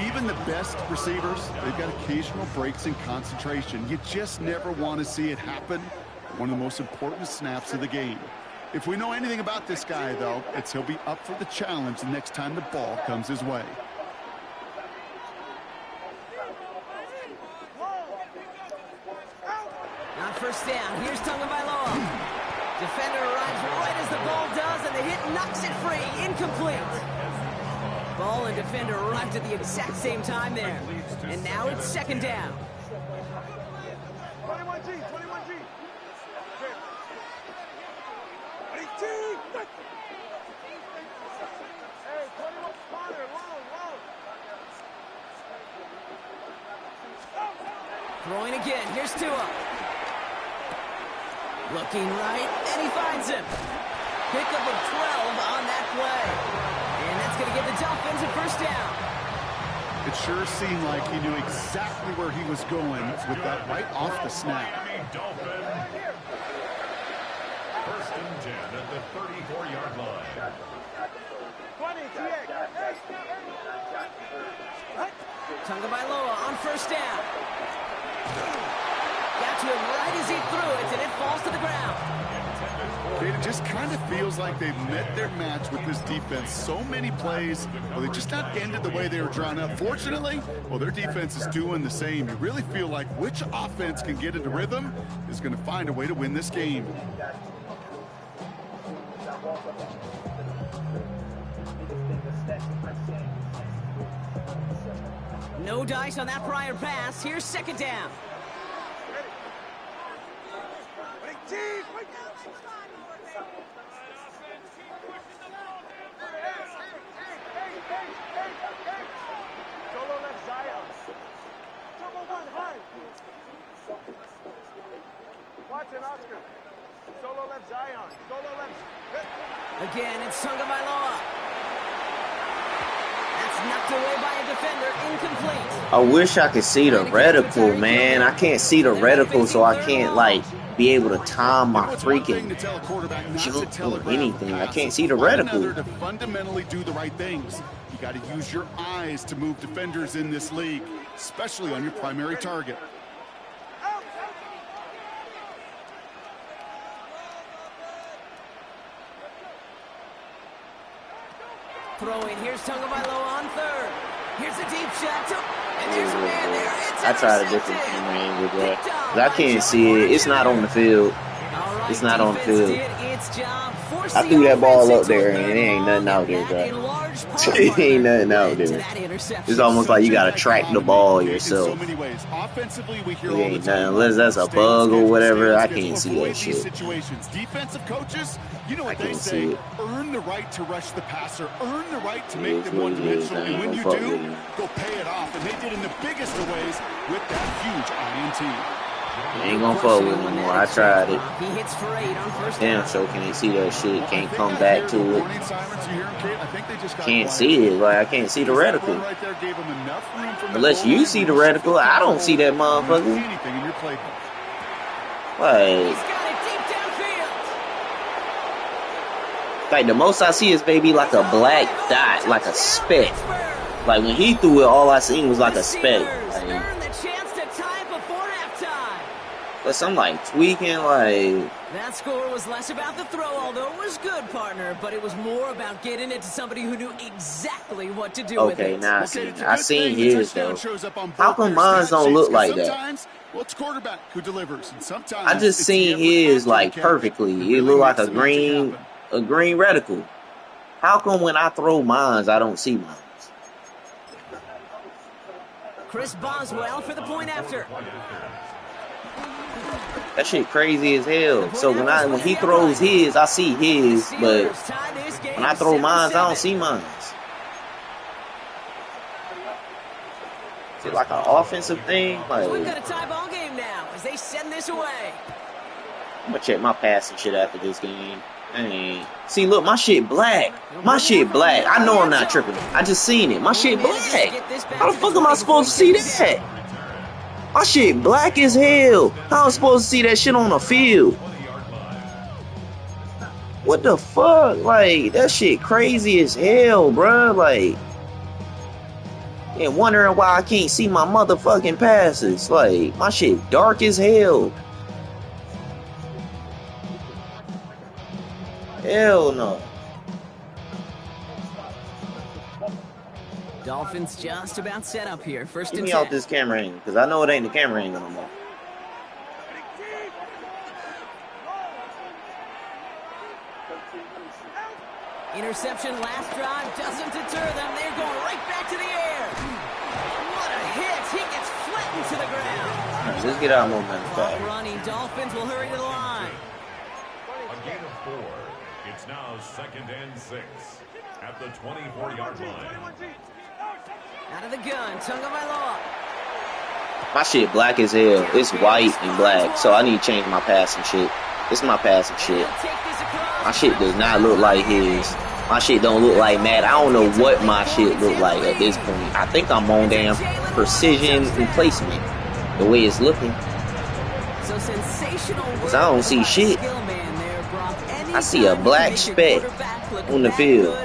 Even the best receivers, they've got occasional breaks in concentration. You just never want to see it happen. One of the most important snaps of the game. If we know anything about this guy, though, it's he'll be up for the challenge the next time the ball comes his way. On first down, here's Tagovailoa. Defender arrives right as the ball does, and the hit knocks it free. Incomplete. Ball and defender arrived at the exact same time there. And now it's second down. 21G, 21G. Hey, 21 Connor, long. Throwing again, here's Tua. Looking right, and he finds him. Pickup of 12 on that play. And that's going to give the Dolphins a first down. It sure seemed like he knew exactly where he was going with that right off the snap. First and 10 at the 34-yard line. 20, Tagovailoa on first down. Got to him right as he threw it, and it falls to the ground. It just kind of feels like they've met their match with this defense. So many plays, well, they just not ended the way they were drawn up. Fortunately, well, their defense is doing the same. You really feel like which offense can get into rhythm is going to find a way to win this game. No dice on that prior pass. Here's second down. Solo left Zion. Double one high. Watson, Oscar. Solo left Zion. Solo left. Again, it's Tagovailoa. That's knocked away by a defender. Incomplete. I wish I could see the reticle, man. I can't see the reticle, so I can't, like, be able to time my freaking jump or anything. I can't see the reticle. To fundamentally do the right things, you got to use your eyes to move defenders in this league, especially on your primary target. Throwing, here's Tagovailoa on third. Here's a deep shot, and there's a man there. It's I tried a different camera angle, but I can't see it. It's not on the field. It's not on the field. I threw that ball up there, and it ain't nothing out there, bro. It ain't nothing out there. It's almost like you gotta track the ball yourself. It ain't nothing. Unless that's a bug or whatever, I can't see that shit. Defensive coaches, you know what they say? See it. Earn the right to rush the passer. Earn the right to make them one-dimensional. And when you do, go pay it off. And they did in the biggest of ways with that huge INT. I ain't gonna fuck with it no more. I tried it. He hits for 8 on first Damn, down. so can they see that shit? Can't come back to it. Can't see it. Like, I can't see the reticle. Unless you see the reticle, I don't see that motherfucker. Like the most I see is maybe like a black dot, like a speck. Like when he threw it, all I seen was like a speck. Like, but I'm like tweaking, like. That score was less about the throw, although it was good, partner, but it was more about getting it to somebody who knew exactly what to do with it. Okay, now I seen his though. How come mine don't look like that? Well, it's quarterback who delivers, and sometimes I just seen his like perfectly. It looked like a green reticle. How come when I throw mines, I don't see mines? Chris Boswell for the point after. That shit crazy as hell. So when he throws his, I see his, but when I throw mines, I don't see mines. Is it like an offensive thing? Like, We've got a tie ball game now as they send this away. I'm gonna check my passing shit after this game. Dang. See, look, my shit black. My shit black. I know I'm not tripping. I just seen it. My shit black. How the fuck am I supposed to see that? My shit black as hell. How am I supposed to see that shit on the field? What the fuck? Like, that shit crazy as hell, bruh. Like, and wondering why I can't see my motherfucking passes. Like, my shit dark as hell. Hell no. Dolphins just about set up here. First Get and me 10. out this camera angle, because I know it ain't the camera angle no more. Interception last drive doesn't deter them. They're going right back to the air. What a hit. He gets flattened to the ground. Right, let's get out more man fast. Running. Dolphins will hurry to the line. A gain of 4. It's now 2nd and 6 at the 24-yard line. Out of the gun. Tagovailoa. My shit black as hell. It's white and black, so I need to change my passing shit. This is my passing shit. My shit does not look like his. My shit don't look like Madden. I don't know what my shit look like at this point. I think I'm on damn precision replacement. The way it's looking. So sensational. Cause I don't see shit. I see a black speck on the field.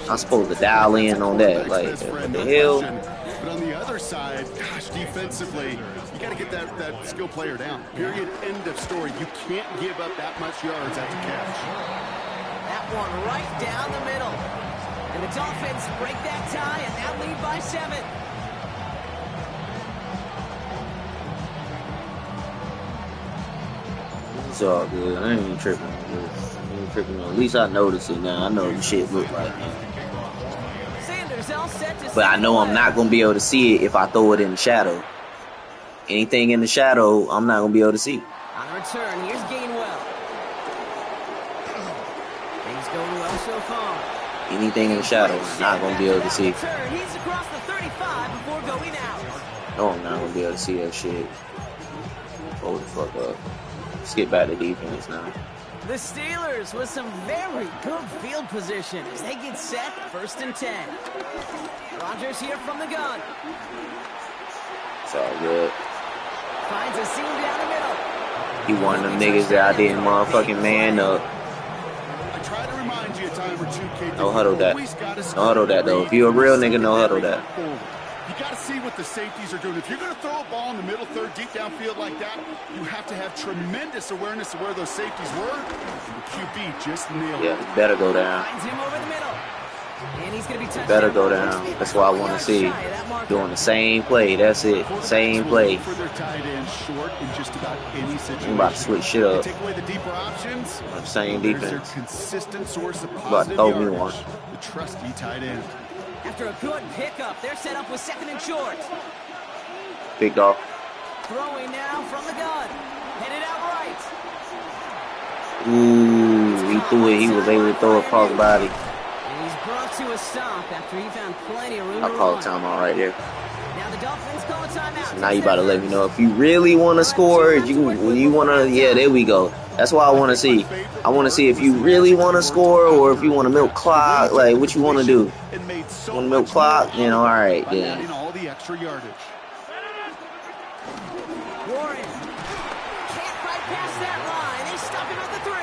I'm supposed to dial in on that. Like, what the hell? But on the other side, gosh, defensively, you got to get that skill player down. Period. End of story. You can't give up that much yards after catch. That one right down the middle. And the Dolphins break that tie and now lead by 7. It's all good. I ain't even tripping on this. I ain't tripping on. At least I notice it now. I know the shit look like man. But I know I'm not gonna be able to see it if I throw it in the shadow. Anything in the shadow, I'm not gonna be able to see. On return, here's Gainwell. Things going well so far. Anything in the shadow, I'm not gonna be able to see. He's across the 35 before going out. No, I'm not gonna be able to see that shit. Hold the fuck up. Let's get back to defense now. The Steelers with some very good field position as they get set, 1st and 10. Rodgers here from the gun. It's all good. Finds a seam down the middle. He one of them niggas that I didn't motherfucking man up. I try to remind you a time or two, KD. No huddle that. No huddle that though. If you a real nigga, no huddle that. You got to see what the safeties are doing. If you're going to throw a ball in the middle third, deep downfield like that, you have to have tremendous awareness of where those safeties were. The QB just nailed it. Yeah, it better go down. Finds him over the middle. And he's going to be touched. Better go down. That's what I want to see. Doing the same play. That's it. Same play. For their tight end short in just about any situation. I'm about to switch shit up. Take away the deeper options. Same defense. Consistent source of about to throw me one. The trusty tight end. After a good pickup, they're set up with 2nd and short. Picked off. Throwing now from the gun. Headed out right. Ooh, he threw it. He was able to throw it across the body. And he's brought to a stop after he found plenty of room. I'll call a timeout right there. Now the Dolphins call a timeout. So now you about to let me know if you really want to score. You want to. Yeah, there we go. That's what I want to see. I want to see if you really want to score or if you want to milk clock. Like, what you want to do? Want to milk clock? Then all right, then. All the extra yardage. Warren can't bypass that line. They stop him at the 3.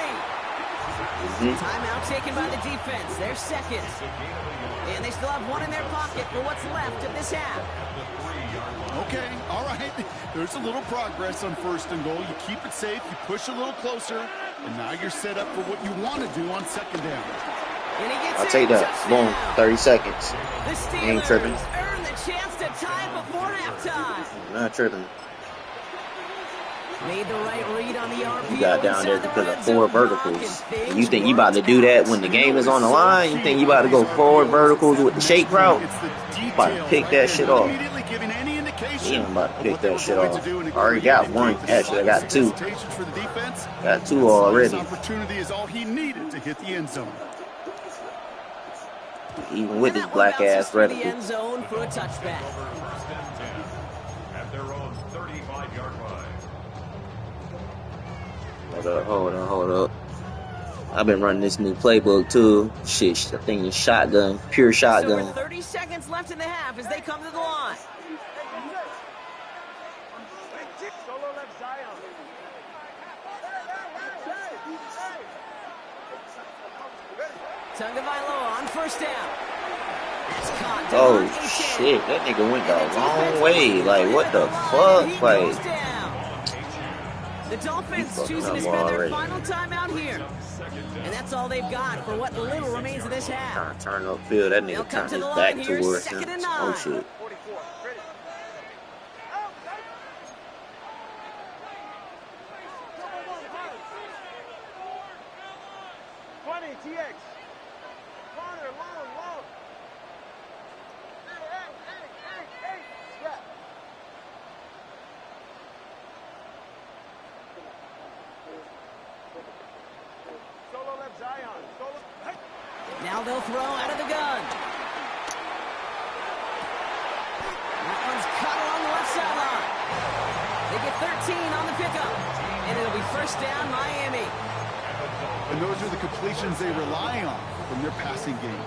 Timeout taken by the defense. They're 2nd. And they still have one in their pocket for what's left of this half. Okay, all right. There's a little progress on 1st and goal. You keep it safe, you push a little closer, and now you're set up for what you want to do on 2nd down. I'll take that. Boom. 30 seconds. The Ain't tripping. earn the chance to tie before halftime. Not tripping. Made the right read on the RPO. You got down there because of 4 verticals. And you think you about to do that when the game is on the line? You think you about to go 4 verticals with the shake route? You about to pick that shit off. Yeah, I'm about to pick that shit off. I already got 1. Actually, I got 2. Got 2 already. Opportunity is all he needed to hit the end zone. Even with this black ass reticle. End zone for a touchback. At their own 35-yard line. Hold up. I've been running this new playbook too. Shit, I think it's shotgun, pure shotgun. Over 30 seconds left in the half as they come to the line. Solo left Zion. Tagovailoa on first down. Caught, oh shit, that nigga went the wrong way. Like, what the fuck? Like, the Dolphins choosing to spend their final time out here. And that's all they've got for what little remains of this half. Trying to turn upfield. That nigga turned his back towards him. Oh shit. 20 TX. Corner, long. Hey. Scrap. Solo left Zion. Solo. Now they'll throw out of the gun. That one's cut along the left sideline. They get 13 on the pickup. And it'll be first down, Miami. And those are the completions they rely on from their passing game.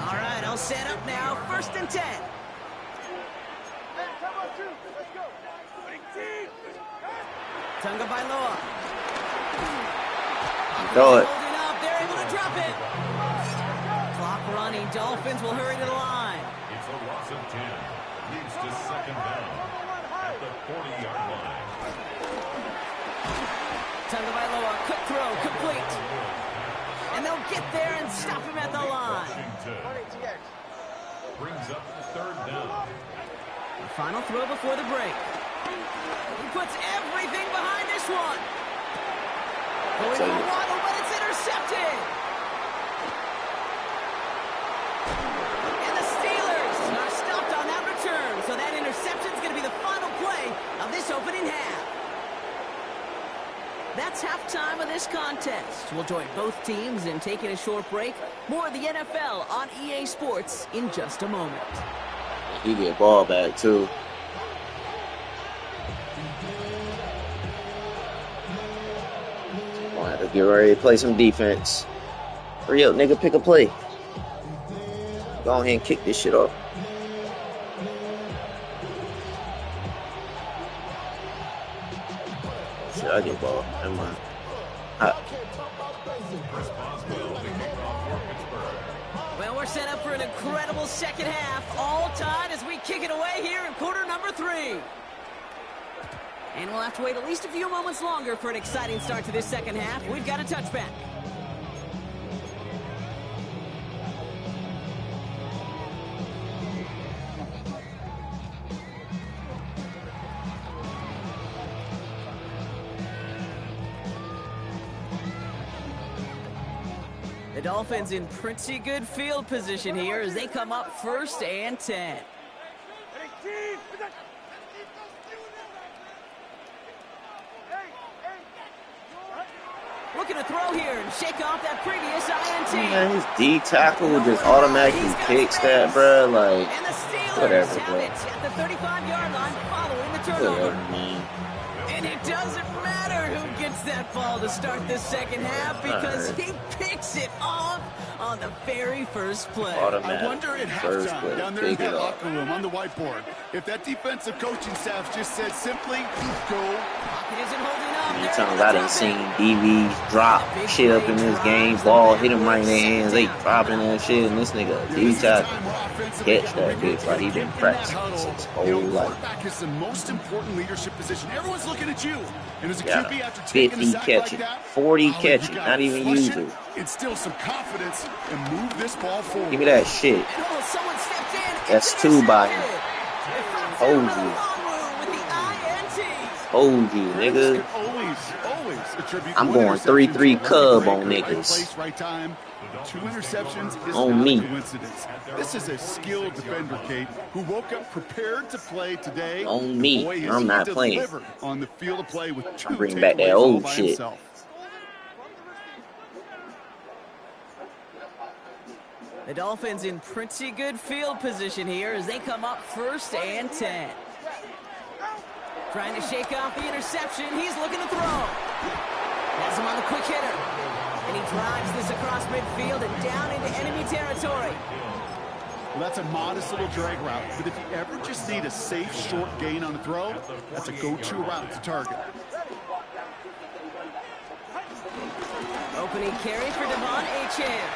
All right, I'll set up now. 1st and 10. Let's go. Tagovailoa. Throw it. Holding up. They're able to drop it. Clock running. Dolphins will hurry to the line. It's a loss of 10. Leads to 2nd down at the 40-yard line. Tagovailoa, quick throw, complete. And they'll get there and stop him at the line. Brings up 3rd down. The final throw before the break. He puts everything behind this one. Going on Waddle, but it's intercepted. And the Steelers are stopped on that return. So that interception is going to be the final play of this opening half. That's halftime of this contest. We'll join both teams in taking a short break. More of the NFL on EA Sports in just a moment. He get ball back too. Gonna have to get ready to play some defense. Hurry up, nigga, pick a play. Go ahead and kick this shit off. Shit, I get ball. Never mind. Well, we're set up for an incredible second half. All tied as we kick it away here in quarter number 3. And we'll have to wait at least a few moments longer for an exciting start to this second half. We've got a touchback. The Dolphins in pretty good field position here as they come up 1st and 10. Looking to throw here and shake off that previous INT. Man, his D tackle just automatically kicks that, bro. Like, whatever, bro. At the 35-yard line following the turnover. Whatever, man. And it doesn't matter who gets that ball to start the second half because he picks it off on the very first play. I wonder at halftime, down there in that locker room on the whiteboard, if that defensive coaching staff just said simply, go. Pocket isn't holding up. Many times I done seen DBs drop shit up in this game. Ball hit him right in their hands. They dropping that shit. And this nigga, D-tackle, catch that bitch like he been practicing since whole life. Quarterback is the most important leadership position. Everyone's looking at you. And as a Yeah, QB, after taking a 50 sack catching, like that, 40 catching, not even flush usual. it, instill some confidence, and move this ball forward. Give me that shit. That's 2 by him. Hold you. Hold you, nigga. I'm going 3-3 Cub on niggas. Right time. 2 interceptions is On not me. a coincidence. This is a skilled defender, Kate, who woke up prepared to play today. On me. Boy, has I'm he not playing. delivered on the field of play with 2 Bring back that takeaways all old by shit. himself. The Dolphins in pretty good field position here as they come up 1st and 10. Trying to shake off the interception. He's looking to throw. Has him on the quick hitter. And he drives this across midfield and down into enemy territory. Well, that's a modest little drag route, but if you ever just need a safe, short gain on a throw, that's a go-to route to target. Opening carry for Devon Achane.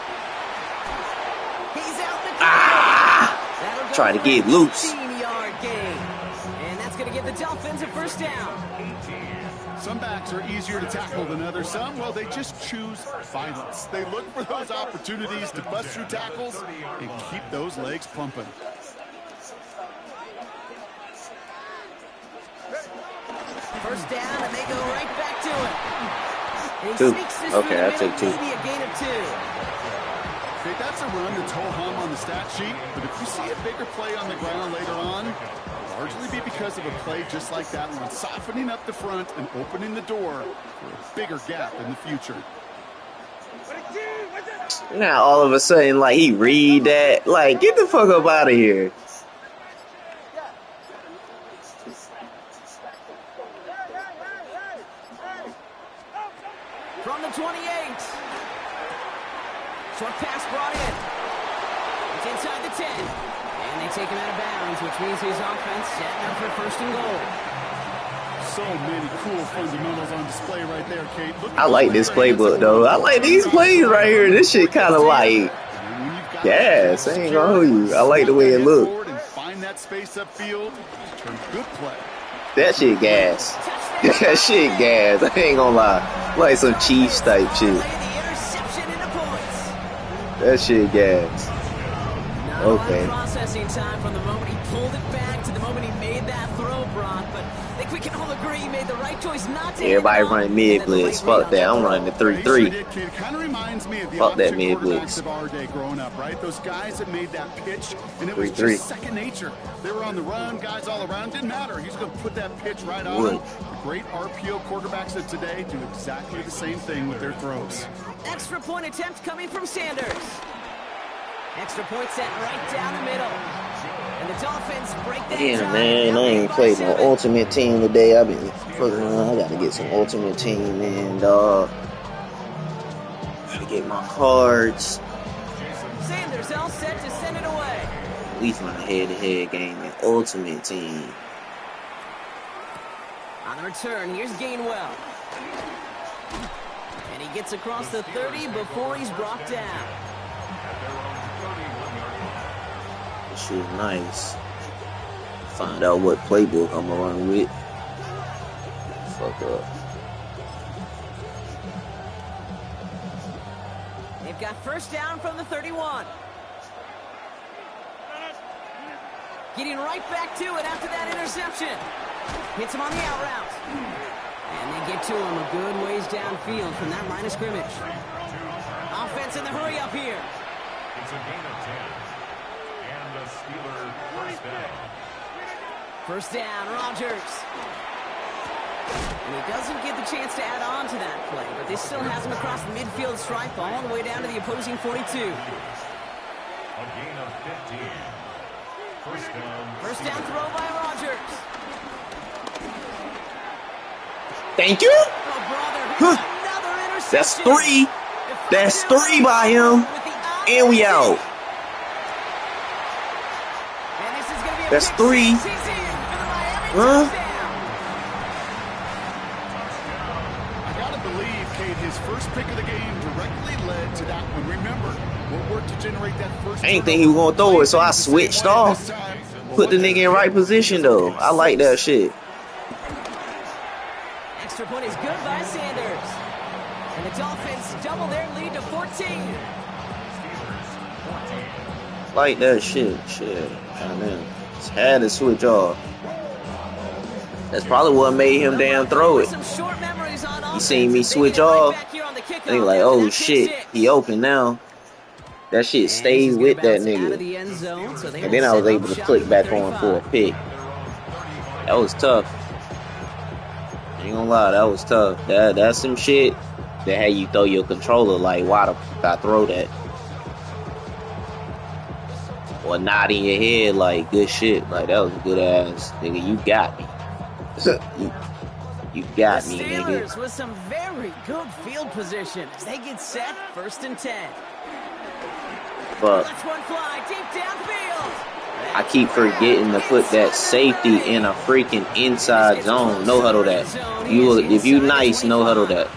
He's out the corner. Trying to get loose. 15-yard gain. And that's going to give the Dolphins a first down. Some backs are easier to tackle than others. Some, well, they just choose violence. They look for those opportunities to bust through tackles and keep those legs pumping. First down, and they go right back to it. And he Two. sneaks this Okay, through the I'll take middle, two. maybe a gain of 2. Okay, that's a run that's ho-hum on the stat sheet, but if you see a bigger play on the ground later on, it'll largely be because of a play just like that one, softening up the front and opening the door for a bigger gap in the future. Now all of a sudden, like, he read that. Like, get the fuck up out of here. From the 28. Short pass brought in. It's inside the 10. And they take him out of bounds, which means his offense setting up for first and goal. So many cool fundamentals on display right there, Kate. I like this playbook, though. I like these plays right here. This shit kind of like gas. I ain't gonna hold you. I like the way it look. Find that space upfield. Turn good play. That shit gas. That shit gas. I ain't gonna lie. Like some Chiefs type shit. That shit gas. Okay. Processing time from the moment he pulled it back to the moment he made that throw, Brock. But I think we can all agree he made the right choice not to. Everybody running mid blitz. Fuck that. I'm running the 3-3. It kind of reminds me of the fuck that mid quarterbacks blitz. of our day growing up, right? Those guys that made that pitch, and it was 3-3. just second nature. They were on the run, guys all around. Didn't matter. He's going to put that pitch right on him. The great RPO quarterbacks of today do exactly the same thing with their throws. Extra point attempt coming from Sanders. Extra point set right down the middle. And the Dolphins break that Yeah, man, I ain't played no ultimate team today. I've been fucking around. I gotta get some ultimate team, man, dog. Gotta get my cards. Sanders all set to send it away. At least run a head-to-head game in ultimate team. On the return, here's Gainwell. And he gets across the 30 before he's brought down. This shit nice. Find out what playbook I'm gonna run with. Fuck up. They've got first down from the 31. Getting right back to it after that interception. Hits him on the out route. And they get to him a good ways downfield from that line of scrimmage. Offense in the hurry up here. It's a gain of 10. And the Steelers first down. First down, Rodgers. And he doesn't get the chance to add on to that play, but this still has him across the midfield stripe all the way down to the opposing 42. A gain of 15. First down. First down throw by Rodgers. Thank you. Huh. That's 3. That's 3 by him. And we out. That's 3. Huh? I gotta believe, Kate, his first pick of the game directly led to that one. Remember, what worked to generate that first. I ain't think he was gonna throw it, so I switched off. Put the nigga in right position though. I like that shit. Extra point is good by Sanders. And the Dolphins double their lead to 14. Like that shit. Shit. I mean, just had to switch off. That's probably what made him damn throw it. He seen me switch off. And he like, oh shit, he open now. That shit stayed with that nigga. And then I was able to click back on for a pick. That was tough. Ain't gonna lie, that was tough. That's some shit that had you throw your controller like, why the fuck I throw that? Or nod in your head like, good shit. Like, that was a good ass nigga. You got me. You got the me, nigga. Steelers with some very good field position as they get set 1st and 10. But Let's one fly deep downfield. I keep forgetting to put that safety in a freaking inside zone. No huddle that. If you nice, no huddle that.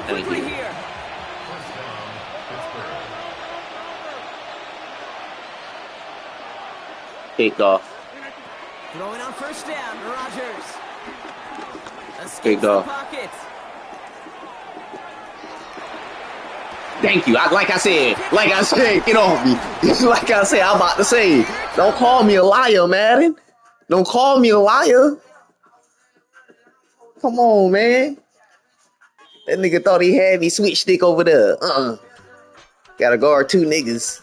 Thank you. Picked off. Throwing on 1st down, Rodgers. Picked off. Thank you. Like I said, get off me. Like I said, I'm about to say, don't call me a liar, Madden. Don't call me a liar. Come on, man. That nigga thought he had me switch stick over there. Gotta guard 2 niggas.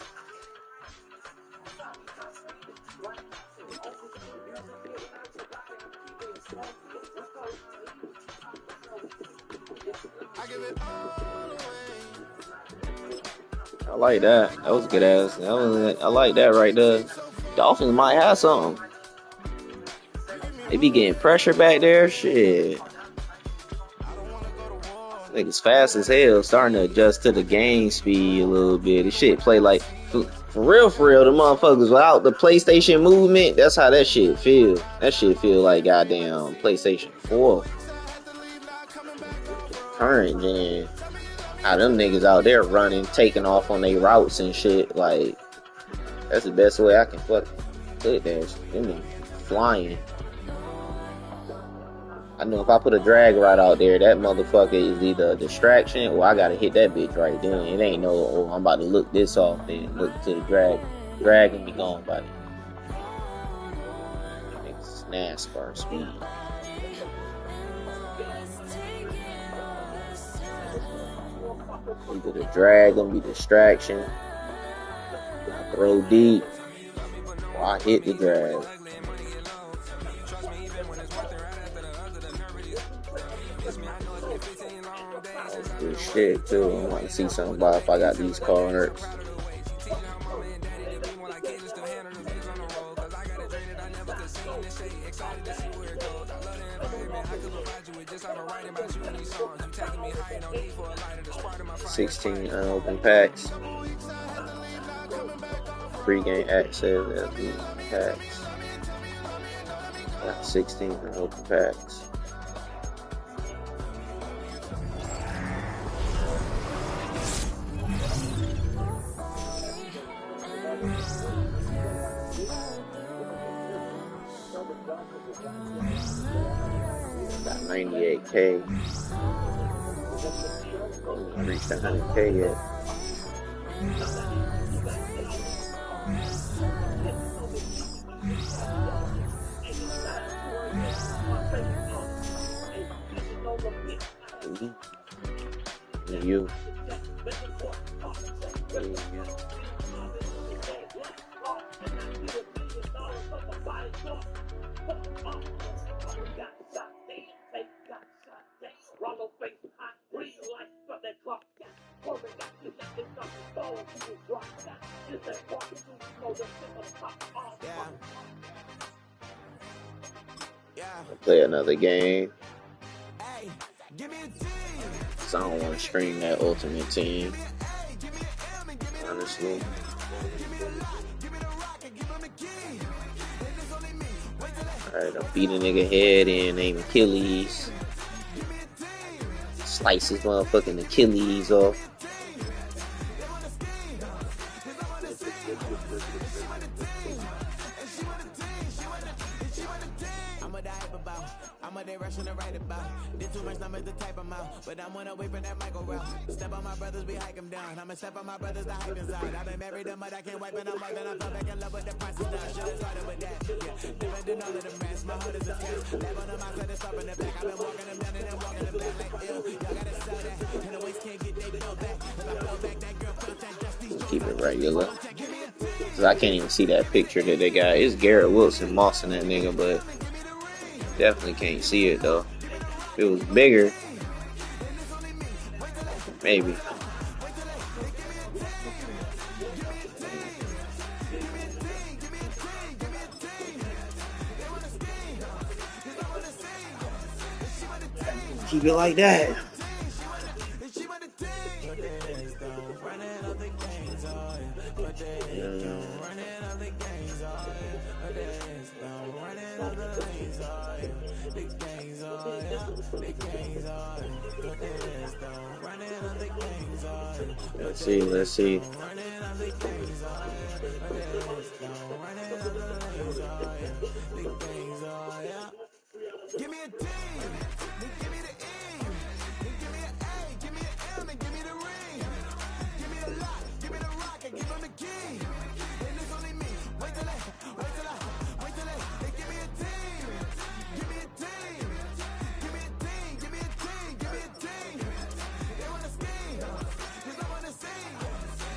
I like that. That was good ass. I like that right there. Dolphins might have something. They be getting pressure back there. Shit. Niggas fast as hell. Starting to adjust to the game speed a little bit. This shit play like for real. The motherfuckers without the PlayStation movement. That's how that shit feel. That shit feel like goddamn PlayStation 4. Current gen. How them niggas out there running, taking off on their routes and shit. Like, that's the best way I can fucking put that. Them niggas flying. I know if I put a drag right out there, that motherfucker is either a distraction or I gotta hit that bitch right then. It ain't no, oh, I'm about to look this off then. Look to the drag and be gone by it. It's NASCAR speed. Either the drag gonna be distraction, I throw deep, or I hit the drag. That's good shit too. I want to see something about if I got these corners. $16 unopened packs. Free game access as the packs. Got 16 unopened packs. Got 98K. Haven't reached 100K yet. You. Play another game. So I don't want to stream that Ultimate Team. Honestly. Alright, I'll beat a nigga head in, name Achilles. Slice his motherfucking Achilles off. But I'm one away from that Michael route. Step on my brothers, we hike them down. I'ma step on my brothers, the hype inside. I've been married them, but I can't wipe it. I'm wiping. I fell back in love with the prices down. Should've started with that. Yeah, different than all of the rest. My heart is a test. Lab on them outside, it's up in the back. I've been walking them down and then walking them back like ill. Y'all gotta sell that. And the waist can't get they bill back. If I blow back, that girl felt that dusty. Keep it regular. Cause I can't even see that picture that they got. It's Garrett Wilson mossing that nigga, but definitely can't see it though. If it was bigger, maybe. keep it like that. Let's see. Give me a T, give me the E, give me an A, give me an M, and give me the ring. Give me the lock, give me the rock, and give them the key. And it's only me. Wait till they give me a team. Give me a team. Give me a team. Give me a team. Give me a team. They wanna scheme, 'cause I wanna see.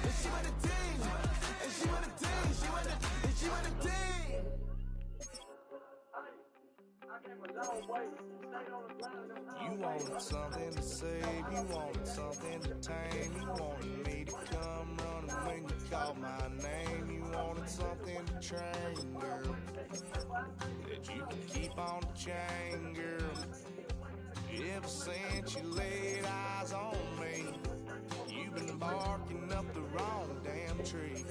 And she want a team. And she want a team. She want a team. You wanted something to save, you wanted something to tame, you wanted me to come running when you called my name, you wanted something to train, girl, that you can keep on the chain, girl. Ever since you laid eyes on me, you've been barking up the wrong damn tree.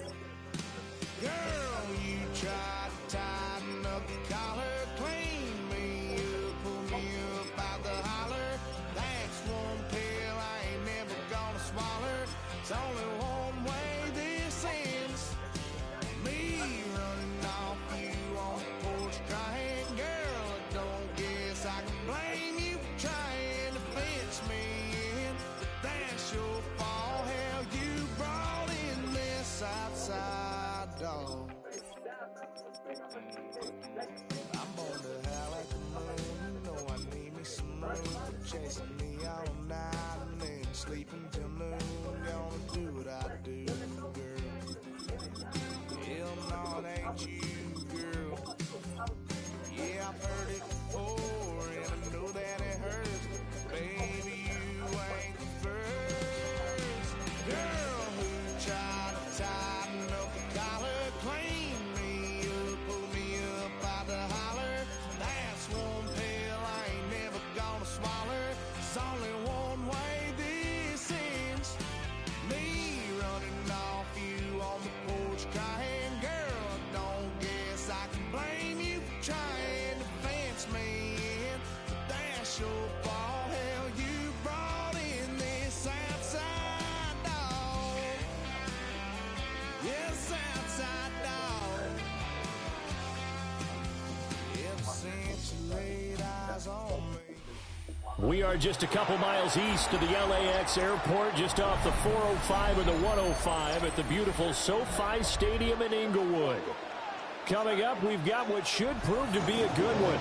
Girl, you tried to tighten up the collar, clean me up, pull me up out the holler. That's one pill I ain't never gonna swallow. It's only one way this ends. Me running off you on the porch crying. Girl, I don't guess I can blame you for trying to fence me in. But that's your fault. Hell, you brought in this outside dog. I'm on the high like the moon. You know I need me some room. Chasing me all night and then sleeping till noon. Gonna do what I do, girl. Hell no, it ain't you, girl. Yeah, I've heard it before and I know that it hurts. Baby, you ain't the first girl who tried to tighten up the collar, clean me up, pull me up out the holler. That's one pill I ain't never gonna swallow. It's only one way this ends. Me running off you on the porch crying. Girl, I don't guess I can blame you for trying to fence me in. But that's your fault. Hell, you brought in this outside dog. Yes, outside dog. Ever since you laid eyes on me. We are just a couple miles east of the LAX airport, just off the 405 and the 105 at the beautiful SoFi Stadium in Inglewood. Coming up, we've got what should prove to be a good one,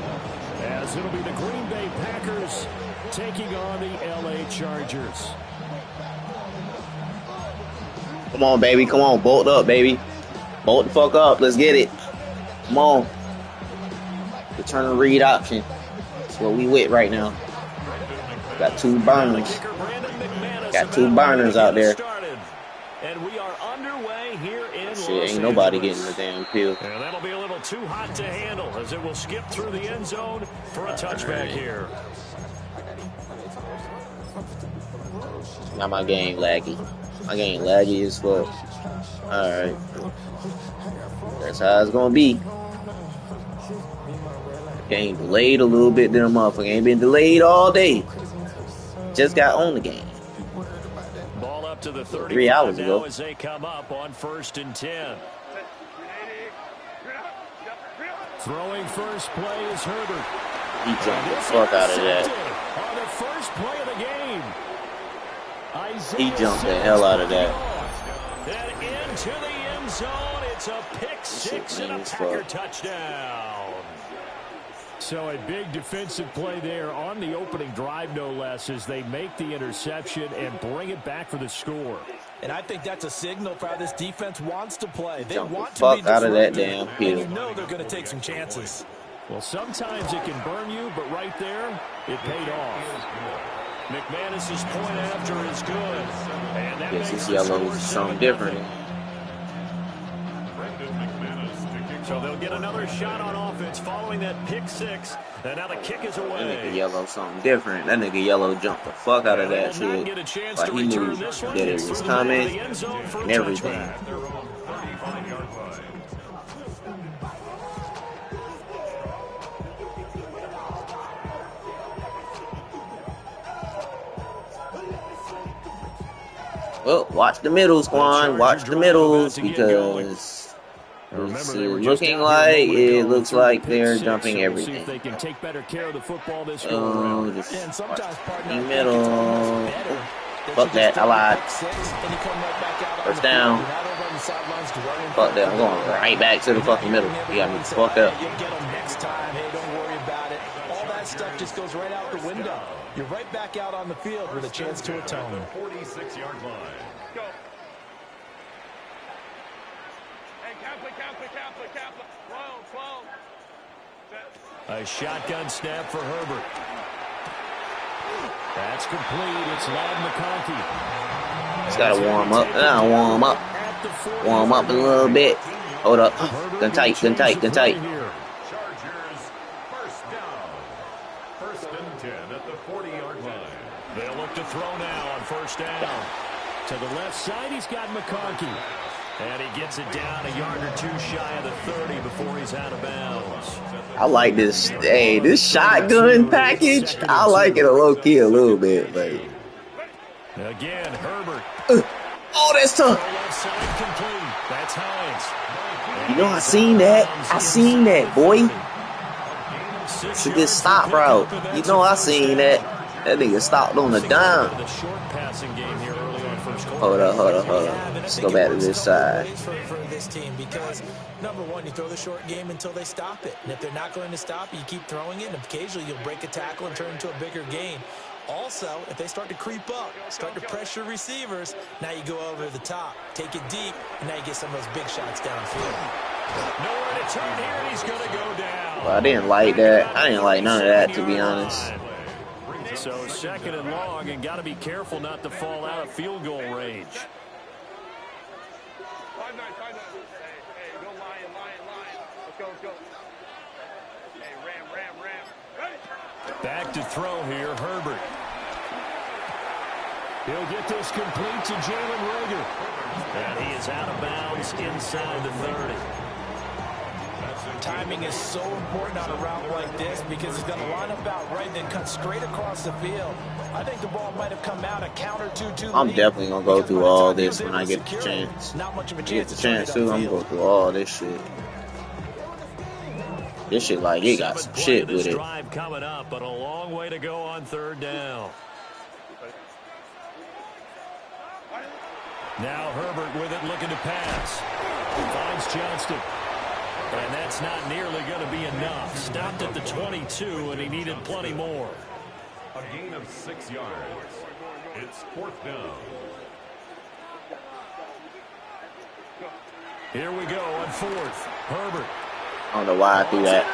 as it'll be the Green Bay Packers taking on the LA Chargers. Come on, baby. Come on. Bolt up, baby. Bolt the fuck up. Let's get it. Come on. Return and read option. That's what we with right now. Got two burners. Got two burners out there. And we are underway here in Los Shit, ain't nobody getting the damn pill. And that'll be a little too hot to handle as it will skip through the end zone for a touchback here. Now my game laggy. My game laggy as fuck. Alright. That's how it's gonna be. Game delayed a little bit, then motherfucker ain't been delayed all day. Just got on the game. Ball up to the 3 hours ago. as they come up on 1st and 10. Throwing first play is Herbert. He jumped the fuck out of that. On the first play of the game. He jumped the hell out of that. And into the end zone. It's a pick six and a Packer touchdown. So a big defensive play there on the opening drive, no less, as they make the interception and bring it back for the score. And I think that's a signal for how this defense wants to play. They want to be fuck out of that damn field. And you know they're going to take some chances. Well, sometimes it can burn you, but right there, it paid off. McManus's point after is good. And that Guess makes this yellow is something different. So they'll get another shot on offense following that pick six. And now the kick is away. That nigga Yellow something different. That nigga Yellow jumped the fuck out of that shit. Like he knew that it was coming and everything. Well, watch the middles, Quan. Watch the middles because it's looking like it looks like they're jumping everything. They can take better care of the football this go around. Just watch the middle. Fuck that. I lied. First down. Fuck that. I'm going right back to the fucking middle. You got me fucked up. You'll get them next time. Hey, don't worry about it. All that stuff just goes right out the window. You're right back out on the field with a chance to atone. 46-yard line. Go. Hey, Kaplan. 12. A shotgun snap for Herbert. That's complete. It's Ladd McConkey. Just gotta warm up. Warm up a little bit. Hold up. Gun tight. Chargers, first down. First and 10 at the 40-yard line. They'll look to throw now on first down. To the left side, he's got McConkey. And he gets it down a yard or two shy of the 30 before he's out of bounds. I like this. Hey, this shotgun package, I like it a low-key a little bit. But again, Herbert. Oh, that's tough. That's Hines. You know, I seen that, boy. It's a good stop route. You know, I seen that. That nigga stopped on the dime. Hold up. Let's go back to this side. For this team, because number one, you throw the short game until they stop it, and if they're not going to stop it, you keep throwing it, and occasionally you'll break a tackle and turn into a bigger gain. Also, if they start to creep up, start to pressure receivers, now you go over the top, take it deep, and now you get some of those big shots downfield. Nowhere to turn here, and he's going to go down. Well, I didn't like that. I didn't like none of that, to be honest. So second and long, and got to be careful not to fall out of field goal range. Hey, go lion. Let's go. Hey, ram. Ready? Back to throw here, Herbert. He'll get this complete to Jalen Reagor. And he is out of bounds inside the 30. Timing is so important on a route like this because he's going to line up out right and then cut straight across the field. I think the ball might have come out a counter too late. I'm definitely going to go through all this when I get the chance. Not much of a Get the chance too, I'm going to go through all this shit. This shit like it got some shit with it. Drive coming up, but a long way to go on third down. Now Herbert with it, looking to pass. Finds Johnston. And that's not nearly going to be enough. Stopped at the 22, and he needed plenty more. A gain of 6 yards. It's fourth down. Here we go on fourth. Herbert. I don't know why I threw that.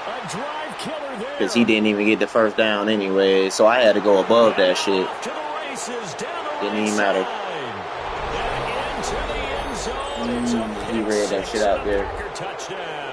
A drive killer there. Because he didn't even get the first down anyway, so I had to go above that shit. Didn't even matter. He read that shit out there. Touchdown.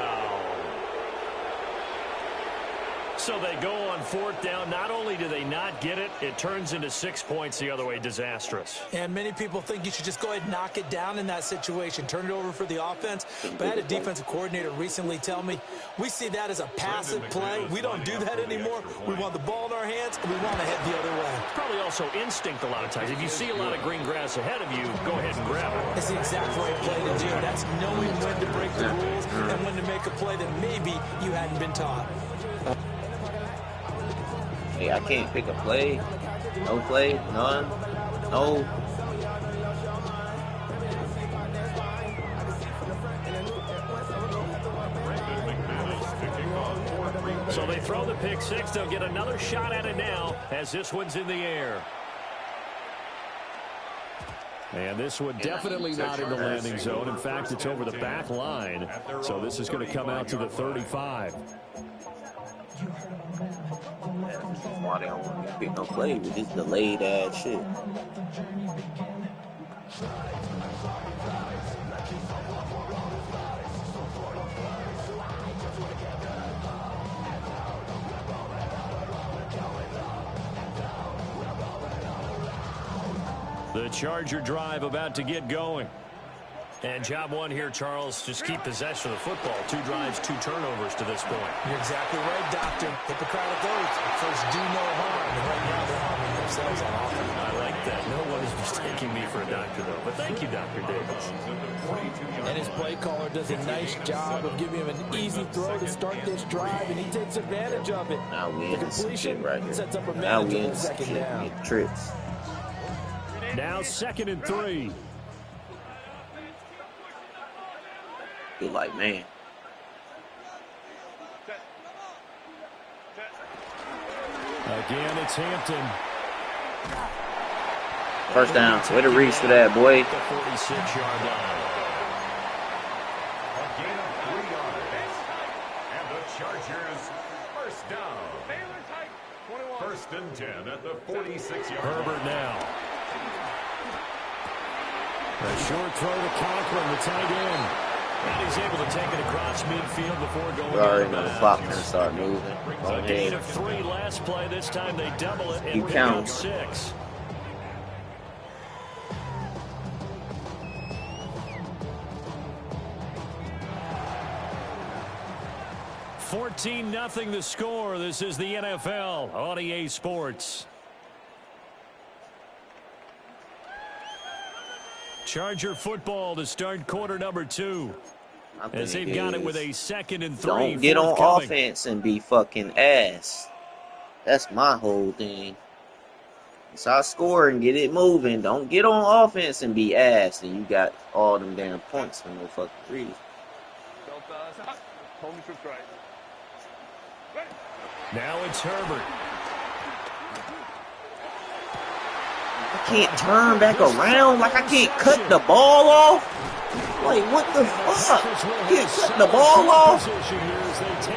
So they go on fourth down. Not only do they not get it, it turns into 6 points the other way. Disastrous. And many people think you should just go ahead and knock it down in that situation. Turn it over for the offense. But I had a defensive coordinator recently tell me, we see that as a passive play. We don't do that anymore. We want the ball in our hands, and we want to head the other way. Probably also instinct a lot of times. If you see a lot of green grass ahead of you, go ahead and grab it. It's the exact right play to do. That's knowing when to break the rules and when to make a play that maybe you hadn't been taught. Hey, I can't pick a play. No play. None. No. So they throw the pick six. They'll get another shot at it now as this one's in the air. And this one definitely not in the landing zone. In fact, it's over the back line. So this is going to come out to the 35. Why they don't want to pick no play with this delayed ass shit. The Charger drive about to get going. And job one here, Charles, just keep possession of the football. 2 drives, 2 turnovers to this point. You're exactly right, Doctor. Hippocratic oath. First, do no harm. And right now, they're harming themselves on offense. I like that. No one is mistaking me for a doctor, though. But thank you, Dr. Davis. And his play caller does a nice job of giving him an easy throw to start this drive, and he takes advantage of it. Now we in the completion right here. sets up a Now we in manageable second down. tricks. Now 2nd and 3. Feel like, man. Again, it's Hampton. First down. Way to reach for that, boy. The 46-yard line. A gain of 3 yards. And the Chargers first down. 1st and 10 at the 46-yard line. Herbert now. A short throw to Conklin, the tight end. And he's able to take it across midfield before going We already know the clock's going to start moving. Go A gain ahead. of 3 last play. This time they double it and Keep we're counting. down 6. $14-0 the score. This is the NFL on EA Sports. Charger football to start quarter number 2. As they've got it with a 2nd and 3. Don't get on offense and be fucking ass. That's my whole thing. So I score and get it moving. Don't get on offense and be ass. And you got all them damn points for no fucking reason. Now it's Herbert. I can't turn back around. Like I can't cut the ball off. Like what the fuck? Can't cut the ball off.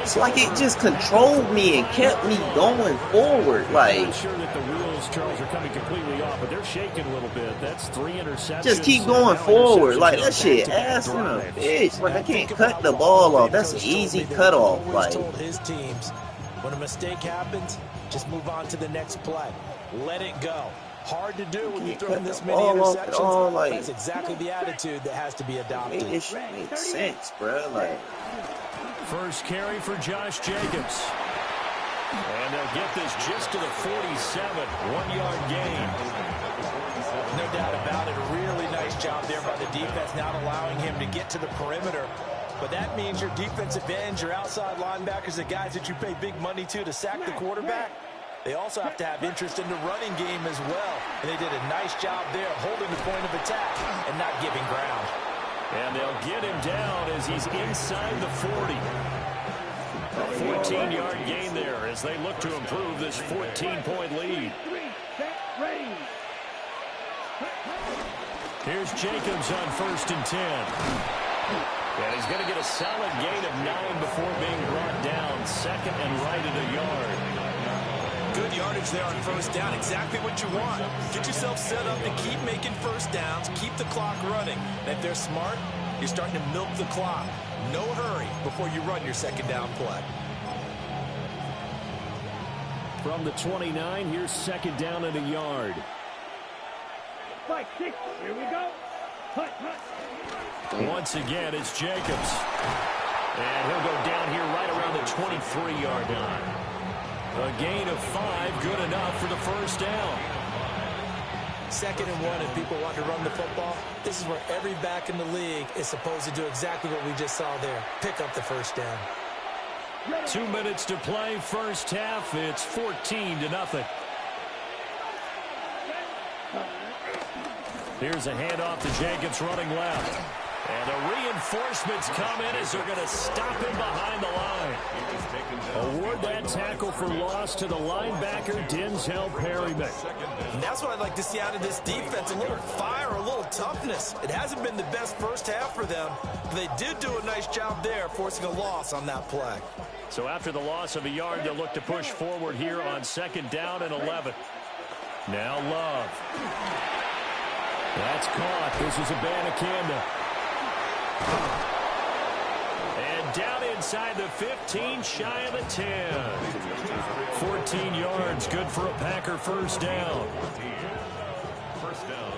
It's like it just controlled me and kept me going forward. Like I'm sure that the wheels, Charles, are coming completely off, but they're shaking a little bit. That's 3 interceptions. just keep going forward. Like that shit ass in a bitch. Like I can't cut the ball off. That's an easy cutoff. Like told his teams, when a mistake happens, just move on to the next play. Let it go. Hard to do when you're throwing this many interceptions. Like, that's exactly the attitude that has to be adopted. Make this shit make sense, bro. Like first carry for Josh Jacobs. And they'll get this just to the 47. 1-yard gain. No doubt about it. A really nice job there by the defense, not allowing him to get to the perimeter. But that means your defensive ends, your outside linebackers, the guys that you pay big money to sack the quarterback, they also have to have interest in the running game as well. And they did a nice job there holding the point of attack and not giving ground. And they'll get him down as he's inside the 40. A 14-yard gain there as they look to improve this 14-point lead. Here's Jacobs on 1st and 10. And he's going to get a solid gain of 9 before being brought down. 2nd and right at a yard. Good yardage there on 1st down. Exactly what you want. Get yourself set up to keep making 1st downs. Keep the clock running. And if they're smart, you're starting to milk the clock. No hurry before you run your 2nd down play. From the 29, here's 2nd down and a yard. Spike 6, here we go. Hut. Once again, it's Jacobs. And he'll go down here right around the 23-yard line. A gain of 5, good enough for the 1st down. 2nd and 1, if people want to run the football, this is where every back in the league is supposed to do exactly what we just saw there. Pick up the 1st down. 2 minutes to play, 1st half. It's 14-0. Here's a handoff to Jacobs running left. And the reinforcements come in as they're going to stop him behind the line. Award that tackle for loss to the linebacker, Denzel Perryman. And that's what I'd like to see out of this defense. A little fire, a little toughness. It hasn't been the best 1st half for them. But they did do a nice job there, forcing a loss on that play. So after the loss of a yard, they'll look to push forward here on 2nd down and 11. Now Love. That's caught. This is Abanikanda. And down inside the 15, shy of the 10. 14 yards, good for a Packer 1st down. 1st down.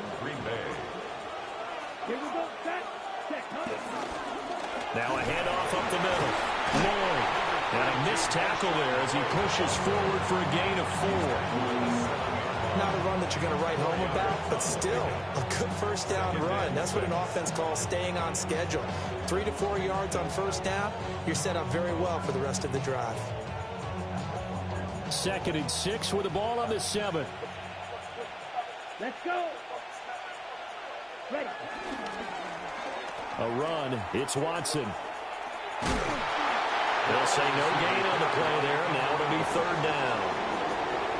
Here we go. Set. Check. Now a handoff up the middle. Lloyd. And a missed tackle there as he pushes forward for a gain of 4. Not a run that you're going to write home about, but still a good first down run. That's what an offense calls staying on schedule. 3 to 4 yards on first down. You're set up very well for the rest of the drive. 2nd and 6 with the ball on the 7. Let's go. Ready. A run. It's Watson. They'll say no gain on the play there. Now it'll be 3rd down.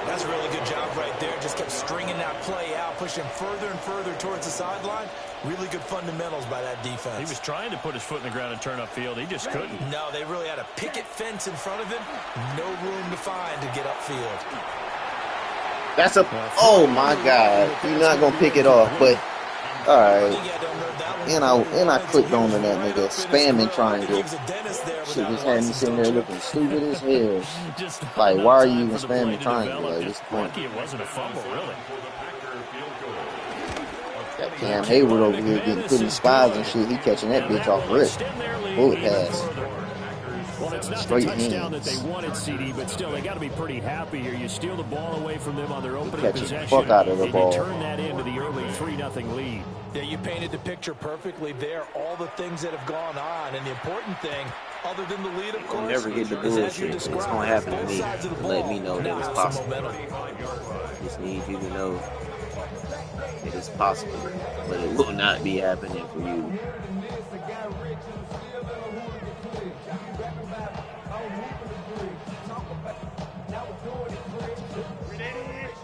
That's a really good job right there. Just kept stringing that play out, pushing further and further towards the sideline. Really good fundamentals by that defense. He was trying to put his foot in the ground and turn upfield. He just couldn't. No, they really had a picket fence in front of him. No room to find to get upfield. That's a... Oh, my God. You're not going to pick it off, but... All right. And I clicked on to that nigga. Spamming triangle. Shit just had me sitting there looking stupid as hell. Like, why are you even spamming triangle? Like, what's the point? It wasn't a fumble, really. Got Cam Hayward over here getting put in spies and shit. He catching that bitch off rip. Bullet pass. Well, it's not Straight the touchdown hands. that they wanted, CD, but still, they got to be pretty happy here. You steal the ball away from them on their opening possession, the fuck out of the and ball. you turn that into the early 3-0 lead. Yeah, you painted the picture perfectly there. All the things that have gone on, and the important thing, other than the lead, of course, I'll never get the bullshit. It's going to happen to me. Let me know that it's possible. Just need you to know that it's possible, but it will not be happening for you.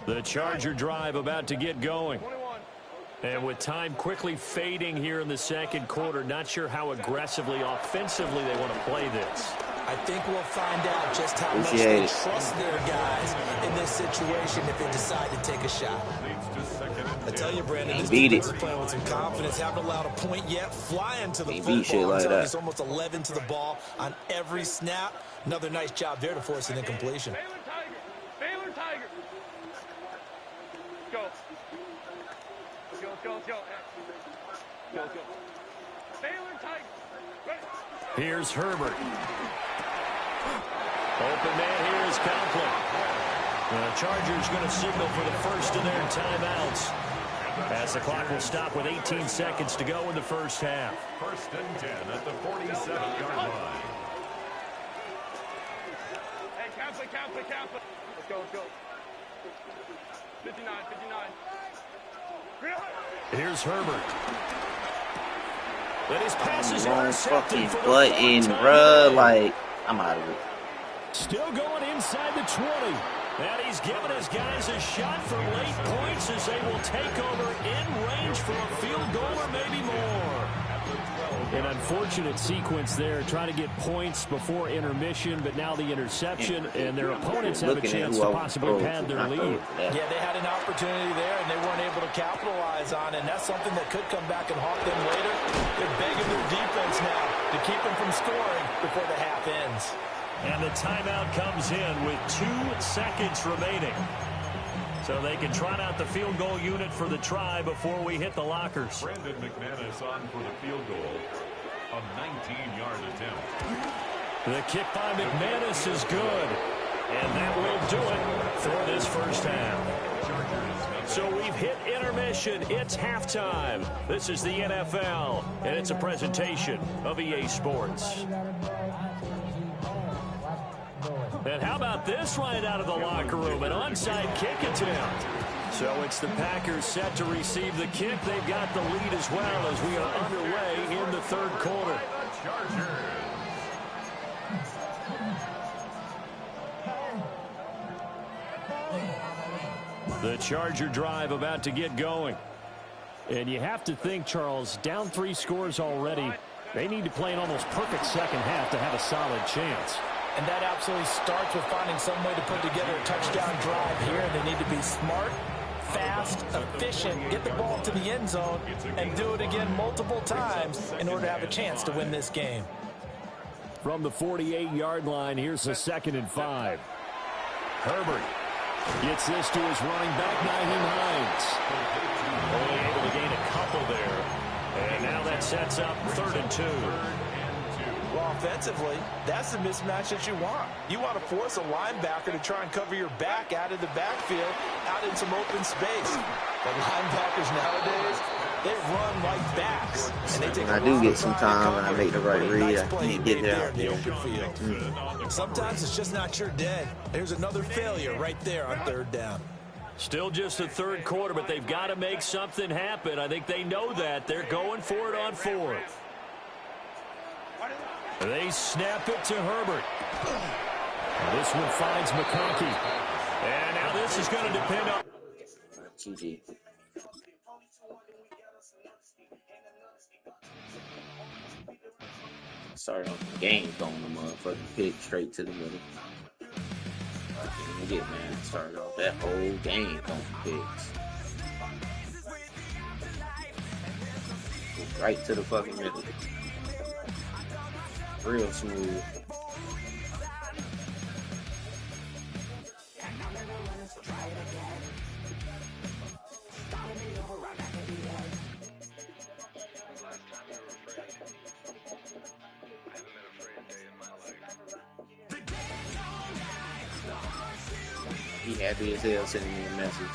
The Charger drive about to get going. And with time quickly fading here in the 2nd quarter, not sure how aggressively, offensively they want to play this. I think we'll find out just how much they trust their guys in this situation if they decide to take a shot. I tell you, Brandon, this defense is playing with some confidence. Haven't allowed a point yet. Flying to the football. Like that. He's almost 11 to the ball on every snap. Another nice job there to force an incompletion. Baylor Tiger. Go. Go. Baylor Tiger. Ready. Here's Herbert. Open man here is Conklin. The Chargers going to signal for the first of their timeouts, as the clock will stop with 18 seconds to go in the first half. 1st and 10 at the 47-yard line. Hey, Kaplan. Let's go. 59. Here's Herbert. And his pass is Long intercepted fucking button, bruh. Like, I'm out of it. Still going inside the 20. And he's giving his guys a shot for late points as they will take over in range for a field goal or maybe more. An unfortunate sequence there, trying to get points before intermission, but now the interception, and their opponents have a chance to possibly pad their lead. Yeah, they had an opportunity there, and they weren't able to capitalize on it, and that's something that could come back and haunt them later. They're begging their defense now to keep them from scoring before the half ends. And the timeout comes in with 2 seconds remaining. So they can trot out the field goal unit for the try before we hit the lockers. Brandon McManus on for the field goal. A 19-yard attempt. The kick by McManus is good. And that will do it for this first half. So we've hit intermission. It's halftime. This is the NFL, and it's a presentation of EA Sports. And how about this right out of the locker room? An onside kick attempt. So it's the Packers set to receive the kick. They've got the lead as well as we are underway in the 3rd quarter. The Charger drive about to get going. And you have to think, Charles, down 3 scores already. They need to play an almost perfect second half to have a solid chance. And that absolutely starts with finding some way to put together a touchdown drive here. And they need to be smart, fast, efficient, get the ball to the end zone, and do it again multiple times in order to have a chance to win this game. From the 48-yard line, here's a 2nd and 5. Herbert gets this to his running back, Nyheim Hines. Only able to gain a couple there. And now that sets up 3rd and 2. Well, offensively, that's the mismatch that you want. You want to force a linebacker to try and cover your back out of the backfield, out in some open space. But linebackers nowadays, they run like backs. And they take I do get some time and I make the right read. I can't get there out there. Sometimes it's just not your day. There's another failure right there on 3rd down. Still just the 3rd quarter, but they've got to make something happen. I think they know that. They're going for it on 4th. They snap it to Herbert. This one finds McConkey. And now this is going to depend on... GG. Sorry, the game throwing the motherfucking pick straight to the middle. I can't even get mad. Started off that whole game throwing picks. Right to the fucking middle. Real smooth. He happy as hell sending me a message.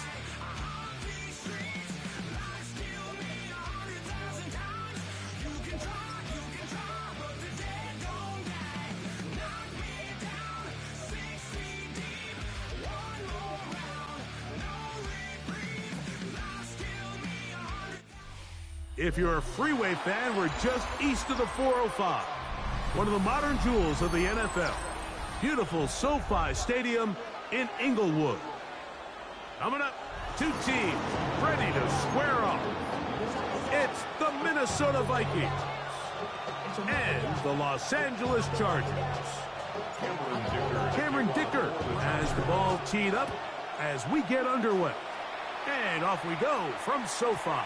If you're a Freeway fan, we're just east of the 405. One of the modern jewels of the NFL. Beautiful SoFi Stadium in Inglewood. Coming up, 2 teams ready to square off. It's the Minnesota Vikings and the Los Angeles Chargers. Cameron Dicker has the ball teed up as we get underway. And off we go from SoFi.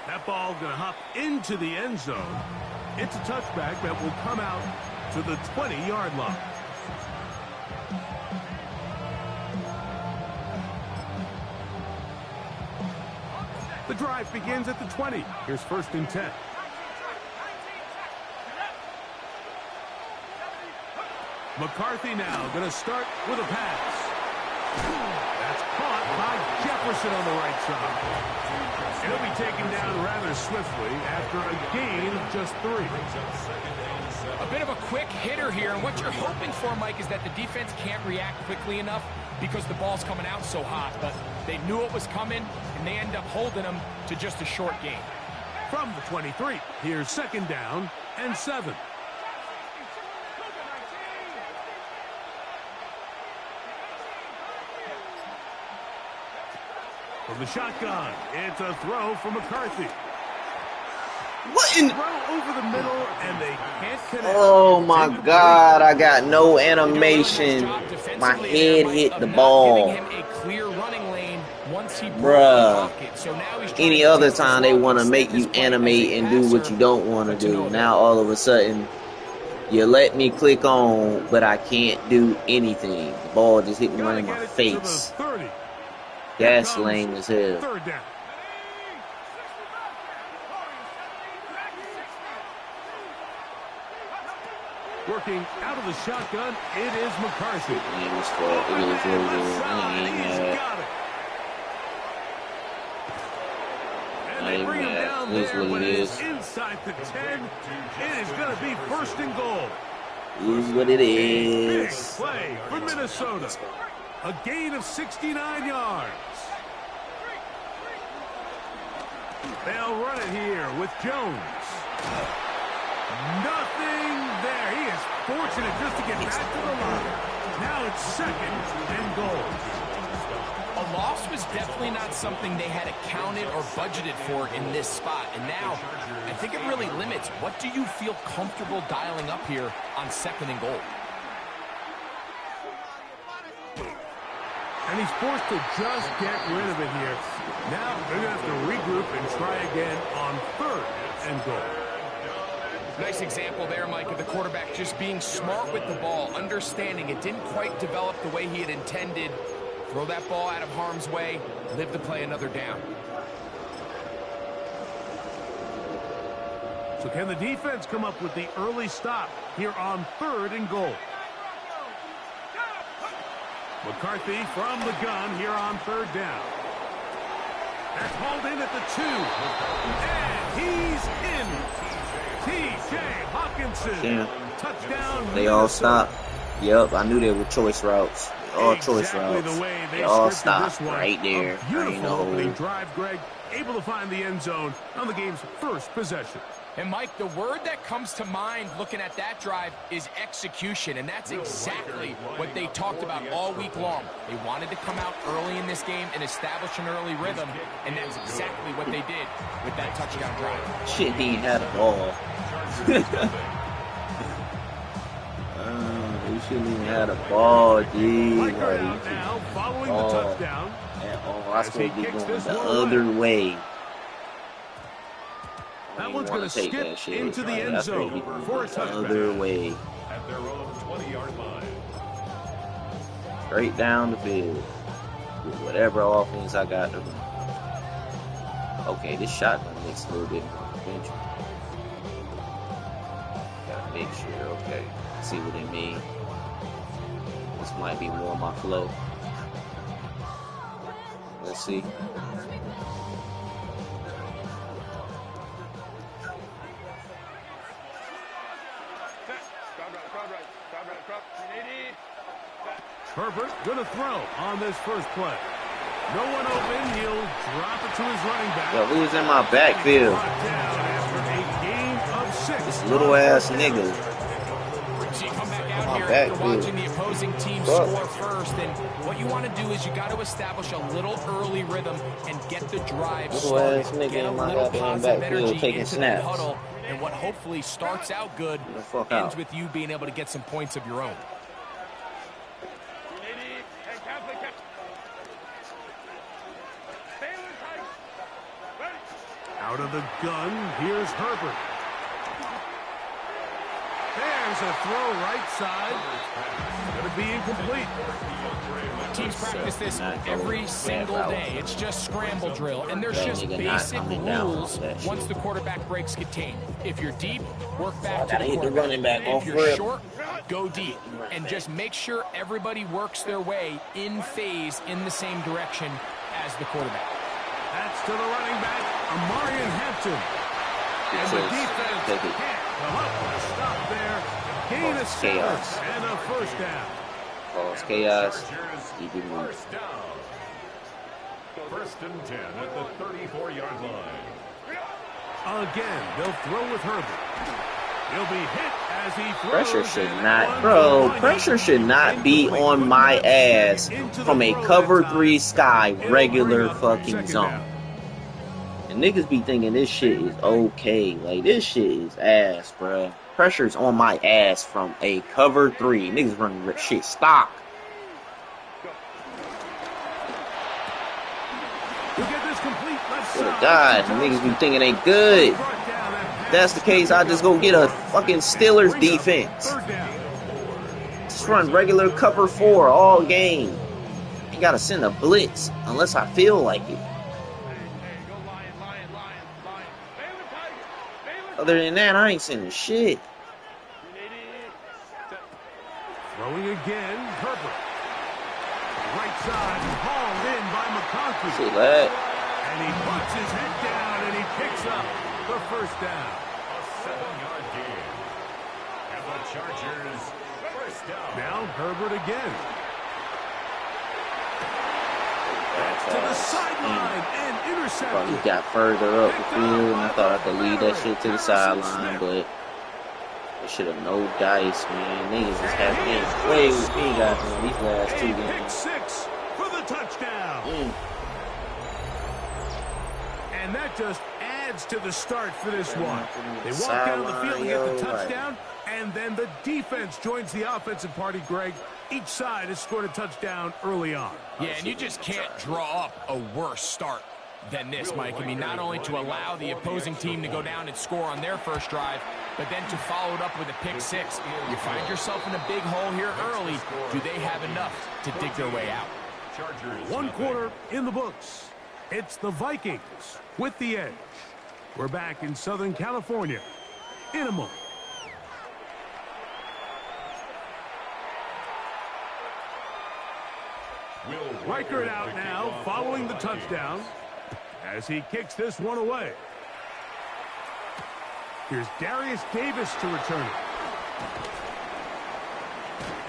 That ball going to hop into the end zone. It's a touchback that will come out to the 20-yard line. The drive begins at the 20. Here's 1st and 10. McCarthy now going to start with a pass. That's caught by Jefferson on the right side. He'll be taken down rather swiftly after a gain of just 3. A bit of a quick hitter here, and what you're hoping for, Mike, is that the defense can't react quickly enough because the ball's coming out so hot. But they knew it was coming, and they end up holding them to just a short gain. From the 23, here's 2nd down and 7. From the shotgun, it's a throw from McCarthy. What in? Throw over the middle, and they can't connect. Oh my God! I got no animation. My head hit the ball. Bruh. Any other time they want to make you animate and do what you don't want to do. Now all of a sudden, you let me click on, but I can't do anything. The ball just hit me right in my face. That's lame as hell. 3rd down. Working out of the shotgun, it is McCarthy. It is what it is. And they bring him down there when it is inside the 10. It is going to be 1st and goal. It is what it is. Big play for Minnesota. A gain of 69 yards. They'll run it here with Jones. Nothing there. He is fortunate just to get back to the line. Now it's 2nd and goal. A loss was definitely not something they had accounted or budgeted for in this spot. And now, I think it really limits. What do you feel comfortable dialing up here on 2nd and goal? And he's forced to just get rid of it here. Now they're going to have to regroup and try again on 3rd and goal. Nice example there, Mike, of the quarterback just being smart with the ball, understanding it didn't quite develop the way he had intended. Throw that ball out of harm's way, live to play another down. So can the defense come up with the early stop here on 3rd and goal? McCarthy from the gun here on 3rd down. That's hauled in at the 2. And he's in. T.J. Hawkinson. Damn. Touchdown. They all stop. Yep, I knew they were choice routes. All choice routes. They all stop right there. Beautiful opening drive, Greg. Able to find the end zone on the game's first possession. And, Mike, the word that comes to mind looking at that drive is execution, and that's exactly what they talked about all week long. They wanted to come out early in this game and establish an early rhythm, and that's exactly what they did with that touchdown drive. Shit, he ain't had a ball. He shouldn't even had a ball, dude. Now, following the touchdown. I supposed to be going the other way. That one's going to skip into the end zone for a touchdown. Other way. At their own 20-yard line. Straight down the field. With whatever offense I got to run. Okay, this shotgun makes a little bit more adventure. Gotta make sure, okay. See what it means. This might be more my flow. Let's see. Herbert gonna throw on this first play. No one open. He'll drop it to his running back. Yo, who's in my backfield? This little ass nigga. So you come back out here after watching the opposing team score first, and what you want to do is you got to establish a little early rhythm and get the drive started. Get a little positive energy into that huddle, and what hopefully starts out good ends with you being able to get some points of your own. Out of the gun, here's Herbert. There's a throw right side. Going to be incomplete. Teams practice this every single day. It's just scramble drill, and there's just basic rules once the quarterback breaks contain. If you're deep, work back to the quarterback. If you're short, go deep. And just make sure everybody works their way in phase in the same direction as the quarterback. That's to the running back, Amarian Hampton. And the defense can't come up with a stop there. Gain a chaos and a first down. Cause chaos. First down. 1st and 10 at the 34-yard line. Again, they'll throw with Herbert. He'll be hit as he throws. Pressure should not be on my ass from a cover 3 sky regular fucking zone. And niggas be thinking this shit is okay. Like, this shit is ass, bruh. Pressure's on my ass from a cover 3. Niggas running shit stock. Oh God, niggas be thinking they good. If that's the case, I just go get a fucking Steelers defense. Just run regular cover 4 all game. Ain't gotta send a blitz unless I feel like it. Other than that, I ain't sending shit. Throwing again, Herbert. Right side, hauled in by McCarthy. See that? And he puts his head down and he picks up the first down. A 7-yard gain. And the Chargers first down. Now Herbert again. That's to the sideline and intercepted. Probably got further up the field, and I thought I could lead that shit to the sideline, but they should have no dice, man. Niggas just have been way with me, guys, in these last 2 games. Pick 6 for the touchdown. And that just adds to the start for this one. They walk down the field and get the touchdown, and then the defense joins the offensive party, Greg. Each side has scored a touchdown early on. Yeah, and you just can't draw up a worse start than this, Mike. I mean, not only to allow the opposing team to go down and score on their first drive, but then to follow it up with a pick 6. You find yourself in a big hole here early. Do they have enough to dig their way out? 1 quarter in the books. It's the Vikings with the edge. We're back in Southern California in a moment. Reichert out now, following the touchdown, as he kicks this one away. Here's Darius Davis to return it.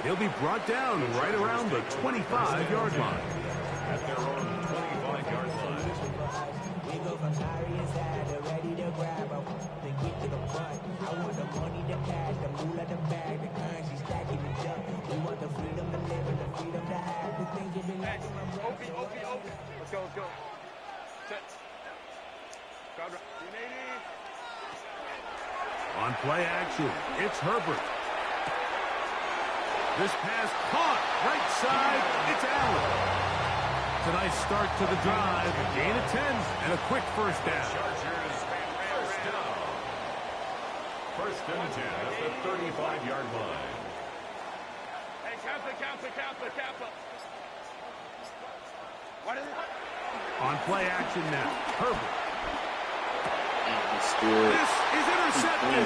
He'll be brought down right around the 25-yard line. At their own 25-yard line. We go from sorry inside to ready to grab up. Then get to the front. I want the money, the cash, the moolah, the bag, the currency stacking the junk. We want the freedom to live and the freedom to have. The things you've been like. Open. Let's go. Set. Crowd right. On play action, it's Herbert. This pass caught, right side, it's Allen. It's a nice start to the drive, a gain of 10, and a quick first down. Chargers first down. First and 10 at the 35-yard line. Hey, Kappa. What is it? On play action now, Herbert. This is intercepted.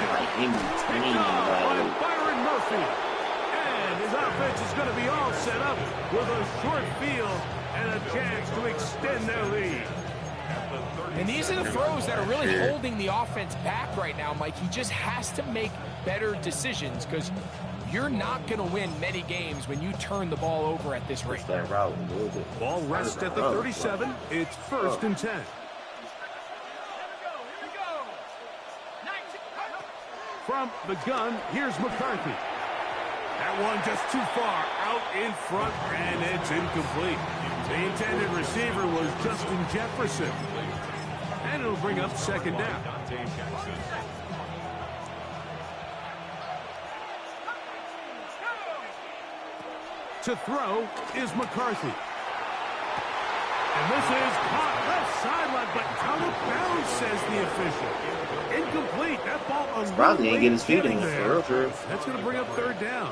Byron Murphy. And his offense is going to be all set up with a short field and a chance to extend their lead. And these are the throws that are really holding the offense back right now, Mike. He just has to make better decisions because you're not going to win many games when you turn the ball over at this rate. Ball rests at the 37. It's first and 10. From the gun, here's McCarthy. That one just too far out in front, and it's incomplete. The intended receiver was Justin Jefferson. And it'll bring up second down. To throw is McCarthy. And this is caught left sideline, but out of bounds, says the official. Incomplete. That ball a probably ain't getting his feet in there. That's going to bring up third down.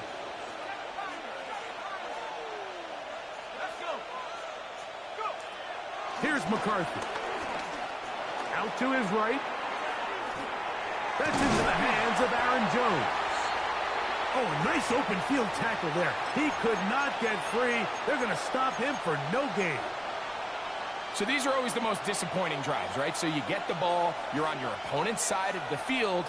Here's McCarthy. Out to his right. That's into the hands of Aaron Jones. Oh, a nice open field tackle there. He could not get free. They're going to stop him for no gain. So these are always the most disappointing drives, right? So you get the ball, you're on your opponent's side of the field,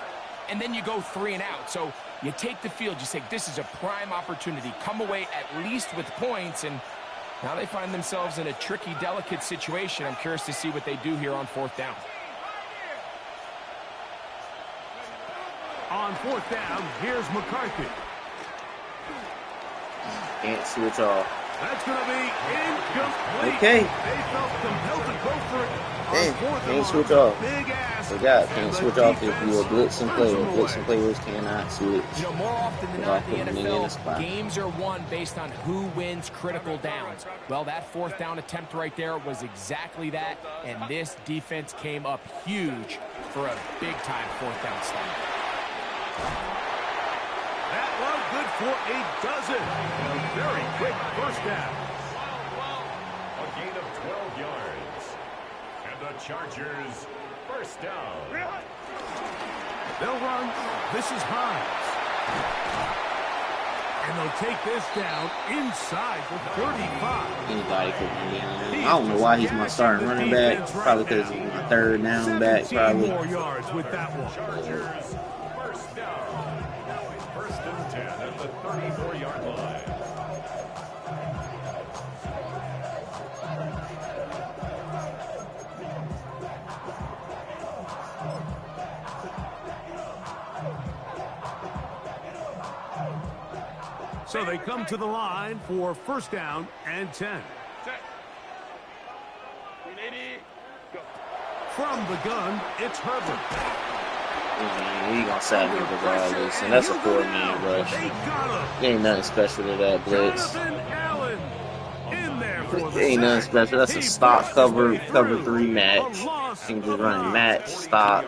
and then you go 3 and out. So you take the field, you say, this is a prime opportunity. Come away at least with points, and now they find themselves in a tricky, delicate situation. I'm curious to see what they do here on fourth down. On fourth down, here's McCarthy. Can't switch off. That's going to be incomplete. Okay. They felt compelled to go for it. Can't switch off. Can't switch off if you're a blitzing player. Blitzing players cannot switch. You know, more often than not in the NFL, games are won based on who wins critical downs. Well, that fourth down attempt right there was exactly that, and this defense came up huge for a big-time fourth down stop. That one good for a dozen. A very quick first down. A gain of 12 yards. And the Chargers first down. They'll run. This is Hines. And they'll take this down inside the 35. Anybody could be down. I don't know why he's my starting running back. Probably because he's my third down back. Probably. more yards with that one. Chargers first down. First and 10 at the 34-yard line. So they come to the line for first down and 10. From the gun, it's Herbert. He's going to sack me regardless, and that's a 4-man rush. There ain't nothing special to that blitz. There ain't nothing special. That's a stop, cover 3 match. You can just run match, stop,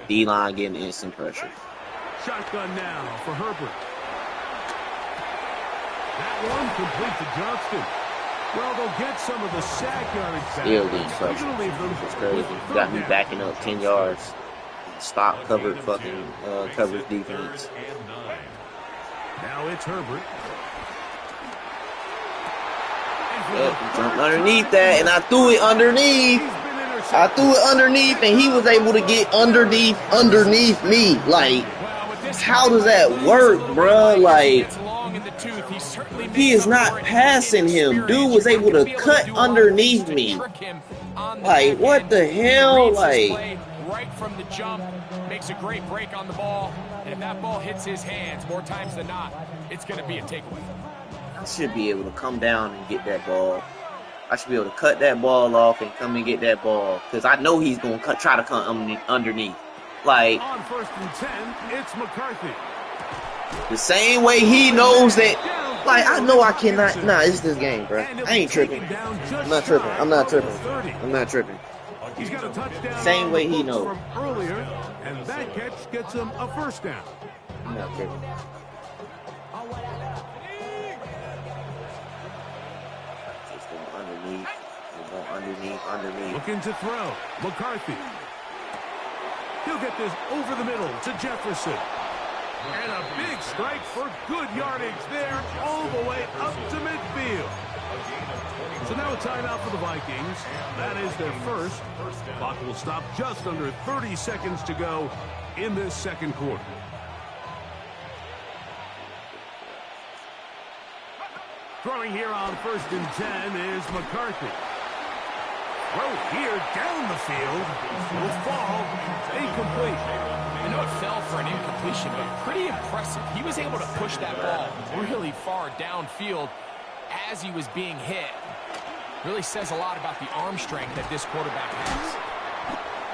D-line getting instant pressure. Shotgun now for Herbert. That one complete to Johnston. Well, they'll get some of the sack yardage back. Still getting pressure. It's crazy. Got me backing up 10 yards. stop covered fucking coverage defense. Now it's Herbert. He jumped underneath that, and I threw it underneath. And he was able to get underneath me. Like, how does that work, bruh? Like, he is not passing him. Dude was able to cut underneath me. Like, what the hell? Like, right from the jump, makes a great break on the ball, and if that ball hits his hands more times than not, it's going to be a takeaway. I should be able to come down and get that ball. I should be able to cut that ball off and come and get that ball, because I know he's going to try to come underneath. Like, on 1st and 10, it's McCarthy. The same way he knows that. Like, I know I cannot. Nah, it's this game, bro. I ain't tripping. I'm not tripping. He's got a touchdown. Same way he knows. From earlier, and that catch gets him a first down. I'm not tripping. Underneath. Looking to throw. McCarthy. He'll get this over the middle to Jefferson. And a big strike for good yardage there all the way up to midfield. So now a timeout for the Vikings. That is their first. Clock will stop just under 30 seconds to go in this second quarter. Throwing here on 1st and 10 is McCarthy. Throw here down the field. Will fall incomplete. I know it fell for an incompletion, but pretty impressive. He was able to push that ball really far downfield as he was being hit. Really says a lot about the arm strength that this quarterback has.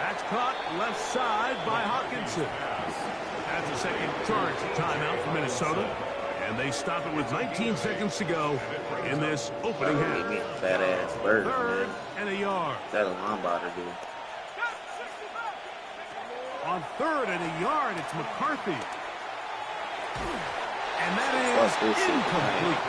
That's caught left side by Hawkinson. That's a second charge timeout for Minnesota. And they stop it with 19 seconds to go in this opening half. Fat-ass bird, Third man. And a yard. That's what I'm about to do. On 3rd and a yard, it's McCarthy. And that is incomplete.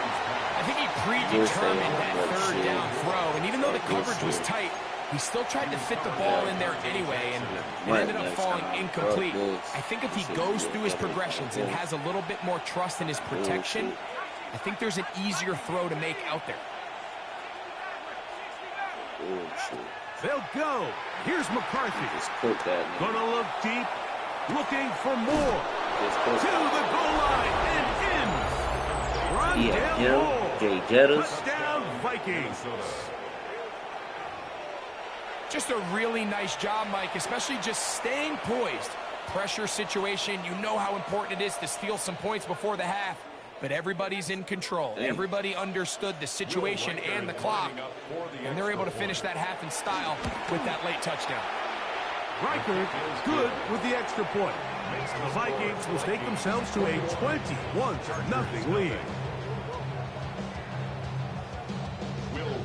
I think he predetermined that 3rd down throw, and even though the coverage was tight, he still tried to fit the ball in there anyway, and it ended up falling incomplete. I think if he goes through his progressions and has a little bit more trust in his protection, I think there's an easier throw to make out there. They'll go. Here's McCarthy. Gonna look deep, looking for more. To the goal line and in. Touchdown Vikings. Just a really nice job, Mike, especially just staying poised. Pressure situation, you know how important it is to steal some points before the half. But everybody's in control. Everybody understood the situation and the clock. And they're able to finish that half in style with that late touchdown. Riker good with the extra point. The Vikings will take themselves to a 21-0 lead.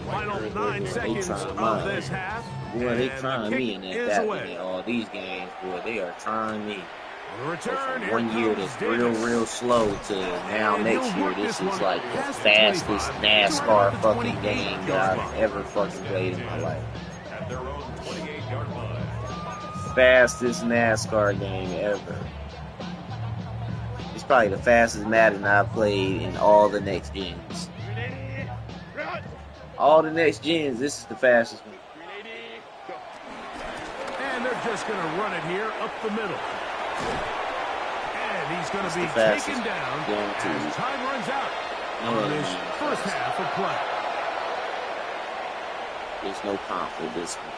Final 9 seconds of this half. Boy, they trying me in that all these games, boy. They are trying me. From 1 year that's real slow to now next year, this is like the fastest NASCAR fucking game that I've ever fucking played in my life. Fastest NASCAR game ever. It's probably the fastest Madden I've played in all the next gens. All the next gens, this is the fastest one. And they're just going to run it here up the middle. And he's going to be taken down as time runs out on this first half of play. There's no conflict this one.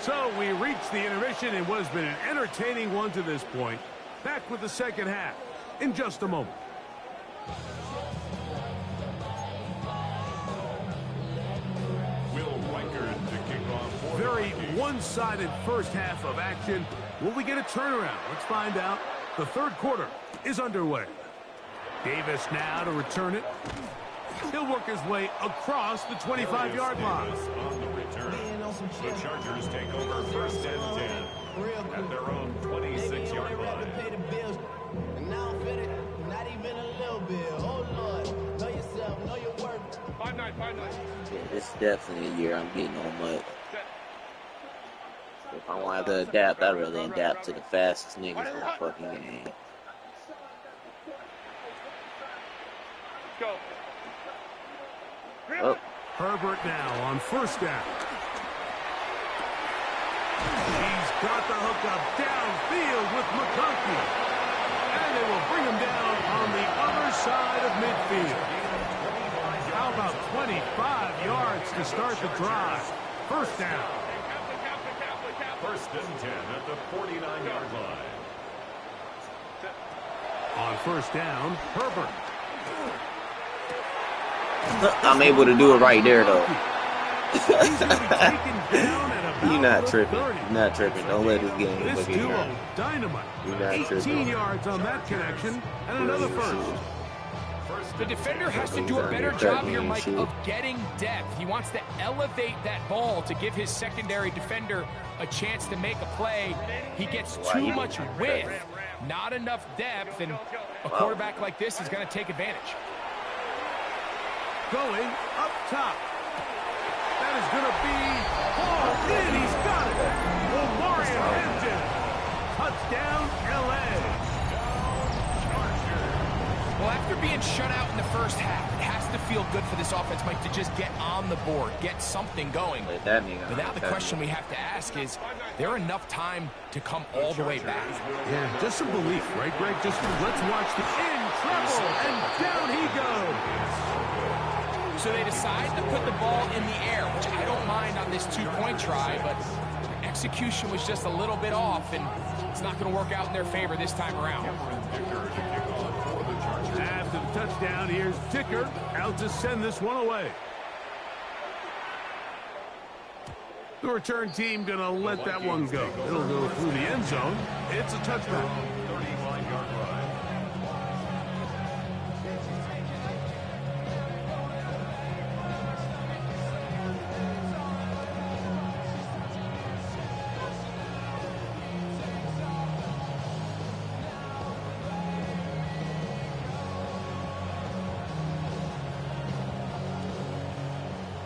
So we reach the intermission in what has been an entertaining one to this point. Back with the second half in just a moment. Very one-sided first half of action. Will we get a turnaround? Let's find out. The third quarter is underway. Davis now to return it. He'll work his way across the 25-yard line. On the return, the Chargers take over 1st and 10 at their own 26-yard line. Not even a little bit. Oh, Lord. Know yourself. Know your worth. 5-9. Yeah, this is definitely a year I'm getting on MUT. If I want to adapt, I'd rather adapt to the fastest niggas in the fucking game. Go. Oh. Herbert now on first down. He's got the hookup downfield with McConkey. And they will bring him down on the other side of midfield. How about 25 yards to start the drive? First down. First and 10 at the 49-yard line. On first down, Herbert. I'm able to do it right there, though. You're not tripping. You're not tripping. Don't let this game This look at you. duo, dynamite. You're not 18 tripping. yards on that connection, and another first. The defender has to do a better job here, Mike, of getting depth. He wants to elevate that ball to give his secondary defender a chance to make a play. He gets too much width, not enough depth, and a quarterback like this is going to take advantage. Going up top. That is going to be hauled in. He's got it. Omarion Hampton. Touchdown, L.A. Well, after being shut out in the first half, it has to feel good for this offense, Mike, to just get on the board, get something going. But now the question we have to ask is there enough time to come all the way back? Yeah, just some belief, right, Greg? Just let's watch the in trouble, and down he goes. So they decide to put the ball in the air, which I don't mind on this two-point try, but execution was just a little bit off, and it's not going to work out in their favor this time around. After the touchdown, here's Dicker out to send this one away. The return team going to let that one go. It'll go through the end zone. It's a touchback. 39-yard run.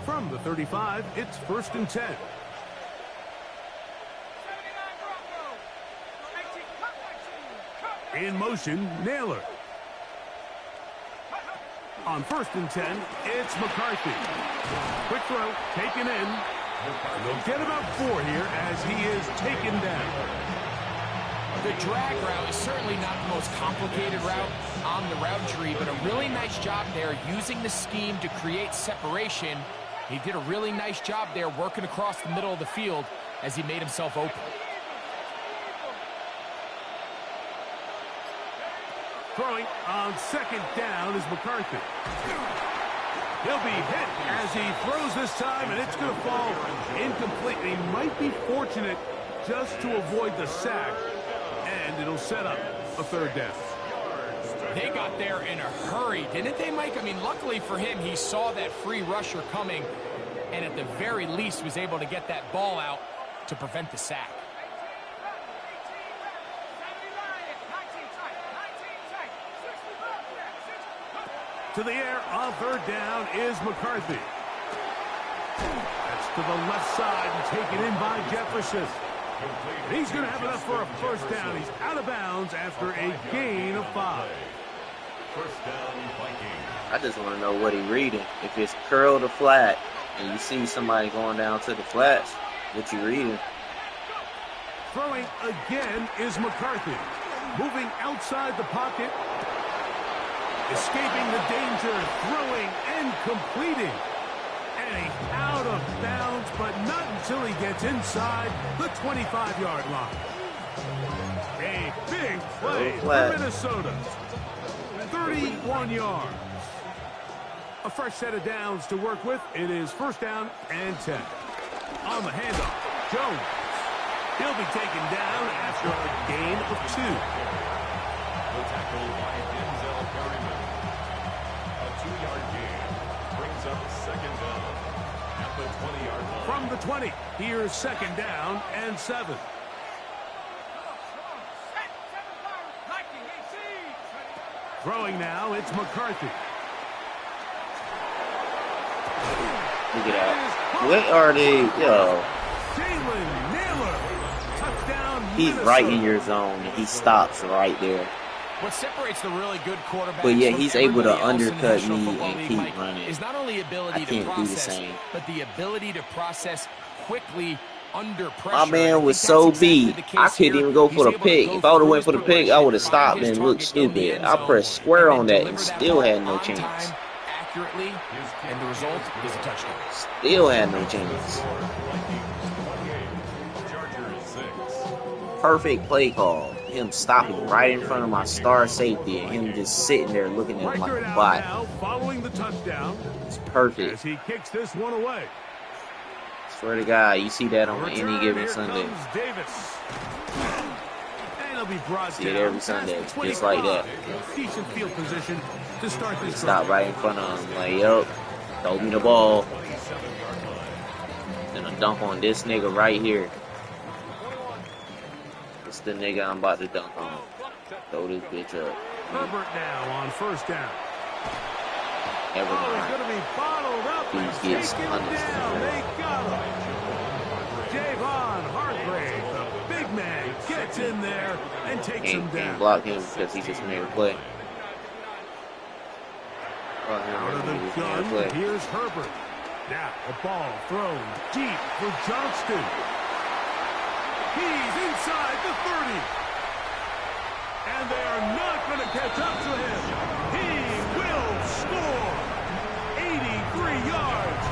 From the 35, it's first and 10. In motion, Naylor. On first and 10, it's McCarthy. Quick throw, taken in. They'll get about 4 here as he is taken down. The drag route is certainly not the most complicated route on the route tree, but a really nice job there using the scheme to create separation. He did a really nice job there working across the middle of the field as he made himself open. Throwing on second down is McCarthy. He'll be hit as he throws this time, and it's going to fall incomplete. He might be fortunate just to avoid the sack, and it'll set up a third down. They got there in a hurry, didn't they, Mike? I mean, luckily for him, he saw that free rusher coming, and at the very least was able to get that ball out to prevent the sack. To the air on third down is McCarthy. That's to the left side and taken in by Jefferson. He's going to have enough for a first down. He's out of bounds after a gain of 5. First down, Vikings. I just want to know what he's reading. If it's curl to flat and you see somebody going down to the flats, what you reading? Throwing again is McCarthy. Moving outside the pocket. Escaping the danger, throwing and completing. And he's out of bounds, but not until he gets inside the 25-yard line. A big play for Minnesota. 31 yards. A fresh set of downs to work with. It is first down and 10. On the handoff, Jones. He'll be taken down after a gain of 2. The tackle by Denzel Perryman. A 2-yard gain brings up second down at the 20-yard line. From the 20, here's second down and 7. Throwing now, it's McCarthy. Look at that. What are they? Yo. Jalen Naylor. He's right in your zone, and he stops right there. What separates the really good quarterbacks But yeah, from he's able to everybody else in the undercut National me Football and League, keep Mike, running. is not only I ability to can't do the process, same. but the ability to process quickly under pressure. My man was so beat, I couldn't even go for the pick. If I would have went for the pick, I would have stopped and looked stupid. I pressed square on that and still had no chance. Accurately, and the result is a touchdown. Still had no chance. Perfect play call. Him stopping right in front of my star safety and him just sitting there looking at him like a bot. Now, following the touchdown, it's perfect. As he kicks this one away. Swear to God, you see that on any given Sunday. Davis. And he'll be brought see it every Sunday, just like that. Decent field position to start this. Stop right in front of him, like, yup, throw me the ball. Then a dunk on this nigga right here. It's the nigga I'm about to dunk on. Throw this bitch up. Herbert now on first down. Never mind. Gonna be bottled up. He gets down. They got him. Javon Hargrave, the big man, gets in there and takes him down. Can't block him because he just made a play. Out of the gun, here's Herbert. Now a ball thrown deep for Johnston. He's inside the 30. And they are not going to catch up to him. He will score. 83 yards.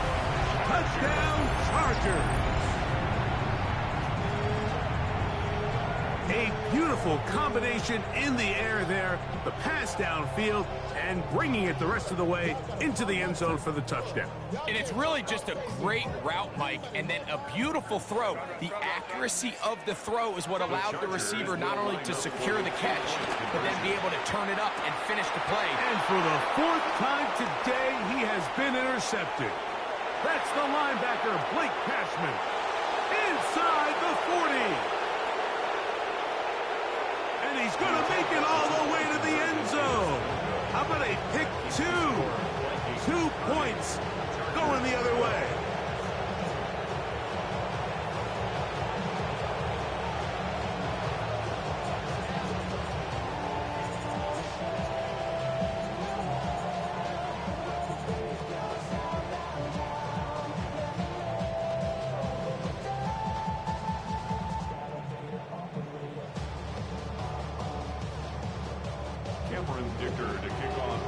Touchdown, Chargers. A beautiful combination in the air there. The pass downfield and bringing it the rest of the way into the end zone for the touchdown. And it's really just a great route, Mike, and then a beautiful throw. The accuracy of the throw is what allowed the receiver not only to secure the catch, but then be able to turn it up and finish the play. And for the fourth time today, he has been intercepted. That's the linebacker, Blake Cashman, inside the 40. And he's going to make it all the way to the end zone. How about a pick 2? 2 points going the other way. Dicker to kick off.